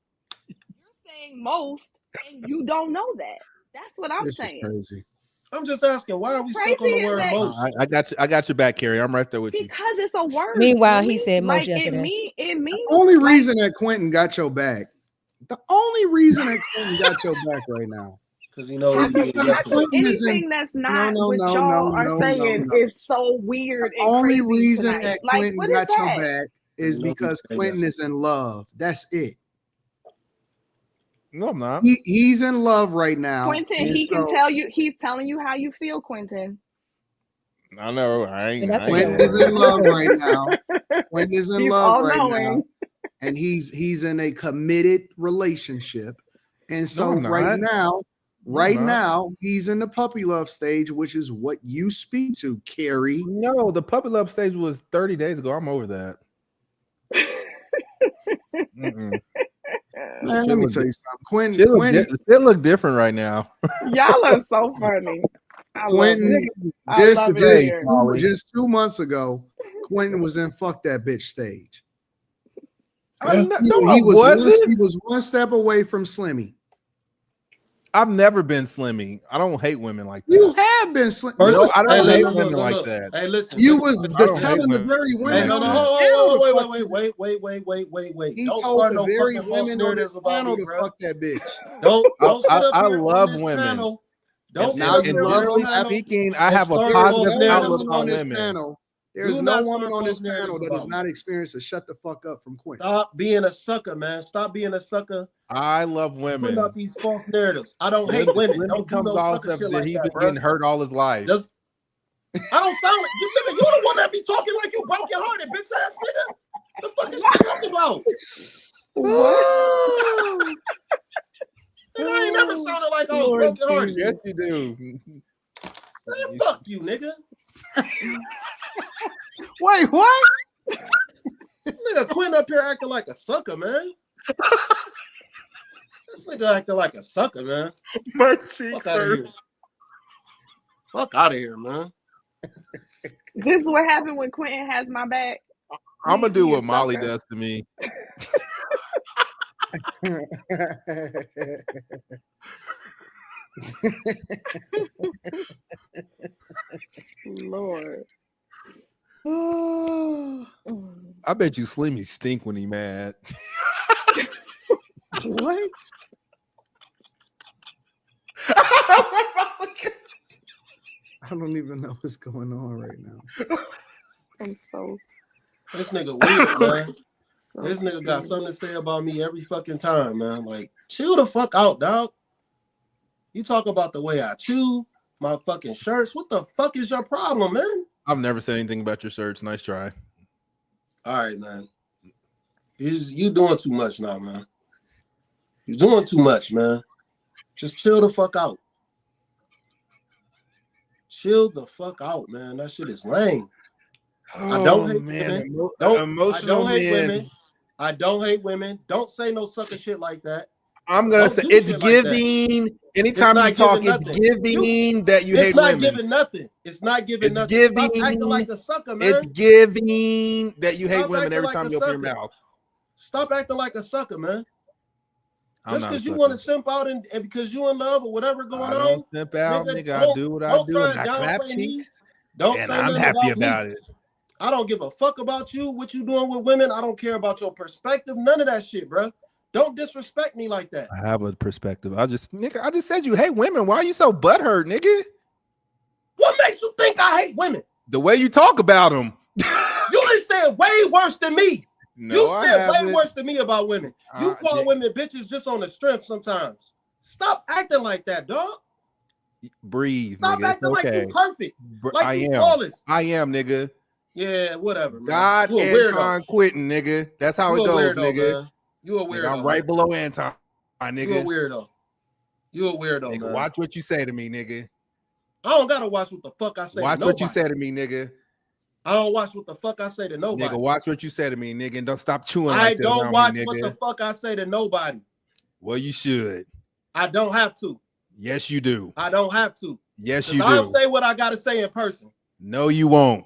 you're saying most and you don't know that. That's what I'm saying. This is crazy. I'm just asking, why are we stuck on the word most? I got your back, Carrie. I'm right there with you. Because it's a word. Meanwhile, he said most yesterday. It means the only reason that Quentin got your back. The only reason that Quentin got your back right now Because he knows he get yesterday. Anything that's not what y'all are saying is so weird The and only crazy reason tonight. that Like, Quentin what is got your that? back is because Quentin is in love. That's it. No, I'm not. He's in love right now. Quentin, he can tell you. He's telling you how you feel, Quentin. I know. I ain't. Quentin is in love right now. Quentin is in He's love right all-knowing. now, and he's in a committed relationship. And so I'm right not. now, he's in the puppy love stage, which is what you speak to, Carrie. No, the puppy love stage was 30 days ago. I'm over that. Man, let me tell you something. Quentin It look different right now. Y'all are so funny. I Quentin, love it. I love it. just 2 months ago, Quentin was in fuck that bitch stage. He was one step away from Slimmy. I've never been Slimmy. I don't hate women like that. You have been Slimmy. No, I don't hate women like that. Hey, listen. You listen, was telling the very women. Hey, no, wait. He Don't told start the no very fucking false women on this narratives about panel me, to bro. fuck that bitch. Don't sit up I here love on this women. panel. Don't Now sit you up love here on them. this panel. Speaking, I have a start positive false narratives outlook about on this women. panel. There's Do no not woman start on this false narratives panel that about has me. not experienced a shut the fuck up from Quentin. Stop being a sucker, man. Stop being a sucker. I love Putting women. out these false narratives. I don't hate women. Slimmy Don't do comes no off sucker of shit that like he's that, been bro. getting hurt all his life. I don't sound like you, nigga. You the one that be talking like you broken hearted, bitch ass nigga. The fuck is you talking about? What? Nigga, I ain't never sounded like I was broken hearted. Yes, you do. Man, fuck you, nigga. Wait, what? Nigga, Quinn up here acting like a sucker, man. This nigga acting like a sucker, man. My cheeks Fuck out of here. Fuck out of here, man. This is what happened when Quentin has my back. I'm gonna do He a what Molly sucker. does to me. Lord. I bet you Slimmy stink when he mad. What? I don't even know what's going on right now. I'm so. This nigga weird, man. This nigga got something to say about me every fucking time, man. Like, chill the fuck out, dog. You talk about the way I chew, my fucking shirts. What the fuck is your problem, man? I've never said anything about your shirts. Nice try. All right, man. You doing too much now, man. You're doing too much, man. Just chill the fuck out. Chill the fuck out, man. That shit is lame. I don't hate women. I don't hate women. I don't hate women. Don't say no sucker shit like that. I'm gonna say it's giving. Anytime you talk, it's giving that you hate women. It's not giving nothing. It's not giving nothing. Giving, stop acting like a sucker, man. It's giving that you hate women every time you open your mouth. Stop acting like a sucker, man. Just because you want to simp out and because you in love or whatever going on. I don't simp out, nigga. I do what I do. And I clap cheeks. Don't and say I'm happy about it. I don't give a fuck about you, what you doing with women. I don't care about your perspective. None of that shit, bro. Don't disrespect me like that. I have a perspective. I just said you hate women. Why are you so butthurt, nigga? What makes you think I hate women? The way you talk about them. You just said way worse than me. No, you said way worse than me about women. You call women bitches just on the strength sometimes. Stop acting like that, dog. Breathe. Stop nigga. acting like you perfect. Like I you am. flawless. I am, nigga. Yeah, whatever. Man. God Anton quitting, nigga. That's how it goes, nigga. Man. You a weirdo. Nigga, I'm right below Anton, nigga. You a weirdo. You a weirdo, nigga. Man. Watch what you say to me, nigga. I don't gotta watch what the fuck I say. Watch to what you say to me, nigga. I don't watch what the fuck I say to nobody. Nigga, watch what you say to me, nigga, and don't stop chewing. I don't watch what the fuck I say to nobody. Well, you should. I don't have to. Yes, you do. I don't have to. Yes, you do. I'll say what I gotta say in person. No, you won't.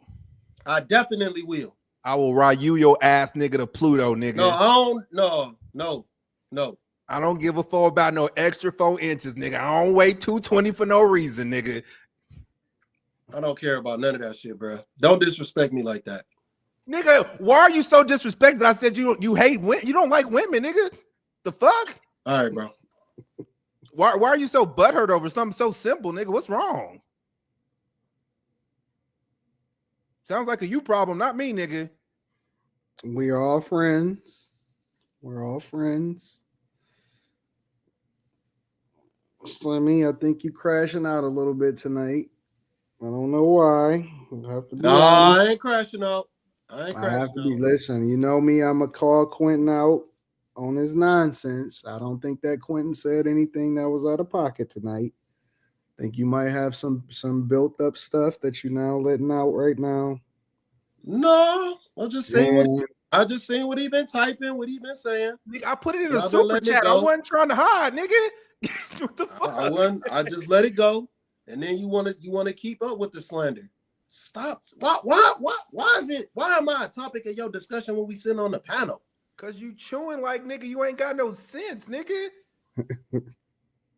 I definitely will. I will ride you your ass nigga to Pluto, nigga. No, I don't. No. I don't give a fuck about no extra 4 inches, nigga. I don't weigh 220 for no reason, nigga. I don't care about none of that shit, bro. Don't disrespect me like that. Nigga, why are you so disrespected? I said you hate women. You don't like women, nigga. The fuck? All right, bro. Why are you so butthurt over something so simple, nigga? What's wrong? Sounds like a you problem, not me, nigga. We are all friends. We're all friends. Slimmy, I think you crashing out a little bit tonight. I don't know why. I have to be honest. I ain't crashing out. I have to be. Listen, you know me. I'm gonna call Quentin out on his nonsense. I don't think that Quentin said anything that was out of pocket tonight. I think you might have some built up stuff that you're now letting out right now. No, I just seen what he been typing, what he been saying. Nigga, I put it in a super chat. I wasn't trying to hide, nigga. What the fuck? I just let it go, and then you want to keep up with the slander. Stop. Why am I a topic of your discussion when we sitting on the panel? Cause you chewing like nigga, you ain't got no sense, nigga.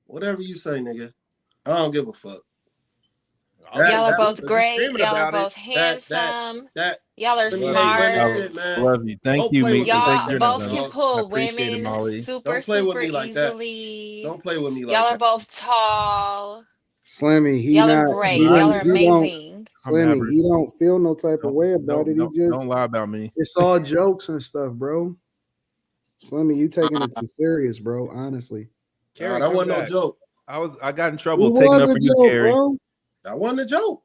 Whatever you say, nigga. I don't give a fuck. Y'all are both great. Y'all are both handsome. Y'all are smart. Love you. Thank you, Meek. Y'all both can pull women super easily. Don't play with me like that. Y'all are both tall. Slimmy, y'all are great. Y'all are amazing. Slimmy, he don't feel no type of way about it. He just don't lie about me. It's all jokes and stuff, bro. Slimmy, you taking it too serious, bro. Honestly, Carrie, that wasn't no joke. I got in trouble taking up for you, Carrie. Bro. That wasn't a joke.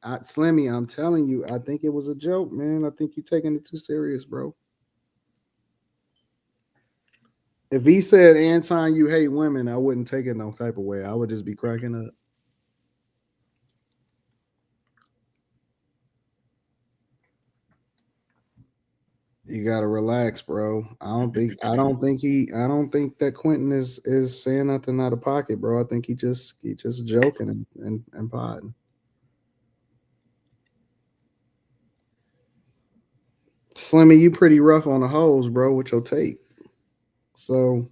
Slimmy, I'm telling you, I think it was a joke, man. I think you're taking it too serious, bro. If he said, Anton, you hate women, I wouldn't take it no type of way. I would just be cracking up. You gotta relax, bro. I don't think that Quentin is saying nothing out of pocket, bro. I think he just joking and podding. Slimmy, you pretty rough on the hoes, bro, with your take. So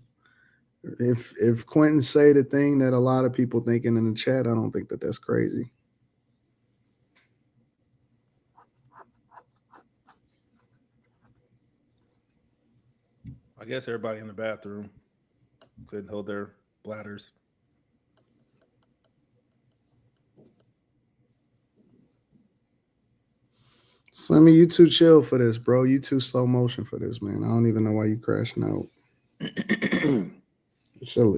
if Quentin say the thing that a lot of people thinking in the chat, I don't think that that's crazy. I guess everybody in the bathroom couldn't hold their bladders. Slimmy, you too chill for this, bro. You too slow motion for this, man. I don't even know why you crashing out. You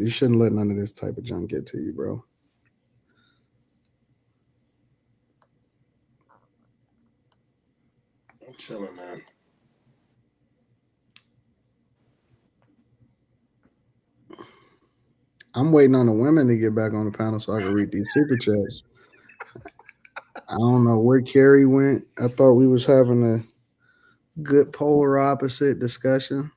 shouldn't let none of this type of junk get to you, bro. I'm chilling, man. I'm waiting on the women to get back on the panel so I can read these super chats. I don't know where Carrie went. I thought we was having a good polar opposite discussion.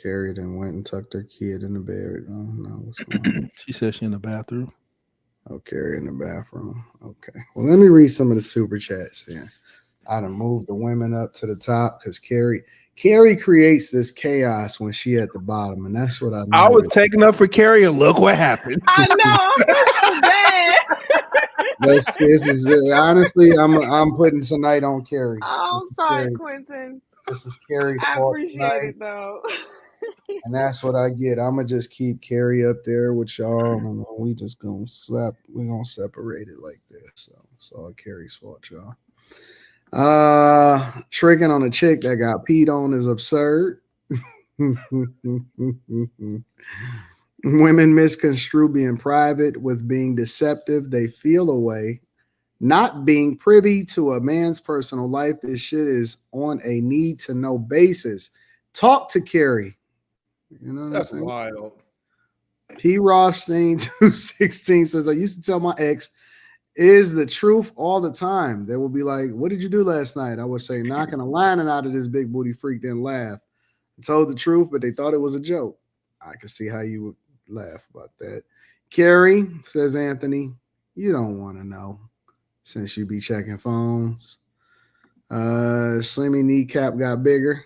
Carrie then went and tucked her kid in the bed. I don't know what's going on. She said she in the bathroom. Oh, Carrie in the bathroom. Okay. Well, let me read some of the super chats here. I done moved the women up to the top because Carrie creates this chaos when she at the bottom, and that's what I know. I was taking up for Carrie, and look what happened. I know. This is honestly, I'm putting tonight on Carrie. Oh, sorry, Quentin. This is Carrie's I fault appreciate tonight, it though. and that's what I get. I'm gonna just keep Carrie up there with y'all, and we just gonna separate it like this. So it's all Carrie's fault, y'all. Tricking on a chick that got peed on is absurd. Women misconstrue being private with being deceptive. They feel a way. Not being privy to a man's personal life. This shit is on a need to know basis. Talk to Carrie. You know what That's I'm saying? wild. P. Rothstein 216 says, I used to tell my ex, is the truth all the time. They will be like, what did you do last night? I would say, knocking a lining out of this big booty freak, then laugh. I told the truth, but they thought it was a joke. I can see how you would laugh about that. Carrie, says Anthony, you don't want to know since you be checking phones. Slimmy kneecap got bigger.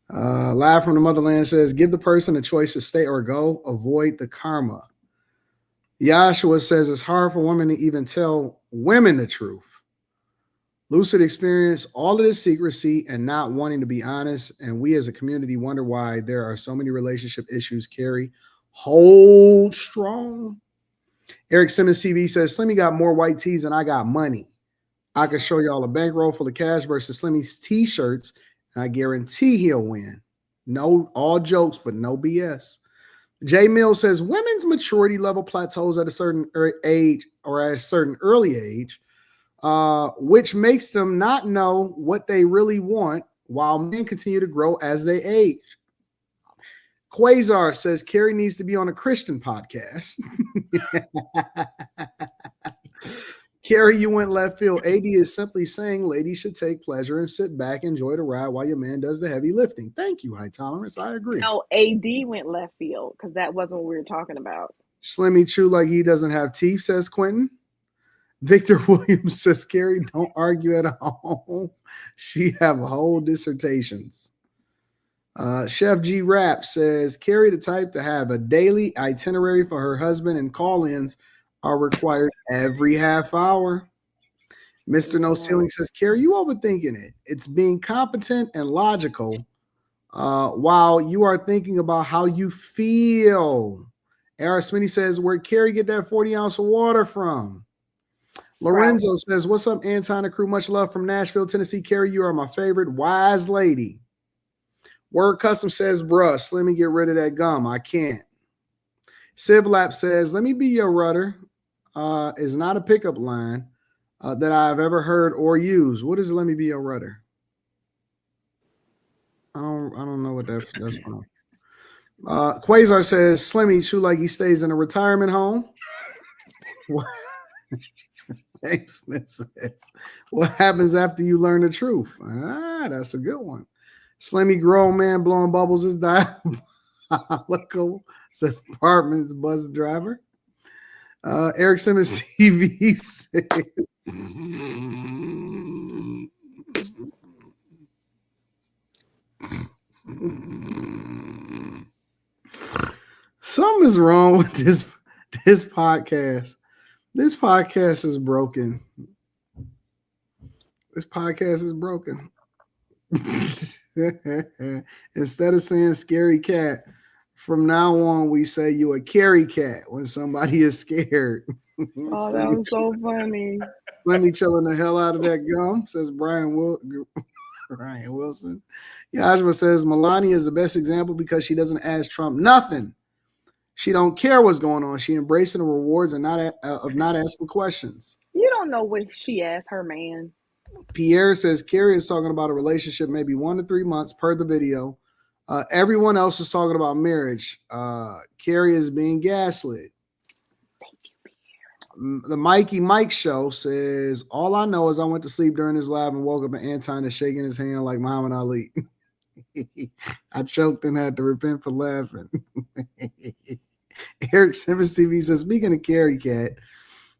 Live from the motherland says, give the person a choice to stay or go. Avoid the karma. Yashua says it's hard for women to even tell women the truth. Lucid experienced all of this secrecy and not wanting to be honest. And we as a community wonder why there are so many relationship issues. Carrie, hold strong. Eric Simmons TV says, Slimmy got more white tees than I got money. I can show y'all a bankroll full of cash versus Slimmy's t-shirts, and I guarantee he'll win. No, all jokes, but no BS. Jay Mills says, women's maturity level plateaus at a certain age or at a certain early age, which makes them not know what they really want while men continue to grow as they age. Quasar says Carrie needs to be on a Christian podcast. Carrie, you went left field. AD is simply saying ladies should take pleasure and sit back, enjoy the ride while your man does the heavy lifting. Thank you, High Tolerance. I agree. No, AD went left field because that wasn't what we were talking about. Slimmy chew like he doesn't have teeth, says Quentin. Victor Williams says, Carrie, don't argue at home. She have whole dissertations. Chef G Rap says, Carrie, the type to have a daily itinerary for her husband and call-ins are required every half hour. Mr. No Ceiling says, Carrie, you overthinking it. It's being competent and logical while you are thinking about how you feel. Ara Smitty says, where'd Carrie get that 40 ounce of water from? Lorenzo says, what's up, Anton and crew? Much love from Nashville, Tennessee. Carrie, you are my favorite wise lady. Word Custom says, bruh, Slimmy, get rid of that gum. I can't. Sivlap says, let me be your rudder. Is not a pickup line that I've ever heard or used. What is let me be your rudder? I don't know what that's from. Quasar says, Slimmy chew like he stays in a retirement home. Snip says, what happens after you learn the truth? That's a good one. Slimmy grown man blowing bubbles is diabolical, says apartments bus driver. Eric Simmons TV says, something is wrong with this podcast. This podcast is broken. This podcast is broken. Instead of saying scary cat, from now on we say you a carry cat when somebody is scared. Oh, that was so funny. Let me chilling the hell out of that gum, says Brian Wilson. Yajma says Melania is the best example because she doesn't ask Trump nothing. She don't care what's going on. She embracing the rewards and not asking questions. You don't know what she asked her man. Pierre says Carrie is talking about a relationship, maybe 1 to 3 months per the video. Everyone else is talking about marriage. Carrie is being gaslit. Thank you, Pierre. The Mikey Mike show says, all I know is I went to sleep during this live and woke up and Anton is shaking his hand like Muhammad Ali. I choked and had to repent for laughing. Eric Simmons TV says, speaking of Carrie cat,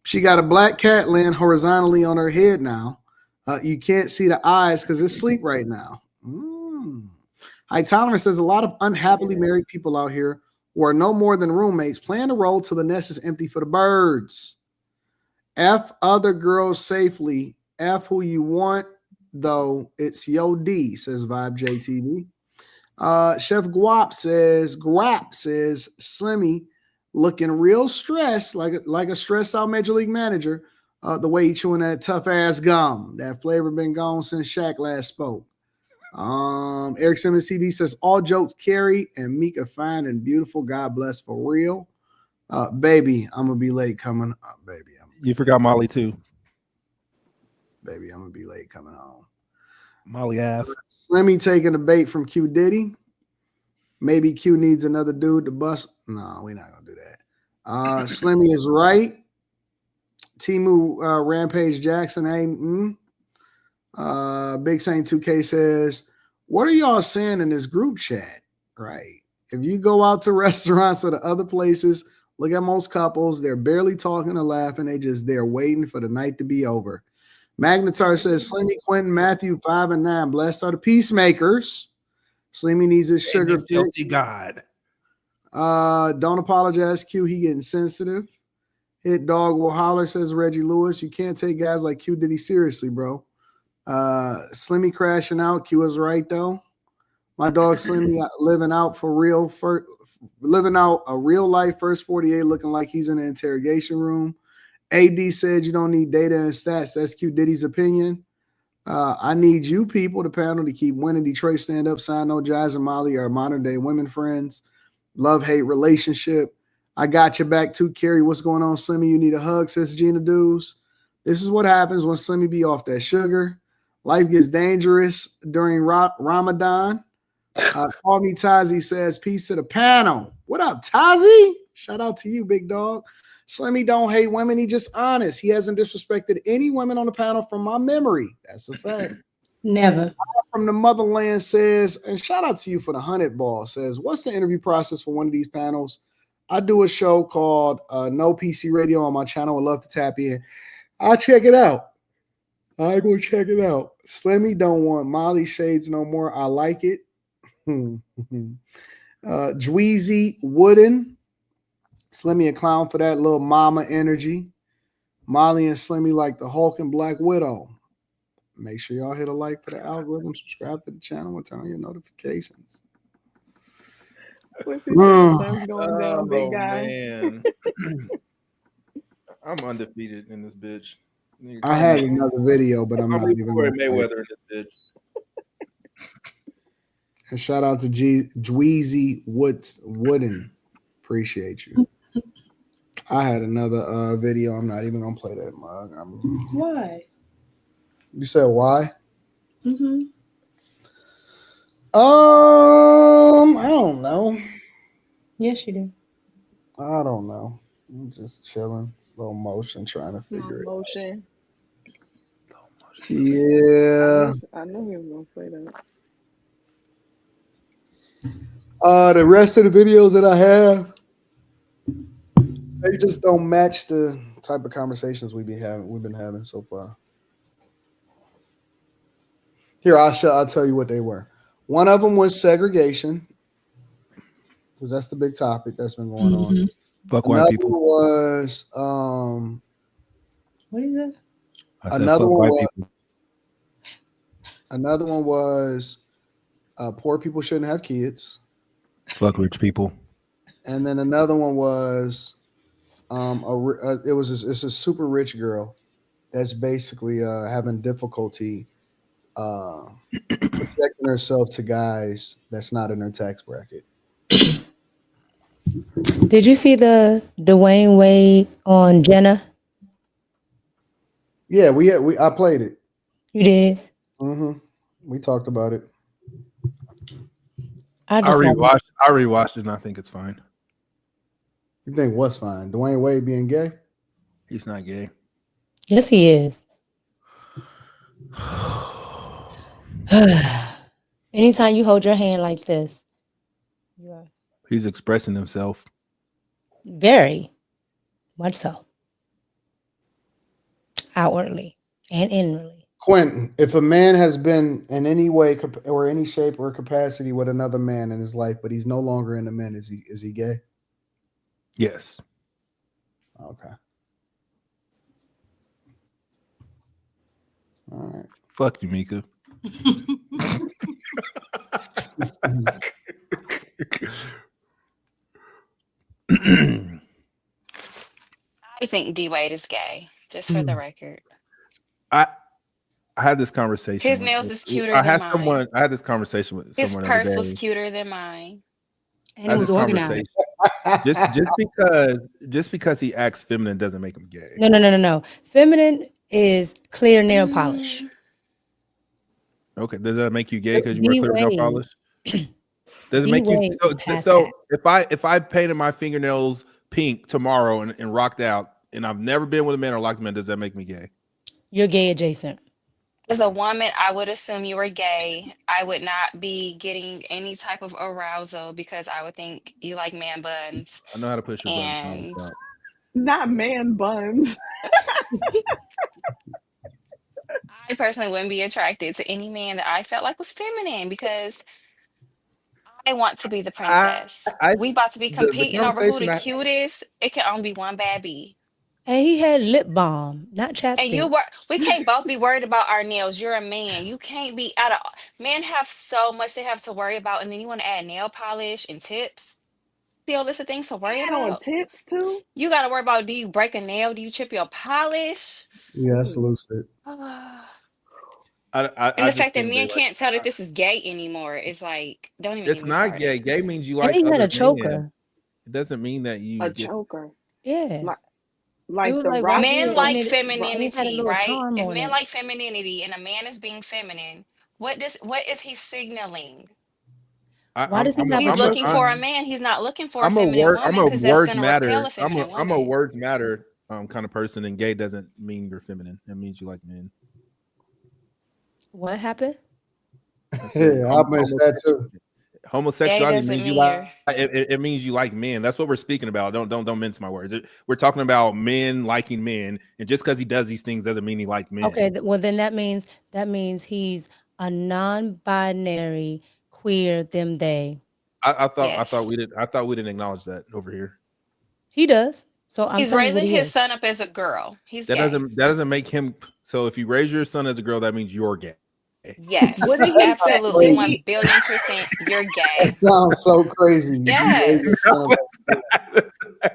she got a black cat laying horizontally on her head now. You can't see the eyes because it's sleep right now. High Tolerance says a lot of unhappily married people out here who are no more than roommates playing the role till the nest is empty for the birds. F other girls safely. F who you want, though. It's yo D, says Vibe JTV. Chef Guap says, Slimmy looking real stressed, like a stressed out major league manager. The way he chewing that tough ass gum. That flavor been gone since Shaq last spoke. Eric Simmons TV says all jokes, Carrie and Mika fine and beautiful. God bless for real. Baby, I'm gonna be late coming. Baby, you forgot Molly too. Baby, I'm gonna be late coming home. Molly ass. Slimmy taking the bait from Q Diddy. Maybe Q needs another dude to bust. No, we're not gonna do that. Slimmy is right. Timu Rampage Jackson ain't. Big Saint 2K says, what are y'all saying in this group chat? Right. If you go out to restaurants or the other places, look at most couples, they're barely talking or laughing. They're waiting for the night to be over. Magnetar says, Slimmy, Quentin, Matthew, 5 and 9. Blessed are the peacemakers. Slimmy needs his sugar fix. God. Don't apologize, Q. He getting sensitive. Hit dog will holler, says Reggie Lewis. You can't take guys like Q Diddy seriously, bro. Slimmy crashing out. Q was right though. My dog Slimmy living out for real, living out a real life first 48, looking like he's in an interrogation room. AD said you don't need data and stats. That's Q Diddy's opinion. I need you people, the panel, to keep winning. Detroit stand up. Sign no Jazz and Molly are modern day women friends. Love hate relationship. I got your back too, Carrie. What's going on, Slimmy? You need a hug, says Gina Dews. This is what happens when Slimmy be off that sugar. Life gets dangerous during Ramadan. Call me Tazi says, peace to the panel. What up, Tazi? Shout out to you, big dog. Slimmy don't hate women. He just honest. He hasn't disrespected any women on the panel from my memory. That's a fact. Never. From the motherland says, and shout out to you for the 100 ball, says, what's the interview process for one of these panels? I do a show called No PC Radio on my channel. I'd love to tap in. I'll check it out. I go check it out. Slimmy don't want Molly shades no more. I like it. Dweezy Wooden. Slimmy a clown for that little mama energy. Molly and Slimmy like the Hulk and Black Widow. Make sure y'all hit a like for the algorithm, subscribe to the channel, and turn on your notifications. What's your sun's going down, big guy? Man. I'm undefeated in this bitch. I had another video, but I'm not even going to Mayweather in this bitch. And shout out to Dweezy Wooden. Appreciate you. I had another video. I'm not even going to play that mug. Why? You said why? Mm-hmm. I don't know. Yes, you do. I don't know. I'm just chilling, slow motion, trying to figure it out. Motion. Yeah. I know he was gonna say that. The rest of the videos that I have, they just don't match the type of conversations we've been having so far. Here, I'll tell you what they were. One of them was segregation, because that's the big topic that's been going on. Fuck white people. Another was what is it? Another one was poor people shouldn't have kids. Fuck rich people. And then another one was it's a super rich girl that's basically having difficulty protecting herself to guys that's not in her tax bracket. Did you see the Dwayne Wade on Jenna? Yeah, I played it. You did? Mm-hmm. We talked about it. I rewatched it and I think it's fine. You think what's fine? Dwayne Wade being gay? He's not gay. Yes, he is. Anytime you hold your hand like this, you are he's expressing himself. Very much so. Outwardly and inwardly. Quentin, if a man has been in any way or any shape or capacity with another man in his life, but he's no longer in the men, is he gay? Yes. Okay. All right. Fuck you, Mika. I think D Wade is gay, just for the record. I had this conversation. His nails is cuter than mine. I had this conversation with his someone. His purse was cuter than mine. And it was organized. just because he acts feminine doesn't make him gay. No. Feminine is clear nail polish. Okay, does that make you gay because you wear clear nail polish? Does it make you so if I painted my fingernails pink tomorrow and rocked out and I've never been with a man or locked a man, does that make me gay? You're gay adjacent. As a woman, I would assume you were gay. I would not be getting any type of arousal because I would think you like man buns. I know how to push your buttons. Not man buns. I personally wouldn't be attracted to any man that I felt like was feminine because I want to be the princess. We about to be competing over who the cutest. It can only be one bad bee. And he had lip balm, not And you chapstick. were, we can't both be worried about our nails. You're a man. You can't be out of, men have so much they have to worry about. And then you want to add nail polish and tips. See all list of things to worry Add on about. tips too. You got to worry about, do you break a nail? Do you chip your polish? Yeah, that's Ooh. lucid. And I the just fact that think men that like can't tell that this is gay anymore is like, don't even get it's me not gay. started. Gay means you And like he had other a men. choker. It doesn't mean that you A get. choker. Yeah. Like It like was the like right rock Men here, the and like it and it had a femininity, little right? charm If on men it. like femininity and a man is being feminine, what is he signaling? I, Why does he have a He's looking choker for a on? man. He's not looking for a feminine I'm woman a because that's words going to repel matter. a feminine I'm a woman. words matter kind of person, and gay doesn't mean you're feminine. It means you like men. What happened? I said Yeah, I missed that too. Gay homosexuality doesn't means you mean like you're. it means you like men. That's what we're speaking about. Don't mince my words. We're talking about men liking men, and just because he does these things doesn't mean he like men. Okay, well then that means he's a non-binary queer them they. I thought Yes. we didn't acknowledge that over here. He does. So I'm He's telling you what raising he his is. son up as a girl. He's That gay. doesn't make him. So if you raise your son as a girl, that means you're gay. what Yes. did he say? Absolutely. Did Crazy. he 1,000,000,000% you're That gay. sounds so crazy. Yes.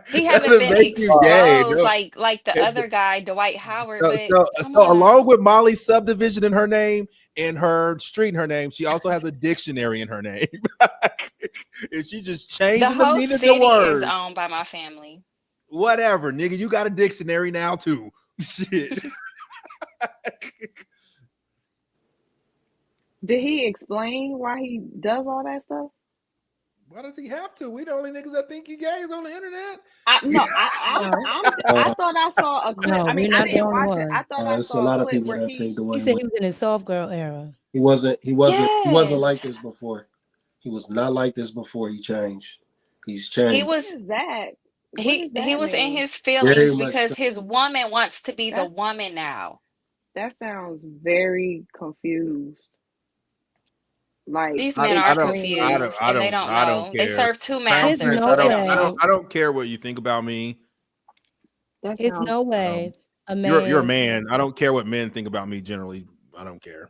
He haven't Doesn't been make you gay. exposed No. like the other guy, Dwight Howard, but come So on. along with Molly's subdivision in her name and her street in her name, she also has a dictionary in her name. And she just The changing the whole meaning of the city is word. owned by my family. Whatever, nigga, you got a dictionary now too. Shit. did he explain why he does all that stuff? Why does he have to? We the only niggas that think he gay is on the internet. No, I No, thought I saw a clip. no, I mean, we're I not the didn't only watch it. I one. thought I It's a saw a lot of clip people where that think He Dwayne said Wade. he was in his soft girl era. He wasn't Yes. like this before. He was not like this before he changed. He's He changed. what was is that? What he does he that was in mean? his Very feelings much because so. his woman wants to be the That's woman now. that sounds very confused. Like These men are between confused and they don't I don't know. They care. serve two There's masters, no so they don't way. know. I don't care what you think about me. that It's sounds no way a You're a man man. I don't care what men think about me generally. I don't care.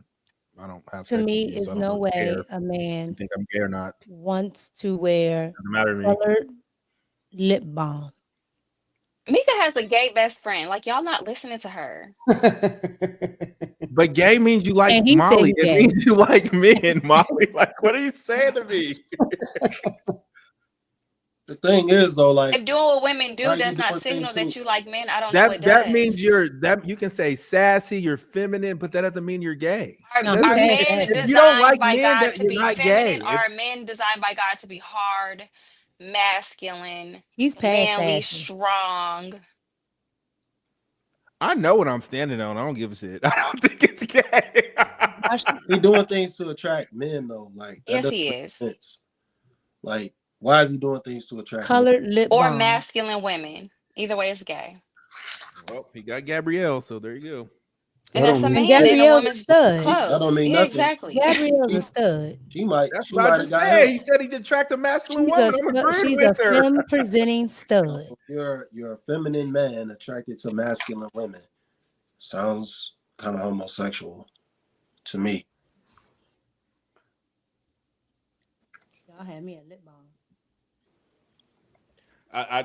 I don't have to sex with me you, so is I don't no really care way if a you man think I'm gay or not. wants to wear Doesn't matter to me. colored lip balm. Mika has a gay best friend. Like y'all not listening to her. But gay means you like And he said Molly. he It gay. means you like men, Molly. Like, what are you saying to me? The thing is though, like If doing what women how do you does not doing things signal that too. you like men, I don't know what That means does. you can say sassy, you're feminine, but that doesn't mean you're gay. No, It he Are doesn't mean passed men that. if you don't designed like by men, God that to you're be not gay. feminine? Or are men designed by God to be hard, masculine, He's past manly, sassy. strong? I know what I'm standing on. I don't give a shit. I don't think it's gay. He doing things to attract men though. Like that Yes, doesn't he make is. sense. Like, why is he doing things to attract men? Colored lip Or balm. masculine women. Either way, it's gay. Well, he got Gabrielle, so there you go. And That that's don't a mean And man in a Gabrielle's a woman's stud. that don't clothes. mean Yeah, nothing. exactly. Gabrielle's a She, stud. she might That's she what I might have just got said. help. He said he'd attract a masculine She's woman. I'm agreeing she's a with her. femme presenting stud. You're a feminine man attracted to masculine women. Sounds kind of homosexual to me. Y'all had me a lip balm. I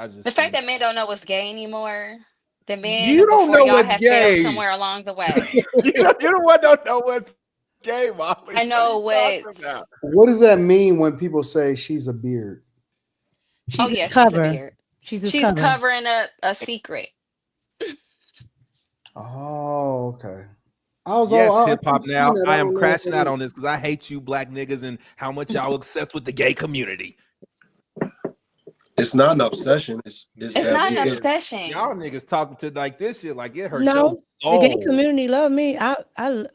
just The fact that men don't know what's gay anymore, the men you don't before know y'all what's have failed gay. somewhere along the way. You're the one don't know what's gay, Molly. I know What are you what. talking about? What does that mean when people say she's a beard? Oh She's his yeah, she's a cover. beard. She's his She's cover. covering a secret. Oh, okay. Yes, I hip hop keep now. seeing that. I I am don't know crashing what out it on this because I hate you black niggas and how much y'all obsessed with the gay community. It's not an obsession. It's It's that not an we get obsession. Y'all niggas talking to like this shit like it hurts No, your the gay soul. community love me. I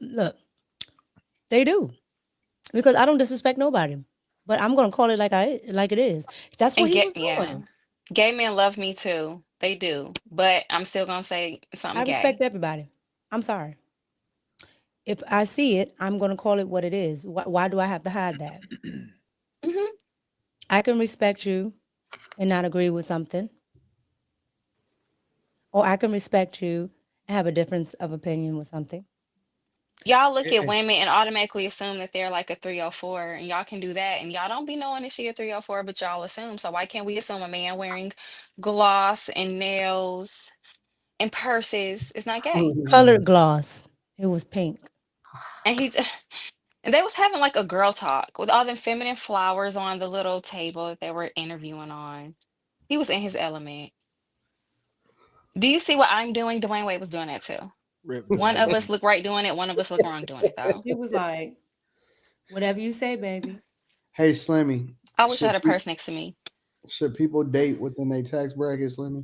look, they do, because I don't disrespect nobody. But I'm gonna call it like it is. That's what And he get was yeah. doing. Gay men love me too. They do. But I'm still gonna say I something respect gay. everybody. I'm sorry. If I see it, I'm gonna call it what it is. Why do I have to hide that? Hmm. I can respect you and not agree with something. or I can respect you and have a difference of opinion with something. Y'all look at women and automatically assume that they're like a 304, and y'all can do that, and y'all don't be knowing that she a 304, but y'all assume. So why can't we assume a man wearing gloss and nails and purses is not gay? Colored gloss. It was pink. And he's and they was having like a girl talk with all them feminine flowers on the little table that they were interviewing on. He was in his element. Do you see what I'm doing? Dwayne Wade was doing that too. One of us look right doing it, one of us look wrong doing it though. He was like, whatever you say, baby. Hey, Slimmy. I wish I had a purse next to me. Should people date within their tax bracket, Slimmy?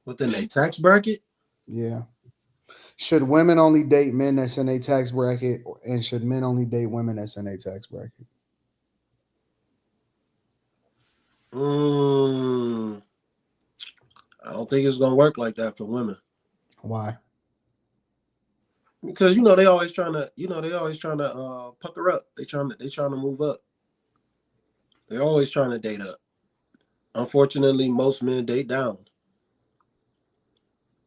Within their tax bracket? Yeah. Should women only date men that's in a tax bracket, and should men only date women that's in a tax bracket? I don't think it's gonna work like that for women. Why? Because they always trying to pucker up. They trying to move up. They're always trying to date up. Unfortunately, most men date down.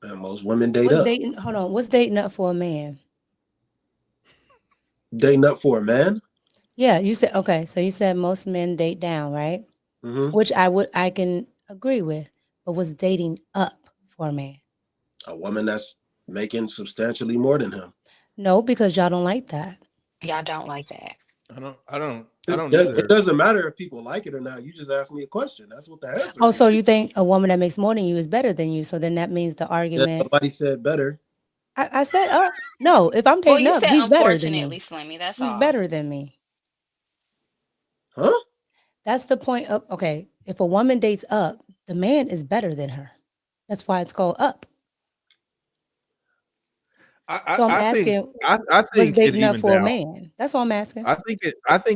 And most women date up. What's dating up for a man? Dating up for a man? Yeah, you said okay. So you said most men date down, right? Mm-hmm. Which I can agree with. But what's dating up for a man? A woman that's making substantially more than him. No, because y'all don't like that. Y'all don't like that. I don't either. It doesn't matter if people like it or not. You just asked me a question. That's what the answer is. Oh, so you think a woman that makes more than you is better than you? So then that means the argument. Nobody said better. I said up. No, if I'm dating up, he's better than me. Unfortunately, Slimmy, that's he's all. better than me. Huh? That's the point of okay. If a woman dates up, the man is better than her. That's why it's called up. So I'm asking, I think what's it dating up evens for a out. man? That's all I'm asking. I think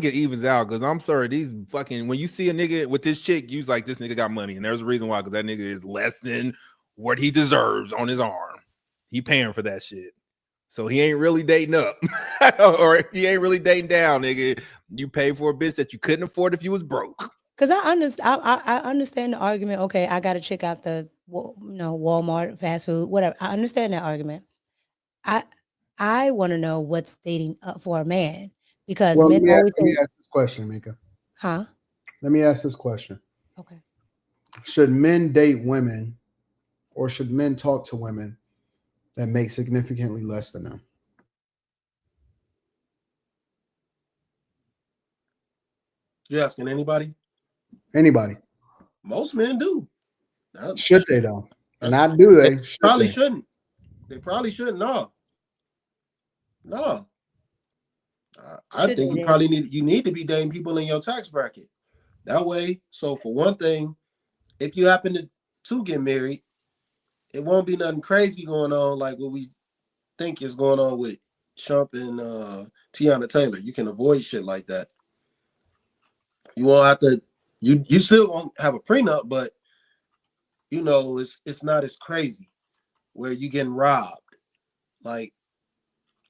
it evens out because I'm sorry, these fucking when you see a nigga with this chick, you like this nigga got money, and there's a reason why because that nigga is less than what he deserves on his arm. He paying for that shit, so he ain't really dating up, or he ain't really dating down, nigga. You pay for a bitch that you couldn't afford if you was broke. Because I understand the argument. Okay, I got to check out the Walmart, fast food, whatever. I understand that argument. I want to know what's dating up for a man because men always let me ask this question, Mika. Huh? Let me ask this question. Okay. Should men date women, or should men talk to women that make significantly less than them? You asking anybody? Anybody. Most men do. Should they though? Not do they? Probably shouldn't. They probably shouldn't. No. I think you need to be dating people in your tax bracket. That way, so for one thing, if you happen to get married, it won't be nothing crazy going on like what we think is going on with Trump and Tiana Taylor. You can avoid shit like that. You won't have to. You still won't have a prenup, but it's not as crazy where you getting robbed, like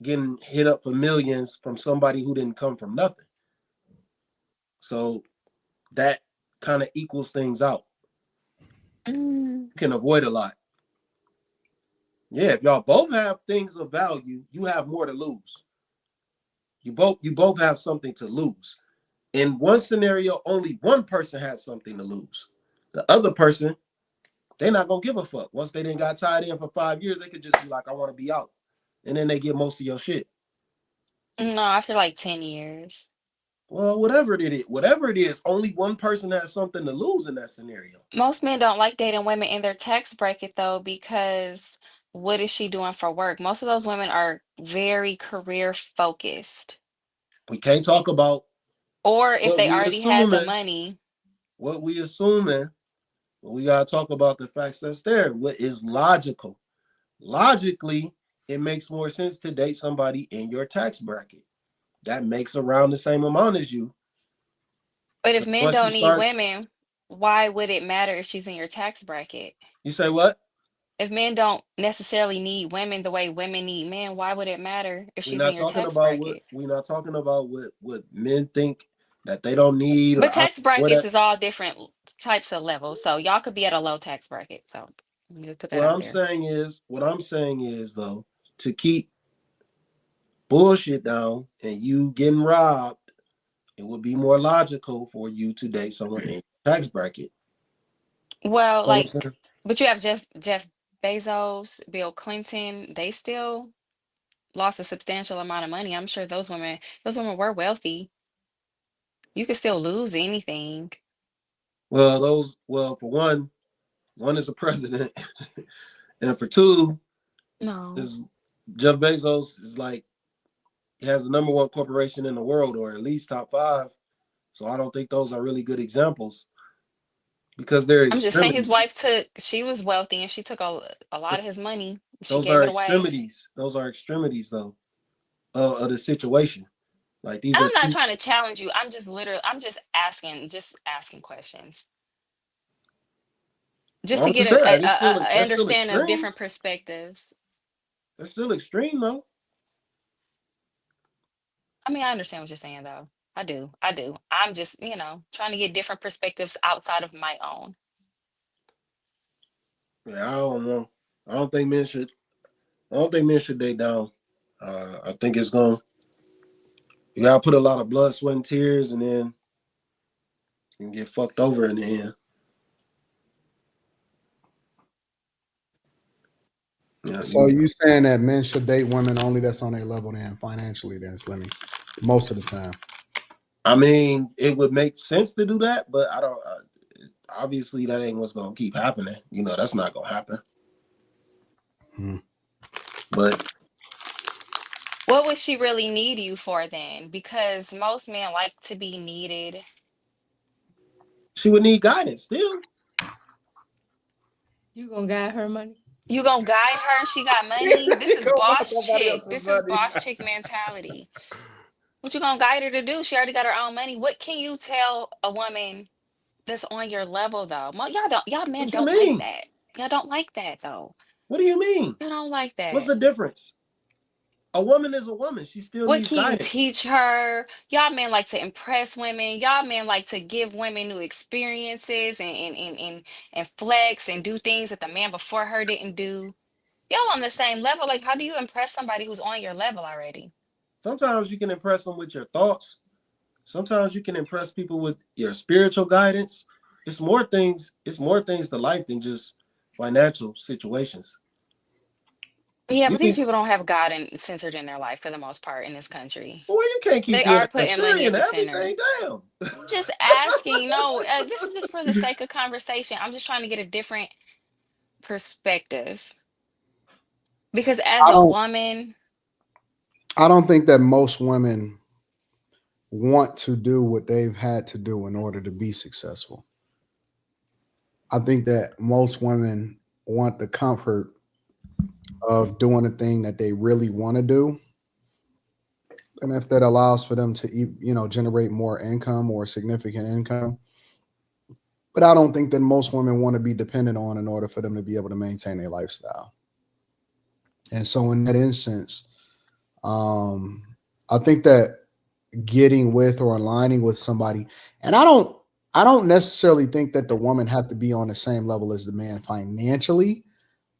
getting hit up for millions from somebody who didn't come from nothing. So that kind of equals things out. You can avoid a lot. Yeah, if y'all both have things of value, you have more to lose. You both have something to lose. In one scenario, only one person has something to lose. The other person, they're not gonna give a fuck. Once they didn't got tied in for 5 years, they could just be like, I want to be out. And then they get most of your shit. No, after like 10 years. Well, whatever it is, only one person has something to lose in that scenario. Most men don't like dating women in their tax bracket though, because what is she doing for work? Most of those women are very career focused. We can't talk about or if they already had the money. What we assuming, we gotta talk about the facts that's there. What is logical? Logically, it makes more sense to date somebody in your tax bracket that makes around the same amount as you. But if men don't need women, why would it matter if she's in your tax bracket? You say what? If men don't necessarily need women the way women need men, why would it matter if she's in your tax bracket? We're not talking about what men think that they don't need. But tax brackets is all different types of levels. So y'all could be at a low tax bracket. So Let me just put that out there. What I'm saying is though, to keep bullshit down and you getting robbed, it would be more logical for you to date someone in your tax bracket. Well, You know what I'm like, saying? but you have Jeff Bezos, Bill Clinton. They still lost a substantial amount of money. I'm sure those women were wealthy. You could still lose anything. Well, for one is the president, and for two No, is Jeff Bezos is like he has the number one corporation in the world, or at least top five. So I don't think those are really good examples because they're I'm just saying his extremities. wife she was wealthy and she took a lot But of his money. She those gave are it away. extremities. Those are extremities, though, of the situation. Like these are I'm not two. trying to challenge you. I'm just asking questions. Just to I'm get just saying a that's still understanding of extreme. different perspectives. That's still extreme, though. I mean, I understand what you're saying though. I do. I do. I'm just, trying to get different perspectives outside of my own. Yeah, I don't know. I don't think men should. I don't think men should date down. I think it's going. You gotta put a lot of blood, sweat, and tears, and then you can get fucked over in the end. Yeah, So you saying that men should date women only that's on their level then financially then, Slimmy, most of the time. I mean, it would make sense to do that, but I don't. Obviously, that ain't what's gonna keep happening. That's not gonna happen. But What would she really need you for then? Because most men like to be needed. she would need guidance still. You gonna guide her money? You gonna guide her? She got money. This is Go buy boss somebody chick. else's This is money. boss chick mentality. What you gonna guide her to do? She already got her own money. What can you tell a woman that's on your level though? Y'all men What you don't like mean? that. Y'all don't like that though. What do you mean? Y'all don't like What's that. the difference? A woman is a woman. She still What needs can you guidance. teach her? Y'all men like to impress women. Y'all men like to give women new experiences and flex and do things that the man before her didn't do. Y'all on the same level. Like, how do you impress somebody who's on your level already? Sometimes you can impress them with your thoughts. Sometimes you can impress people with your spiritual guidance. It's more things. It's more things to life than just financial situations. Yeah, You but these can. people don't have God censored in their life for the most part in this country. Well, you can't keep They being are a putting money contrarian at to the center. everything. Damn. I'm just asking. No, this is just for the sake of conversation. I'm just trying to get a different perspective. Because as I a don't woman, I don't think that most women want to do what they've had to do in order to be successful. I think that most women want the comfort of doing a thing that they really want to do. And if that allows for them to, generate more income or significant income. But I don't think that most women want to be dependent on in order for them to be able to maintain their lifestyle. And so in that instance, um, I think that getting with or aligning with somebody, and I don't necessarily think that the woman have to be on the same level as the man financially,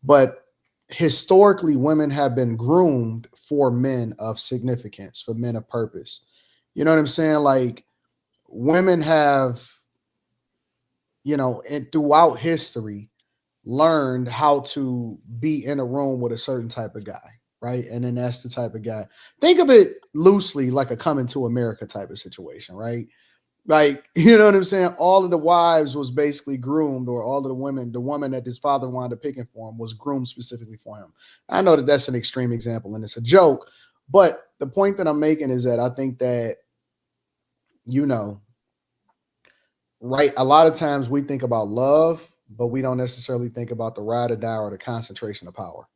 but historically women have been groomed for men of significance, for men of purpose. You know what I'm saying? Like women have, and throughout history learned how to be in a room with a certain type of guy, right? And then that's the type of guy. Think of it loosely like a coming to America type of situation, right? Like, you know what I'm saying? All of the wives was basically groomed, or all of the woman that his father wanted to picking for him was groomed specifically for him. I know that that's an extreme example and it's a joke, but the point that I'm making is that I think that, right, a lot of times we think about love, but we don't necessarily think about the ride or die or the concentration of power.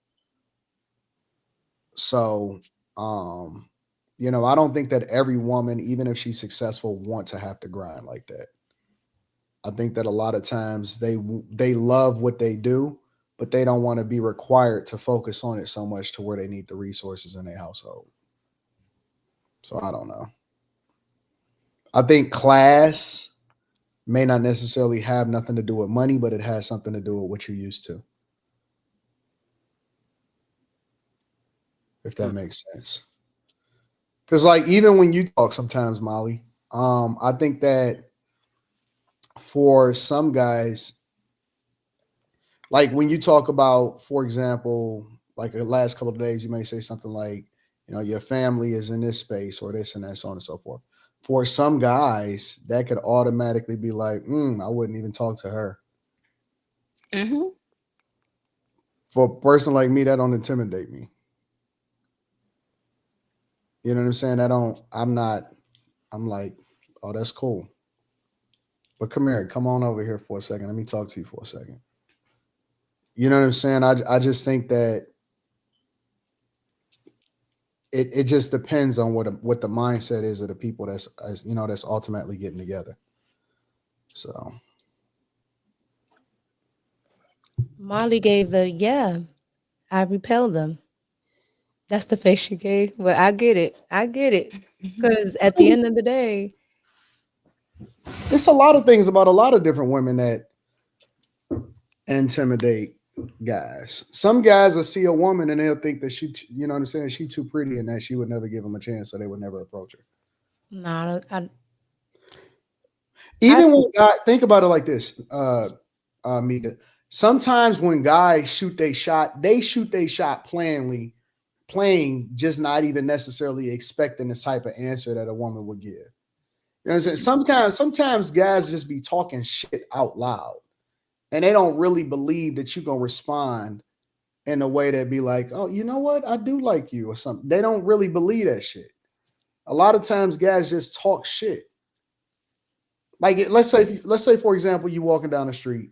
So, I don't think that every woman, even if she's successful, want to have to grind like that. I think that a lot of times they love what they do, but they don't want to be required to focus on it so much to where they need the resources in their household. So I don't know. I think class may not necessarily have nothing to do with money, but it has something to do with what you're used to. if that makes sense. Because like even when you talk sometimes, Molly, I think that for some guys, like when you talk about, for example, like the last couple of days, you may say something like, you know, your family is in this space or this and that, so on and so forth. For some guys, that could automatically be like, I wouldn't even talk to her. Mm-hmm. For a person like me, that don't intimidate me. You know what I'm saying? I'm like, oh, that's cool. But come here, come on over here for a second. Let me talk to you for a second. You know what I'm saying? I just think that it just depends on what the mindset is of the people that's ultimately getting together. So Molly gave I repel them. That's the face she gave. But I get it. Because at the end of the day, it's a lot of things about a lot of different women that intimidate guys. Some guys will see a woman and they'll think that you know what I'm saying, she's too pretty and that she would never give them a chance, so they would never approach her. nah, Even when guys, think about it like this, Mika. Sometimes when guys shoot they shot playing, just not even necessarily expecting the type of answer that a woman would give. You know what I'm saying? Sometimes guys just be talking shit out loud, and they don't really believe that you're gonna respond in a way that be like, oh, you know what? I do like you or something. They don't really believe that shit. A lot of times guys just talk shit. Like let's say for example, you walking down the street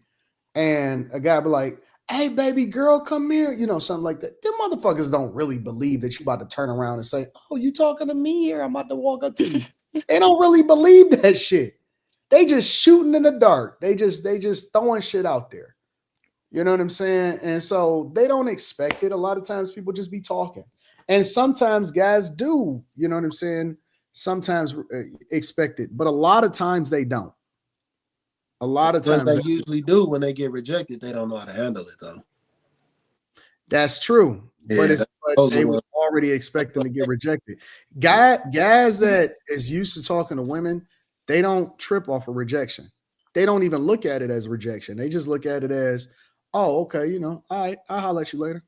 and a guy be like, hey baby girl, come here, you know, something like that. Them motherfuckers don't really believe that you about to turn around and say, oh, you talking to me here? I'm about to walk up to you. They don't really believe that shit. They just shooting in the dark. They just throwing shit out there. You know what I'm saying? And so they don't expect it. A lot of times people just be talking. And sometimes guys do, you know what I'm saying? Sometimes expect it, but a lot of times they don't. A lot of times they usually do when they get rejected. They don't know how to handle it though. That's true. Yeah, but they were already expecting to get rejected. Guys that is used to talking to women, they don't trip off of rejection. They don't even look at it as rejection. They just look at it as, oh, okay, you know, all right, I'll holler at you later.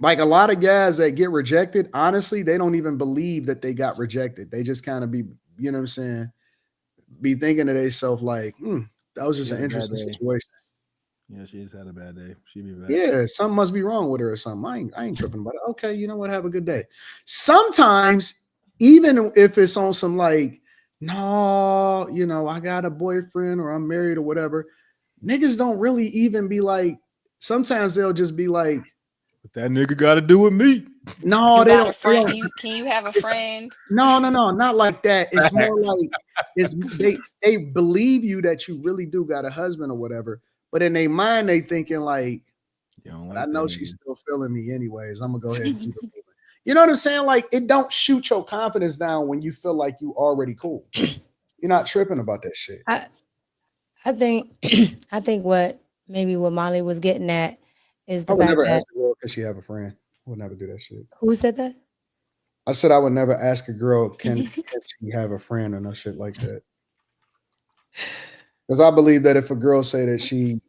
Like a lot of guys that get rejected, honestly, they don't even believe that they got rejected. They just kind of be, you know what I'm saying, be thinking to themselves like, that was just an interesting situation. Yeah, she just had a bad day. She be back. Yeah, something must be wrong with her or something. I ain't tripping about it. Okay, you know what? Have a good day. Sometimes, even if it's on some like, no, you know, I got a boyfriend or I'm married or whatever, niggas don't really even be like, sometimes they'll just be like, what that nigga got to do with me? No, they don't. Can you have a friend? No, not like that. It's more like they believe you that you really do got a husband or whatever, but in their mind they thinking like, I know she's still feeling me anyways. I'm gonna go ahead and keep it moving. You know what I'm saying? Like it don't shoot your confidence down when you feel like you already cool. You're not tripping about that shit. I think what Molly was getting at is the I would fact never that ask a girl because she have a friend. I would never do that shit. Who said that? I said I would never ask a girl, can she have a friend or no shit like that. Because I believe that if a girl say that she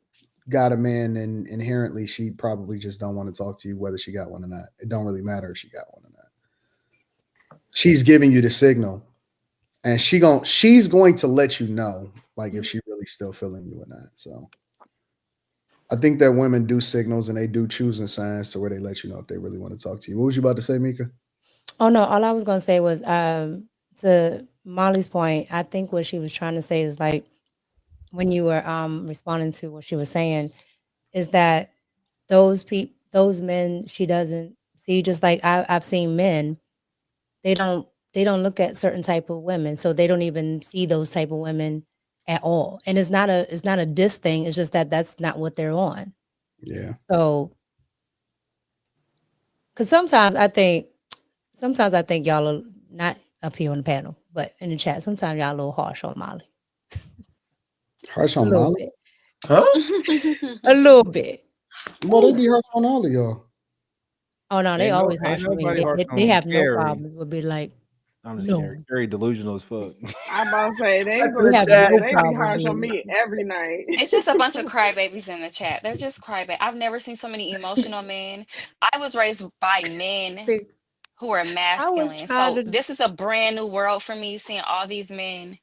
got a man, then inherently she probably just don't want to talk to you whether she got one or not. It don't really matter if she got one or not. She's giving you the signal, and she's going to let you know, like if she really still feeling you or not. So I think that women do signals and they do choosing signs to where they let you know if they really want to talk to you. What was you about to say, Mika? Oh no, all I was gonna say was to Molly's point, I think what she was trying to say is like when you were responding to what she was saying, is that those men she doesn't see, just like I've seen men, they don't look at certain type of women, so they don't even see those type of women at all. And it's not a diss thing, it's just that that's not what they're on. Yeah. So because sometimes I think y'all are not up here on the panel, but in the chat, sometimes y'all a little harsh on Molly. Harsh on Molly? Bit. Huh? A little bit. Well, they be harsh on all of y'all. Oh no, they Ain't no, always ain't harsh on me. nobody harsh They on have no Carrie. problems with be like, I'm just no. Carrie. Carrie delusional as fuck. I'm about to say they ain't That's in gonna the They have say chat. that. no They be problem harsh on being me every night. It's just a bunch of crybabies in the chat. They're just crybabies. I've never seen so many emotional men. I was raised by men like, who are I was masculine. trying So to this is a brand new world for me, seeing all these men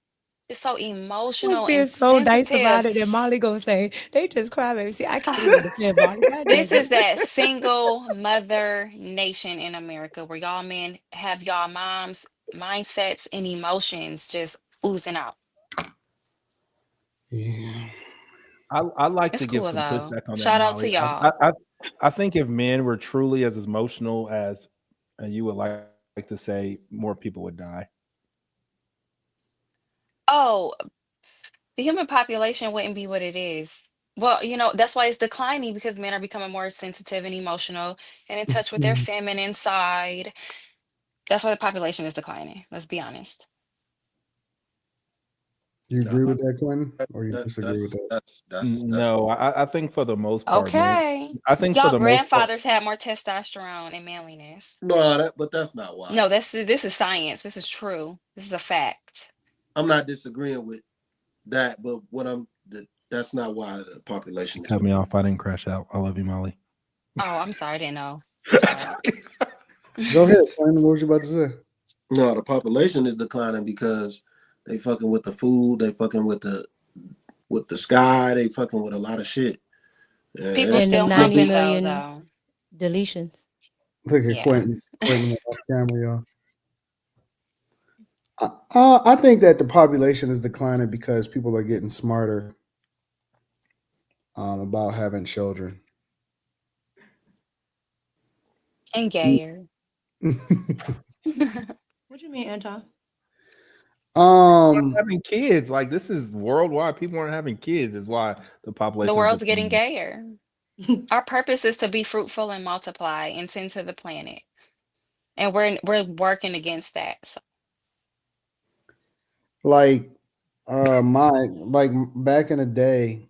just so was emotional being and so nice about sensitive. it, and Molly gonna say they just cry, baby. See, I can't even defend Molly. God dang This is it. that single mother nation in America where y'all men have y'all moms' mindsets and emotions just oozing out. Yeah. I like to It's give cool some though. pushback on that, Shout out to Molly. y'all. I think if men were truly as emotional as you would like to say, more people would die. Oh, the human population wouldn't be what it is. Well, that's why it's declining because men are becoming more sensitive and emotional and in touch with their feminine side. That's why the population is declining. Let's be honest. You No, agree with that, Quentin, or you that, disagree with that? that's No, I think for the most part, man. Okay. I think for Y'all the most part, grandfathers had more testosterone and manliness. no, but that's not why. No, this is science. This is true. This is a fact. I'm not disagreeing with that, but that's not why the she population is cut me off. I didn't crash out. I love you, Molly. Oh, I'm sorry. I didn't know. I'm sorry. Go ahead, Quentin. What was you about to say? no, the population is declining because they fucking with the food, they fucking with the sky, they fucking with a lot of shit. People And them still 90 humping though, million though. deletions. Look at Yeah. Quentin. Quentin off camera, y'all. I think that the population is declining because people are getting smarter about having children. And gayer. What you mean, Anton? Having kids, like this is worldwide. People aren't having kids. Is why the population The is world's getting declining. gayer. Our purpose is to be fruitful and multiply and tend to the planet. And we're working against that. So like back in the day,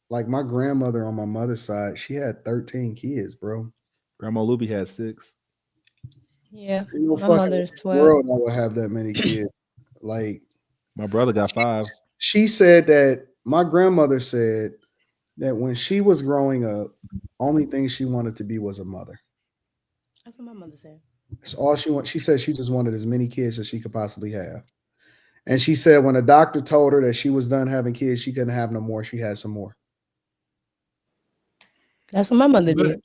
like my grandmother on my mother's side, she had 13 kids, bro. Grandma Luby had 6. Yeah, Ain't no my fucking mother's 12. world I would have that many kids. Like My brother got 5. she said that my grandmother said that when she was growing up, only thing she wanted to be was a mother. That's what my mother said. That's all she wanted. She said she just wanted as many kids as she could possibly have. And she said when a doctor told her that she was done having kids, she couldn't have no more. She had some more. That's what my mother did.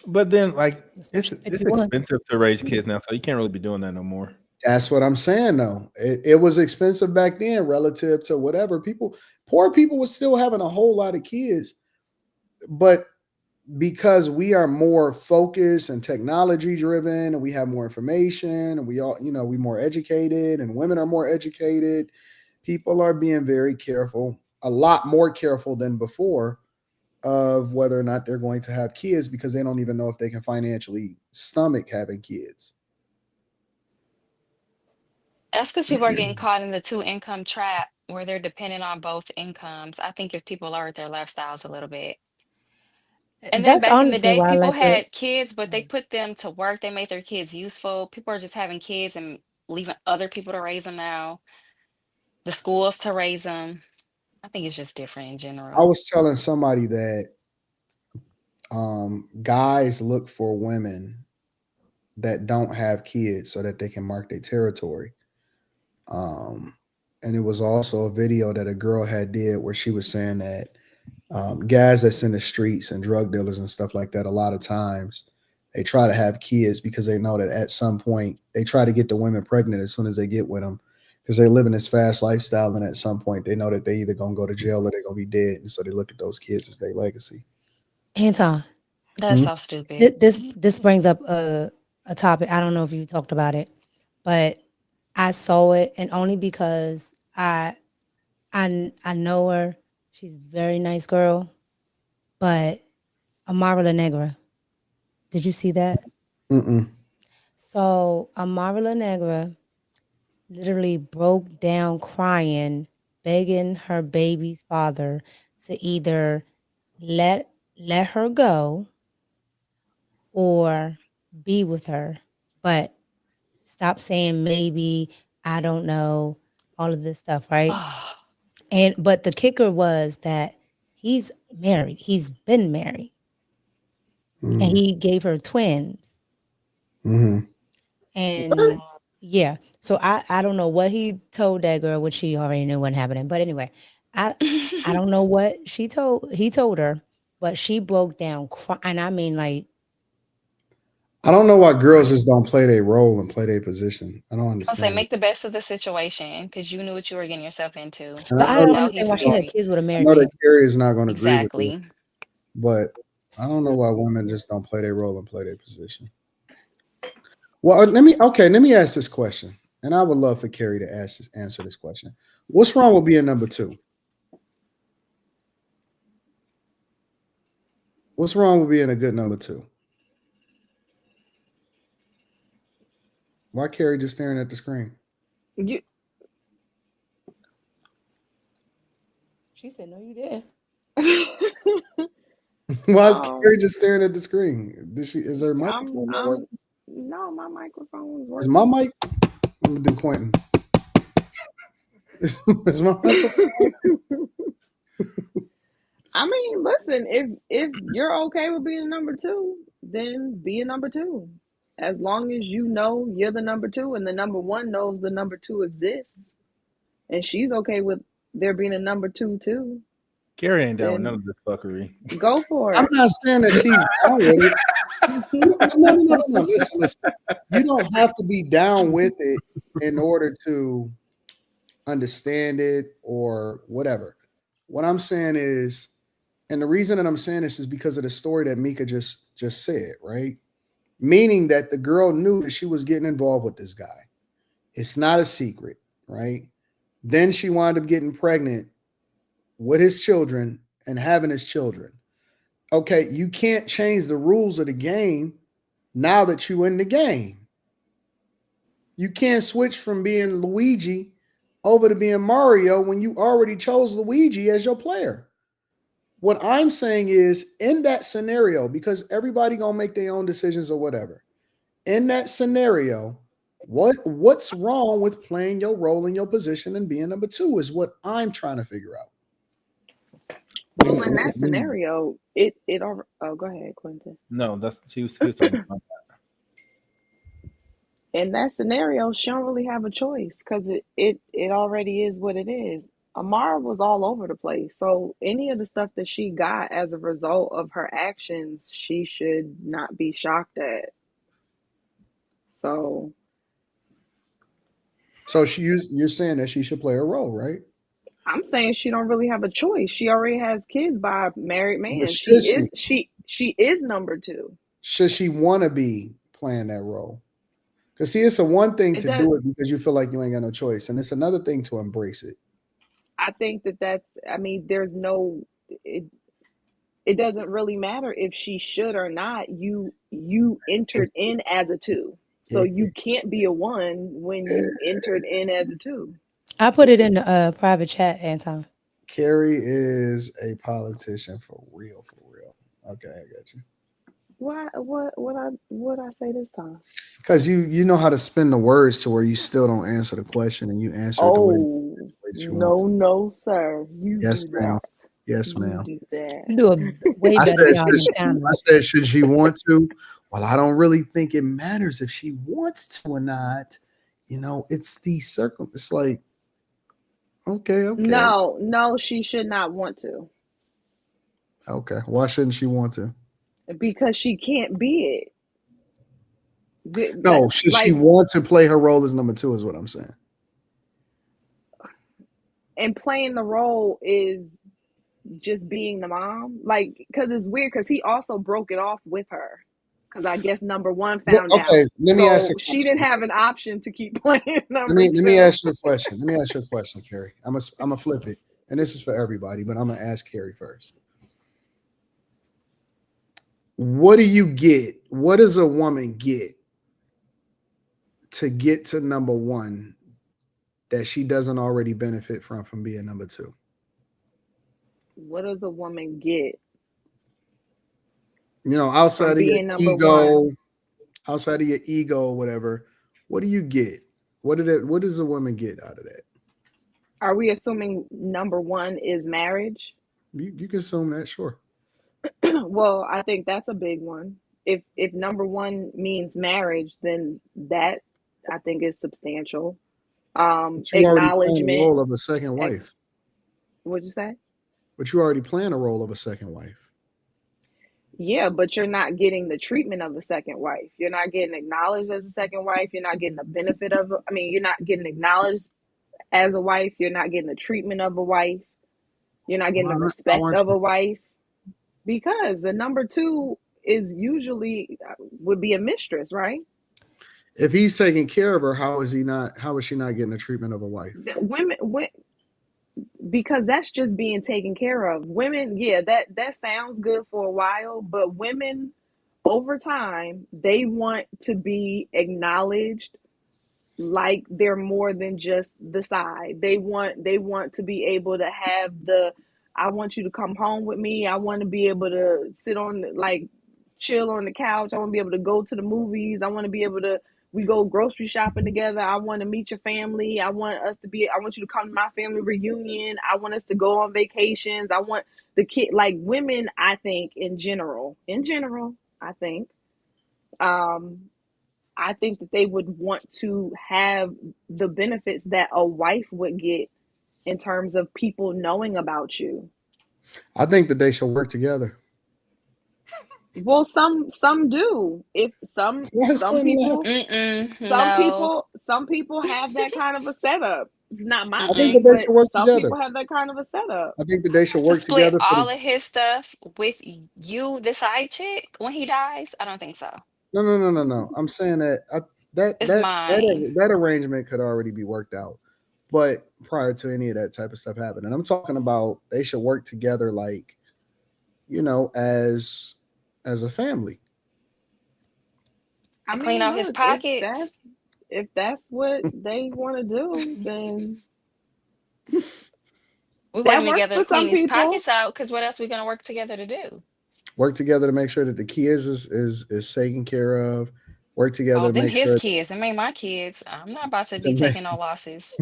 But then, like, That's what it's she it's 51. expensive to raise kids now, so you can't really be doing that no more. That's what I'm saying, though. It was expensive back then relative to whatever. Poor people was still having a whole lot of kids. But because we are more focused and technology driven and we have more information and we all, we more educated and women are more educated, people are being very careful, a lot more careful than before of whether or not they're going to have kids because they don't even know if they can financially stomach having kids. that's because people are getting caught in the two income trap where they're dependent on both incomes. I think if people lowered their lifestyles a little bit. And then That's back in the honestly day, why I people like the. had kids, but they put them to work. They made their kids useful. People are just having kids and leaving other people to raise them now, the schools to raise them. I think it's just different in I general. was telling somebody that guys look for women that don't have kids so that they can mark their territory. Um, and it was also a video that a girl had did where she was saying that guys that's in the streets and drug dealers and stuff like that, a lot of times they try to have kids because they know that at some point they try to get the women pregnant as soon as they get with them because they're living this fast lifestyle. And at some point they know that they either going to go to jail or they're going to be dead. And so they look at those kids as their legacy. Anton, That's so stupid. this brings up a topic. I don't know if you talked about it, but I saw it, and only because I know her. She's a very nice girl, but Amara La Negra. Did you see that? Mm-mm. So Amara La Negra literally broke down crying, begging her baby's father to either let her go or be with her, but stop saying maybe, I don't know, all of this stuff, right? But the kicker was that he's married. He's been married. And he gave her twins. Mm-hmm. And yeah, so I don't know what he told that girl, which she already knew wasn't happening. But anyway, I don't know what he told her, but she broke down, and I mean, like, I don't know why girls just don't play their role and play their position. I don't I'll say understand it. make the best of the situation because you knew what you were getting yourself into. And but I know don't that, Now understand he's why she had married. kids with a I married know man. that Carrie is not going to agree with it, Exactly. but I don't know why women just don't play their role and play their position. Well, let me ask this question, and I would love for Carrie to answer this question. What's wrong with being number two? What's wrong with being a good number two? Why Carrie just staring at the screen? You, She said, "No, you didn't." Why is Carrie just staring at the screen? Is her I'm microphone not working? no, my microphone's working. Is my mic? I'm gonna do Quentin. Is my microphone? I mean, listen, if you're okay with being a number two, then be a number two. As long as you know you're the number two and the number one knows the number two exists, and she's okay with there being a number two too, Carrie ain't down with none then of this fuckery. go for I'm it. not saying that she's down with it. No. Listen. You don't have to be down with it in order to understand it or whatever. What I'm saying is, and the reason that I'm saying this is because of the story that Mika just said, right? Meaning that the girl knew that she was getting involved with this guy. It's not a secret, right? Then she wound up getting pregnant with his children and having his children. Okay, you can't change the rules of the game now that you're in the game. You can't switch from being Luigi over to being Mario when you already chose Luigi as your player. What I'm saying is, in that scenario, because everybody gonna make their own decisions or whatever. In that scenario, what's wrong with playing your role in your position and being number two is what I'm trying to figure out. Well, in that scenario, oh, go ahead, Quentin. No, that's he was talking about that. In that scenario, she don't really have a choice because it already is what it is. Amara was all over the place. So any of the stuff that she got as a result of her actions, she should not be shocked at. So you're saying that she should play a role, right? I'm saying she don't really have a choice. She already has kids by a married man. But She is number two. should she want to be playing that role? Because see, it's a one thing It to does. do it because you feel like you ain't got no choice, and it's another thing to embrace it. I think that's. I mean, there's no. It doesn't really matter if she should or not. You entered in as a two, so you can't be a one when you entered in as a two. I put it in the private chat, Anton. Carrie is a politician for real, for real. Okay, I got you. Why? What I say this time? Because you know how to spin the words to where you still don't answer the question and you answer it the way that you want to. No, sir. You Yes, do ma'am. that. Yes, ma'am. You do that. You do a way better job than I said, should she want to? Well, I don't really think it matters if she wants to or not. You know, it's the it's like, okay. No, she should not want to. Okay. Why shouldn't she want to? Because she can't be it. No, should she want to play her role as number two is what I'm saying. And playing the role is just being the mom. Like, because it's weird because he also broke it off with her. Because I guess number one found out. Let me ask you. She didn't have an option to keep playing number two. Let me ask you a question. Carrie. I'm gonna flip it. And this is for everybody, but I'm gonna ask Carrie first. What do you get? What does a woman get to get to number one that she doesn't already benefit from being number two? What does a woman get? You know, outside of your ego, outside of your ego or whatever, what do you get? What does a woman get out of that? Are we assuming number one is marriage? You can assume that, sure. Well, I think that's a big one. If number one means marriage, then that I think is substantial. But you already playing the Acknowledgement. role of a second wife. What'd you say? But you already playing a role of a second wife. Yeah, but you're not getting the treatment of a second wife. You're not getting acknowledged as a second wife. You're not getting the benefit of. I mean, you're not getting acknowledged as a wife. You're not getting the treatment of a wife. You're not getting Why the not? Why respect aren't of you? a wife because the number two is usually would be a mistress, right? If he's taking care of her, how is he not? How is she not getting the treatment of a wife? Women, because that's just being taken care of. Women, yeah, that sounds good for a while, but women over time, they want to be acknowledged like they're more than just the side. They want to be able to have the I want you to come home with me. I want to be able to sit on like chill on the couch. I want to be able to go to the movies. I want to be able to we go grocery shopping together. I want to meet your family. I want you to come to my family reunion. I want us to go on vacations. I want the kid like women, I think in general, I think I think that they would want to have the benefits that a wife would get in terms of people knowing about you. I think that they should work together. Well, some do. If some people No. some people have that kind of a setup. It's not my I think thing, that they but should work some together. people have that kind of a setup. I think that they should To work split together for all the. of his stuff with you, the side chick, when he dies, I don't think so. No. I'm saying that that It's that mine. that arrangement could already be worked out, but prior to any of that type of stuff happening, I'm talking about they should work together, like as a family. I To clean mean, out his look, pockets. if that's what they want to do, then We're that working works together to for clean some these people. pockets out because what else we gonna work together to do? Work together to make sure that the kids is taken care of. Work together Oh, to them make his sure kids. Them ain't my kids. I'm not about to to be taking no losses.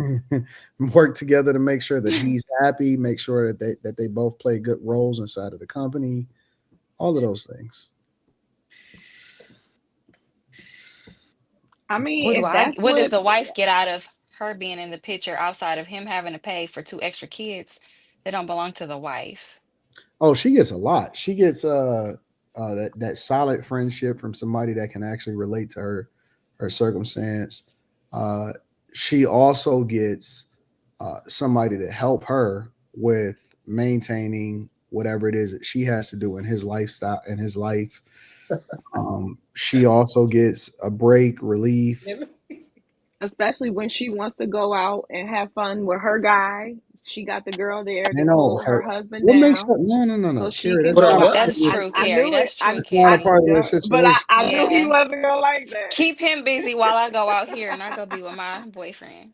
work together to make sure that he's happy. Make sure that they both play good roles inside of the company. All of those things. I mean, if that's What does what the wife get out of her being in the picture outside of him having to pay for two extra kids that don't belong to the wife? Oh, she gets a lot. She gets that solid friendship from somebody that can actually relate to her circumstance. Uh, she also gets somebody to help her with maintaining whatever it is that she has to do in his lifestyle in his life. She also gets a break, relief. especially when she wants to go out and have fun with her guy. She got the girl there to You know hold her her. husband What makes her? down No, so she Carrie. can That's Hold go on, not a what? part out. of That's this. true, I Carrie. knew it. That's true, That's not a Carrie. part of the But situation. I knew he Yeah. wasn't gonna like that. Keep him busy while I go out here and I go be with my boyfriend.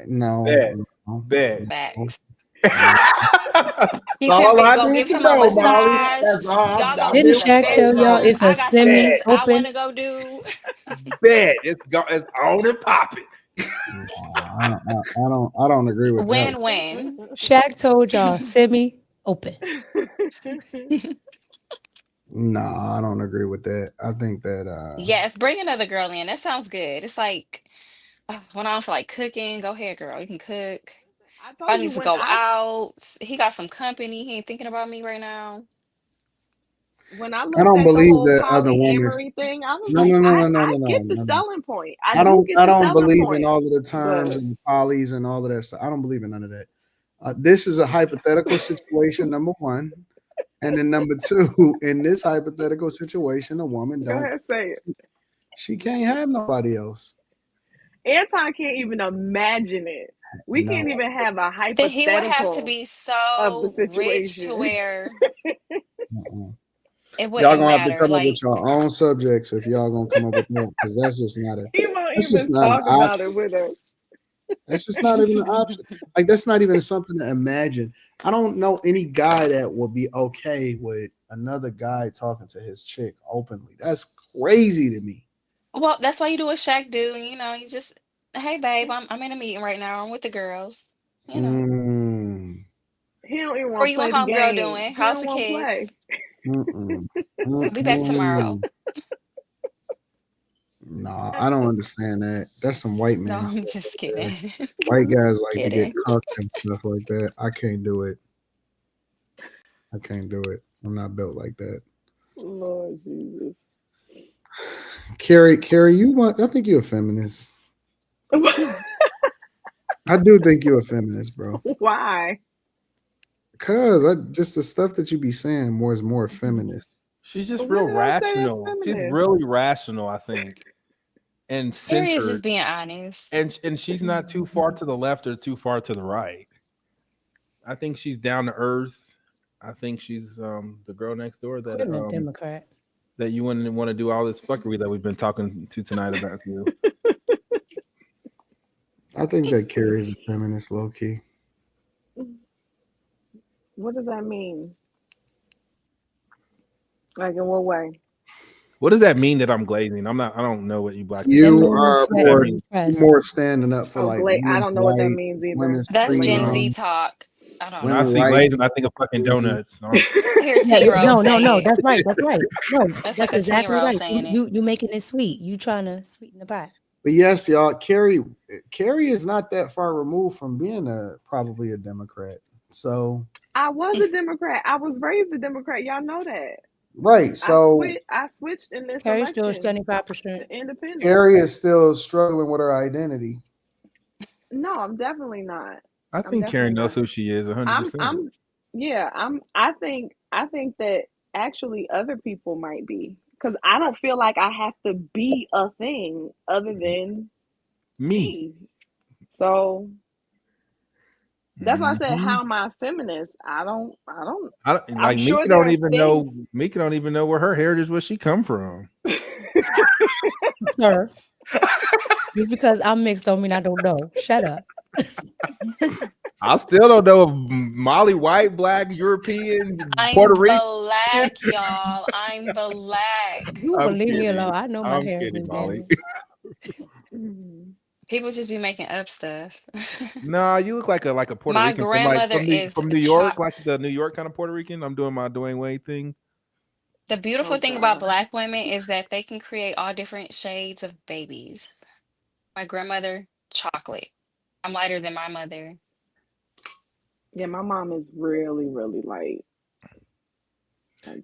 No, Bet, no, bet. no, Facts. no. Keep him All busy. I Go need give to him a know, Molly. massage. That's all Y'all go I do Didn't need some Shaq to tell fist y'all know. bumps. it's a I got some semi things Bet, I want open? to go do. bet. It's on and popping. I don't agree with that. Win-win. Shaq told y'all semi open. No, I don't agree with that. I think that Yes, bring another girl in. That sounds good. It's like when I don't feel like cooking, go ahead, girl. You can cook. I If I told you need to when go out, he got some company. He ain't thinking about me right now. I I looked don't at the believe whole that other women. polyamory thing, I was No, like, no, no, no, I no, I no, no, get the no, no. selling point. I do get I the don't selling believe in point, all of the terms but and the polys and all of that stuff. I don't believe in none of that. This is a hypothetical situation, number one, and then number two. In this hypothetical situation, a woman go don't. ahead say it. She can't have nobody else. Anton can't even imagine it. We No. can't even have a Then he would have to hypothetical be of the so rich to situation. where Uh-uh. it Y'all wouldn't gonna have to matter. come up with Like, your own subjects if y'all gonna come up with that, because that's just not a. He won't That's just even not an talk about it option. with us. That's just not even an option. Like that's not even something to imagine. I don't know any guy that would be okay with another guy talking to his chick openly. That's crazy to me. Well, that's why you do what Shaq do. You know, you just, hey babe, I'm in a meeting right now. I'm with the girls. You know, Mm, He don't even or want to you play and the homegirl game. doing? He How's don't the want to kids? play. mm-mm, I'll be back tomorrow. mm-mm. No, I don't understand that. That's some white No, man I'm stuff just right there. kidding. White Just guys like to get kidding. cucked and stuff like that. I can't do it. I can't do it. I'm not built like that. Lord Jesus. Carrie, you want? I think you're a feminist. I do think you're a feminist, bro. Why? Cause I just the stuff that you be saying more is more feminist. She's just What real did I say is rational. She's feminist? really rational, I think, and Harry is just centered. being honest. And she's not too far to the left or too far to the right. I think she's down to earth. I think she's the girl next door Quitting a Democrat. that you wouldn't want to do all this fuckery that we've been talking to tonight about you. I think that Carrie's a feminist, low key. What does that mean? Like in what way? What does that mean that I'm glazing? I don't know what you black people You do. are What does that mean? more standing up for Oh, like I women's don't know what that rights, means either. women's That's Gen Z freedom, talk. I don't When I women's see know. rights. glazing, I think of fucking donuts. I hear Yeah, 10-year-olds no, say it. that's right. That's right. No, That's that's like a exactly 10-year-old right. saying it. You making it sweet. You trying to sweeten the pie. But yes, y'all, Carrie is not that far removed from being probably a Democrat. So I was a Democrat. I was raised a Democrat. Y'all know that. right. So I switched in this Carrie's still election 75%. to independent. Carrie is still struggling with her identity. No, I'm definitely not. I think Karen knows who she is 100%. I think that actually other people might be, because I don't feel like I have to be a thing other than Me. So that's why I said, how am I a feminist? I don't Like I'm sure Mika there don't are even things. know. Mika don't even know where her heritage, where she come from. Sir, just because I'm mixed don't mean I don't know. Shut up. I still don't know if Molly white, black, European, Puerto I'm Rican. black, y'all. I'm black. You will leave me alone. I know my I'm heritage, kidding, damn Molly. it. People just be making up stuff. No, you look like a Puerto My Rican grandmother is from New York, like the New York kind of Puerto Rican. I'm doing my Dwayne Wade thing. The beautiful thing about black women is that they can create all different shades of babies. My grandmother, chocolate. I'm lighter than my mother. Yeah, my mom is really, really light.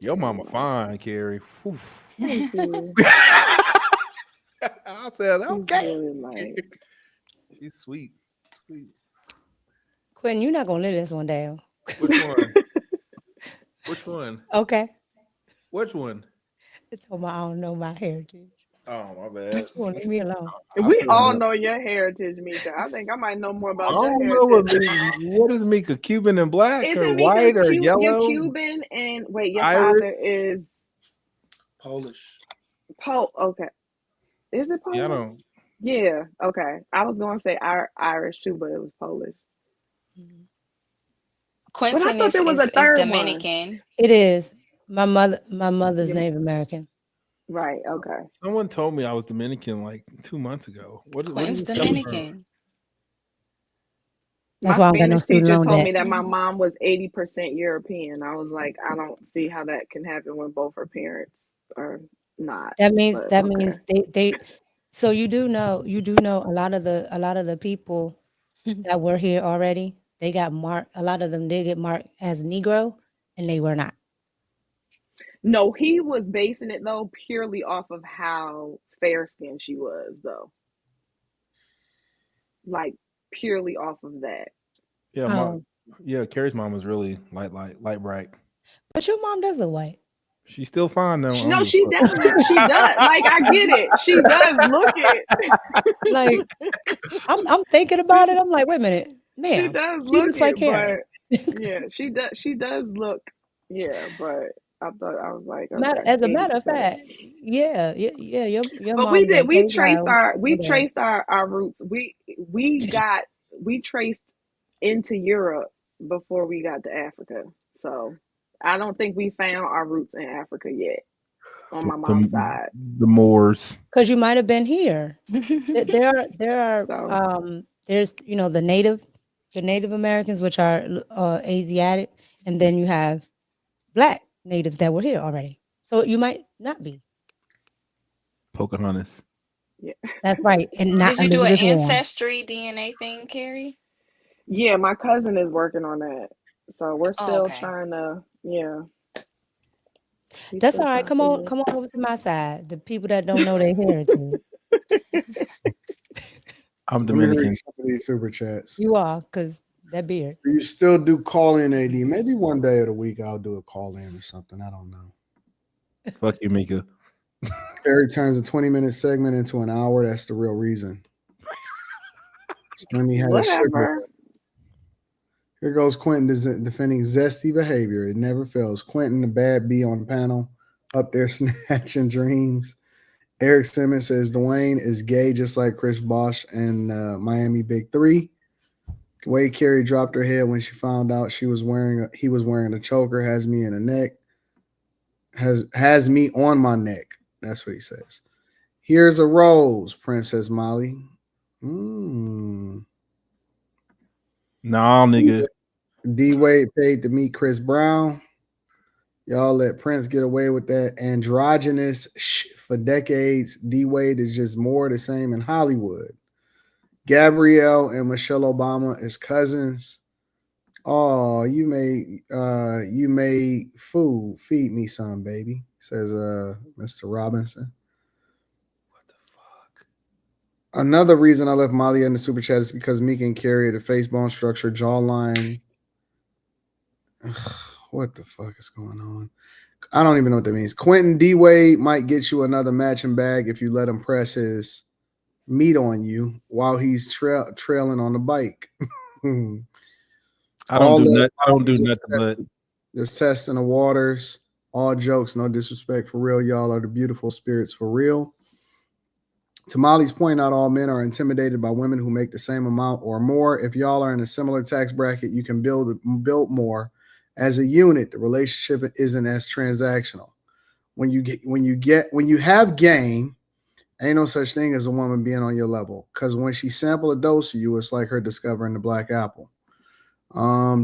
Your mama fine, Carrie. Thank you. I said, okay. She's really light. She's sweet. Sweet. Quentin, you're not gonna live this one down. Which one? Which one? Okay. Which one? It's I don't know my heritage. Oh, my bad. You won't leave me alone. We all know your heritage, Mika. I think I might know more I about your don't know heritage. what is Mika, Cuban and black or Isn't white Mika or You're yellow? Cuban and wait, your Irish? father is Polish. Okay. Is it Polish? Yeah, I don't. Yeah, okay. I was going to say Irish too, but it was Polish. But I Quentin thought there was a is third Dominican. It is. My mother's Native American. Right, okay. Someone told me I was Dominican like 2 months ago. What Quentin's is it coming from? Dominican. That's My why I don't got no Spanish student teacher loan told debt. me that my mom was 80% European. I was like, I don't see how that can happen when both her parents are not. That means But, means they so you do know a lot of the people that were here already, they got marked, a lot of them did get marked as Negro and they were not. No, he was basing it though purely off of how fair skinned she was though. Like purely off of that. Yeah, Carrie's mom was really light bright. But your mom does look white. She's still fine though. No, she definitely she does. Like I get it. She does look it. Like I'm thinking about it. I'm like, wait a minute, man. She does She look looks like it, Karen. but yeah, she does look, yeah, but I was like, okay, As a matter 80%. of fact, yeah, your But mom. we traced our roots. We traced into Europe before we got to Africa. So I don't think we found our roots in Africa yet. on my mom's side. The Moors. Because you might have been here. There are So. there's the Native Americans, which are Asiatic, and then you have Black natives that were here already. So you might not be. Pocahontas. Yeah. That's right. And not Did you do an Elizabeth Warren. ancestry DNA thing, Carrie? Yeah, my cousin is working on that. So we're still okay. trying to, yeah. That's all right. Come on over to my side. The people that don't know their heritage. I'm Let me read Dominican. some of these super chats. You are, because that beard. You still do call in, AD. Maybe one day of the week I'll do a call in or something. I don't know. Fuck you, Mika. Barry turns a 20-minute segment into an hour. That's the real reason. Slimmy had a sugar. Whatever. Here goes Quentin defending zesty behavior. It never fails. Quentin, the bad bee on the panel, up there snatching dreams. Eric Simmons says Dwayne is gay just like Chris Bosh and Miami Big Three. Wade Carey dropped her head when she found out he was wearing a choker. Has me in a neck. Has me on my neck. That's what he says. Here's a rose, Princess Molly. Nah, nigga. D Wade paid to meet Chris Brown. Y'all let Prince get away with that androgynous for decades. D Wade is just more the same in Hollywood. Gabrielle and Michelle Obama is cousins. Oh, you made food. Feed me some, baby, says Mr. Robinson. What the fuck? Another reason I left Molly in the super chat is because Meek and Carrie the face bone structure, jawline. What the fuck is going on? I don't even know what that means. Quentin D. Wade might get you another matching bag if you let him press his meat on you while he's trailing on the bike. I don't do nothing but just testing the waters. All jokes, no disrespect for real. Y'all are the beautiful spirits for real. To Molly's point, not all men are intimidated by women who make the same amount or more. If y'all are in a similar tax bracket, you can build more. As a unit, the relationship isn't as transactional. When you have game, ain't no such thing as a woman being on your level. Because when she sample a dose of you, it's like her discovering the black apple.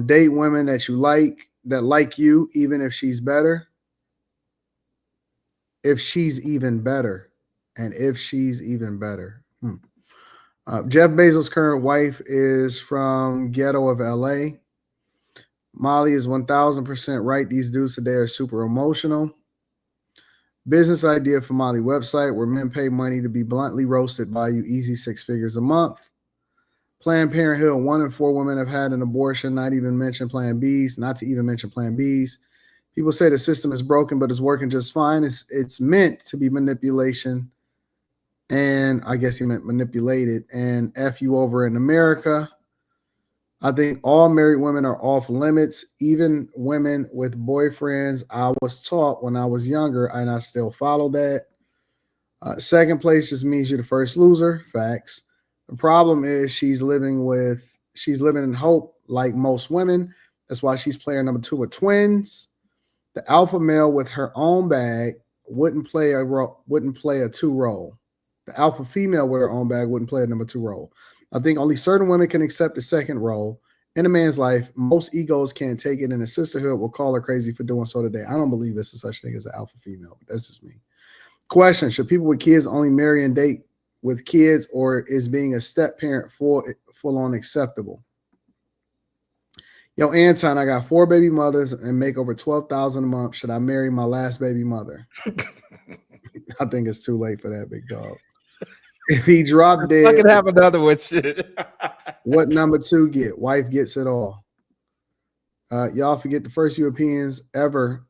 Date women that like you, even if she's better. If she's even better. And if she's even better. Jeff Bezos' current wife is from ghetto of LA. Molly is 1000% right. These dudes today are super emotional. Business idea for Molly website where men pay money to be bluntly roasted by you. Easy 6 figures a month. Planned Parenthood, 1 in 4 women have had an abortion. Not to even mention Plan Bs. People say the system is broken, but it's working just fine. It's meant to be manipulation. And I guess he meant manipulated and F you over in America. I think all married women are off limits, even women with boyfriends. I was taught when I was younger, and I still follow that. Second place just means you're the first loser. Facts. The problem is she's living in hope like most women. That's why she's player number 2 with twins. The alpha male with her own bag wouldn't play a 2 role. The alpha female with her own bag wouldn't play a number 2 role. I think only certain women can accept the second role in a man's life. Most egos can't take it, and the sisterhood will call her crazy for doing so today. I don't believe there's a such thing as an alpha female, but that's just me. Question: should people with kids only marry and date with kids, or is being a step parent full on acceptable? Yo, Anton, I got 4 baby mothers and make over $12,000 a month. Should I marry my last baby mother? I think it's too late for that, big dog. If he dropped dead, fucking have another one. Shit. What number 2 get? Wife gets it all. Y'all forget the first Europeans ever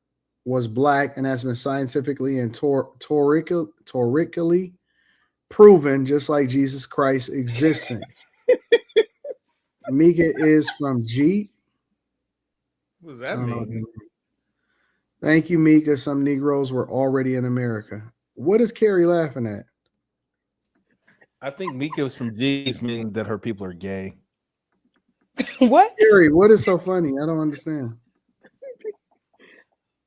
was black, and that's been scientifically and torically proven, just like Jesus Christ's existence. Mika is from G. What does that mean? Thank you, Mika. Some Negroes were already in America. What is Carrie laughing at? I think Mika was from G's, meaning that her people are gay. What? Carrie, what is so funny? I don't understand.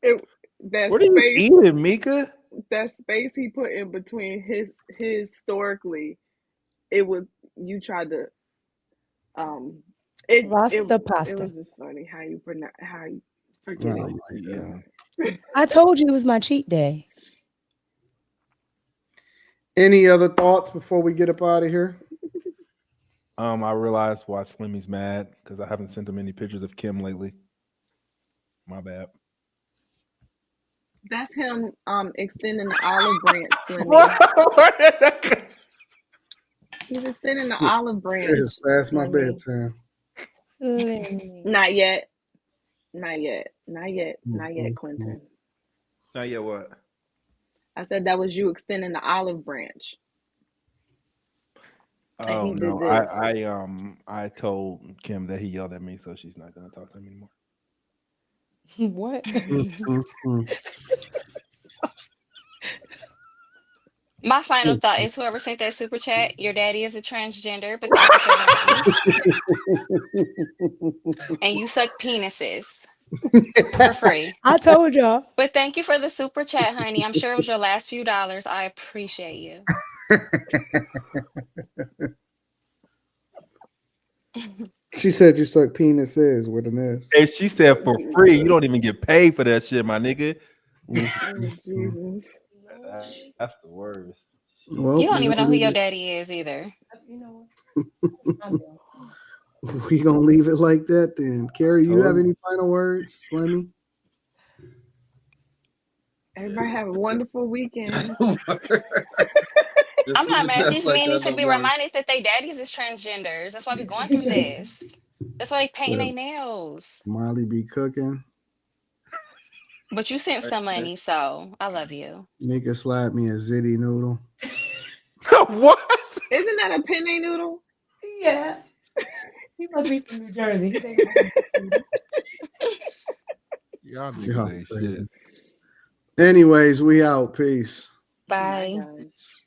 That What are you space, eating, Mika? that space he put in between his historically, it was you tried to Rasta it pasta. was just funny how you forget Oh it. my God. I told you it was my cheat day. Any other thoughts before we get up out of here? I realized why Slimmy's mad because I haven't sent him any pictures of Kim lately. My bad. That's him extending the olive branch, Slimmy. He's extending the olive branch. It's past my Slimmy. bedtime. Not yet. Not yet. Not yet. Not yet, Quentin. Not yet what? I said that was you extending the olive branch. Oh he did no, this. I told Kim that he yelled at me, so she's not gonna talk to him anymore. What? My final thought is whoever sent that super chat, your daddy is a transgender, but thank you for writing. And you suck penises for free. I told y'all. But thank you for the super chat, honey. I'm sure it was your last few dollars. I appreciate you. She said you suck penises with an S. Hey, she said for free. You don't even get paid for that shit, my nigga. Oh, Jesus. That's the worst. Well, You don't even know who your daddy is either. We gonna leave it like that then. Carrie, you have any final words, Slimmy? Everybody have a wonderful weekend. I'm not mad. These men need to be reminded that they daddies is transgenders. That's why we going through this. That's why they painting their nails. Molly be cooking. But you sent some money, so I love you. Nigga slap me a ziti noodle. What? Isn't that a penne noodle? Yeah. He must be from New Jersey. Y'all niggas ain't shit. Anyways, we out. Peace. Bye. Bye, guys.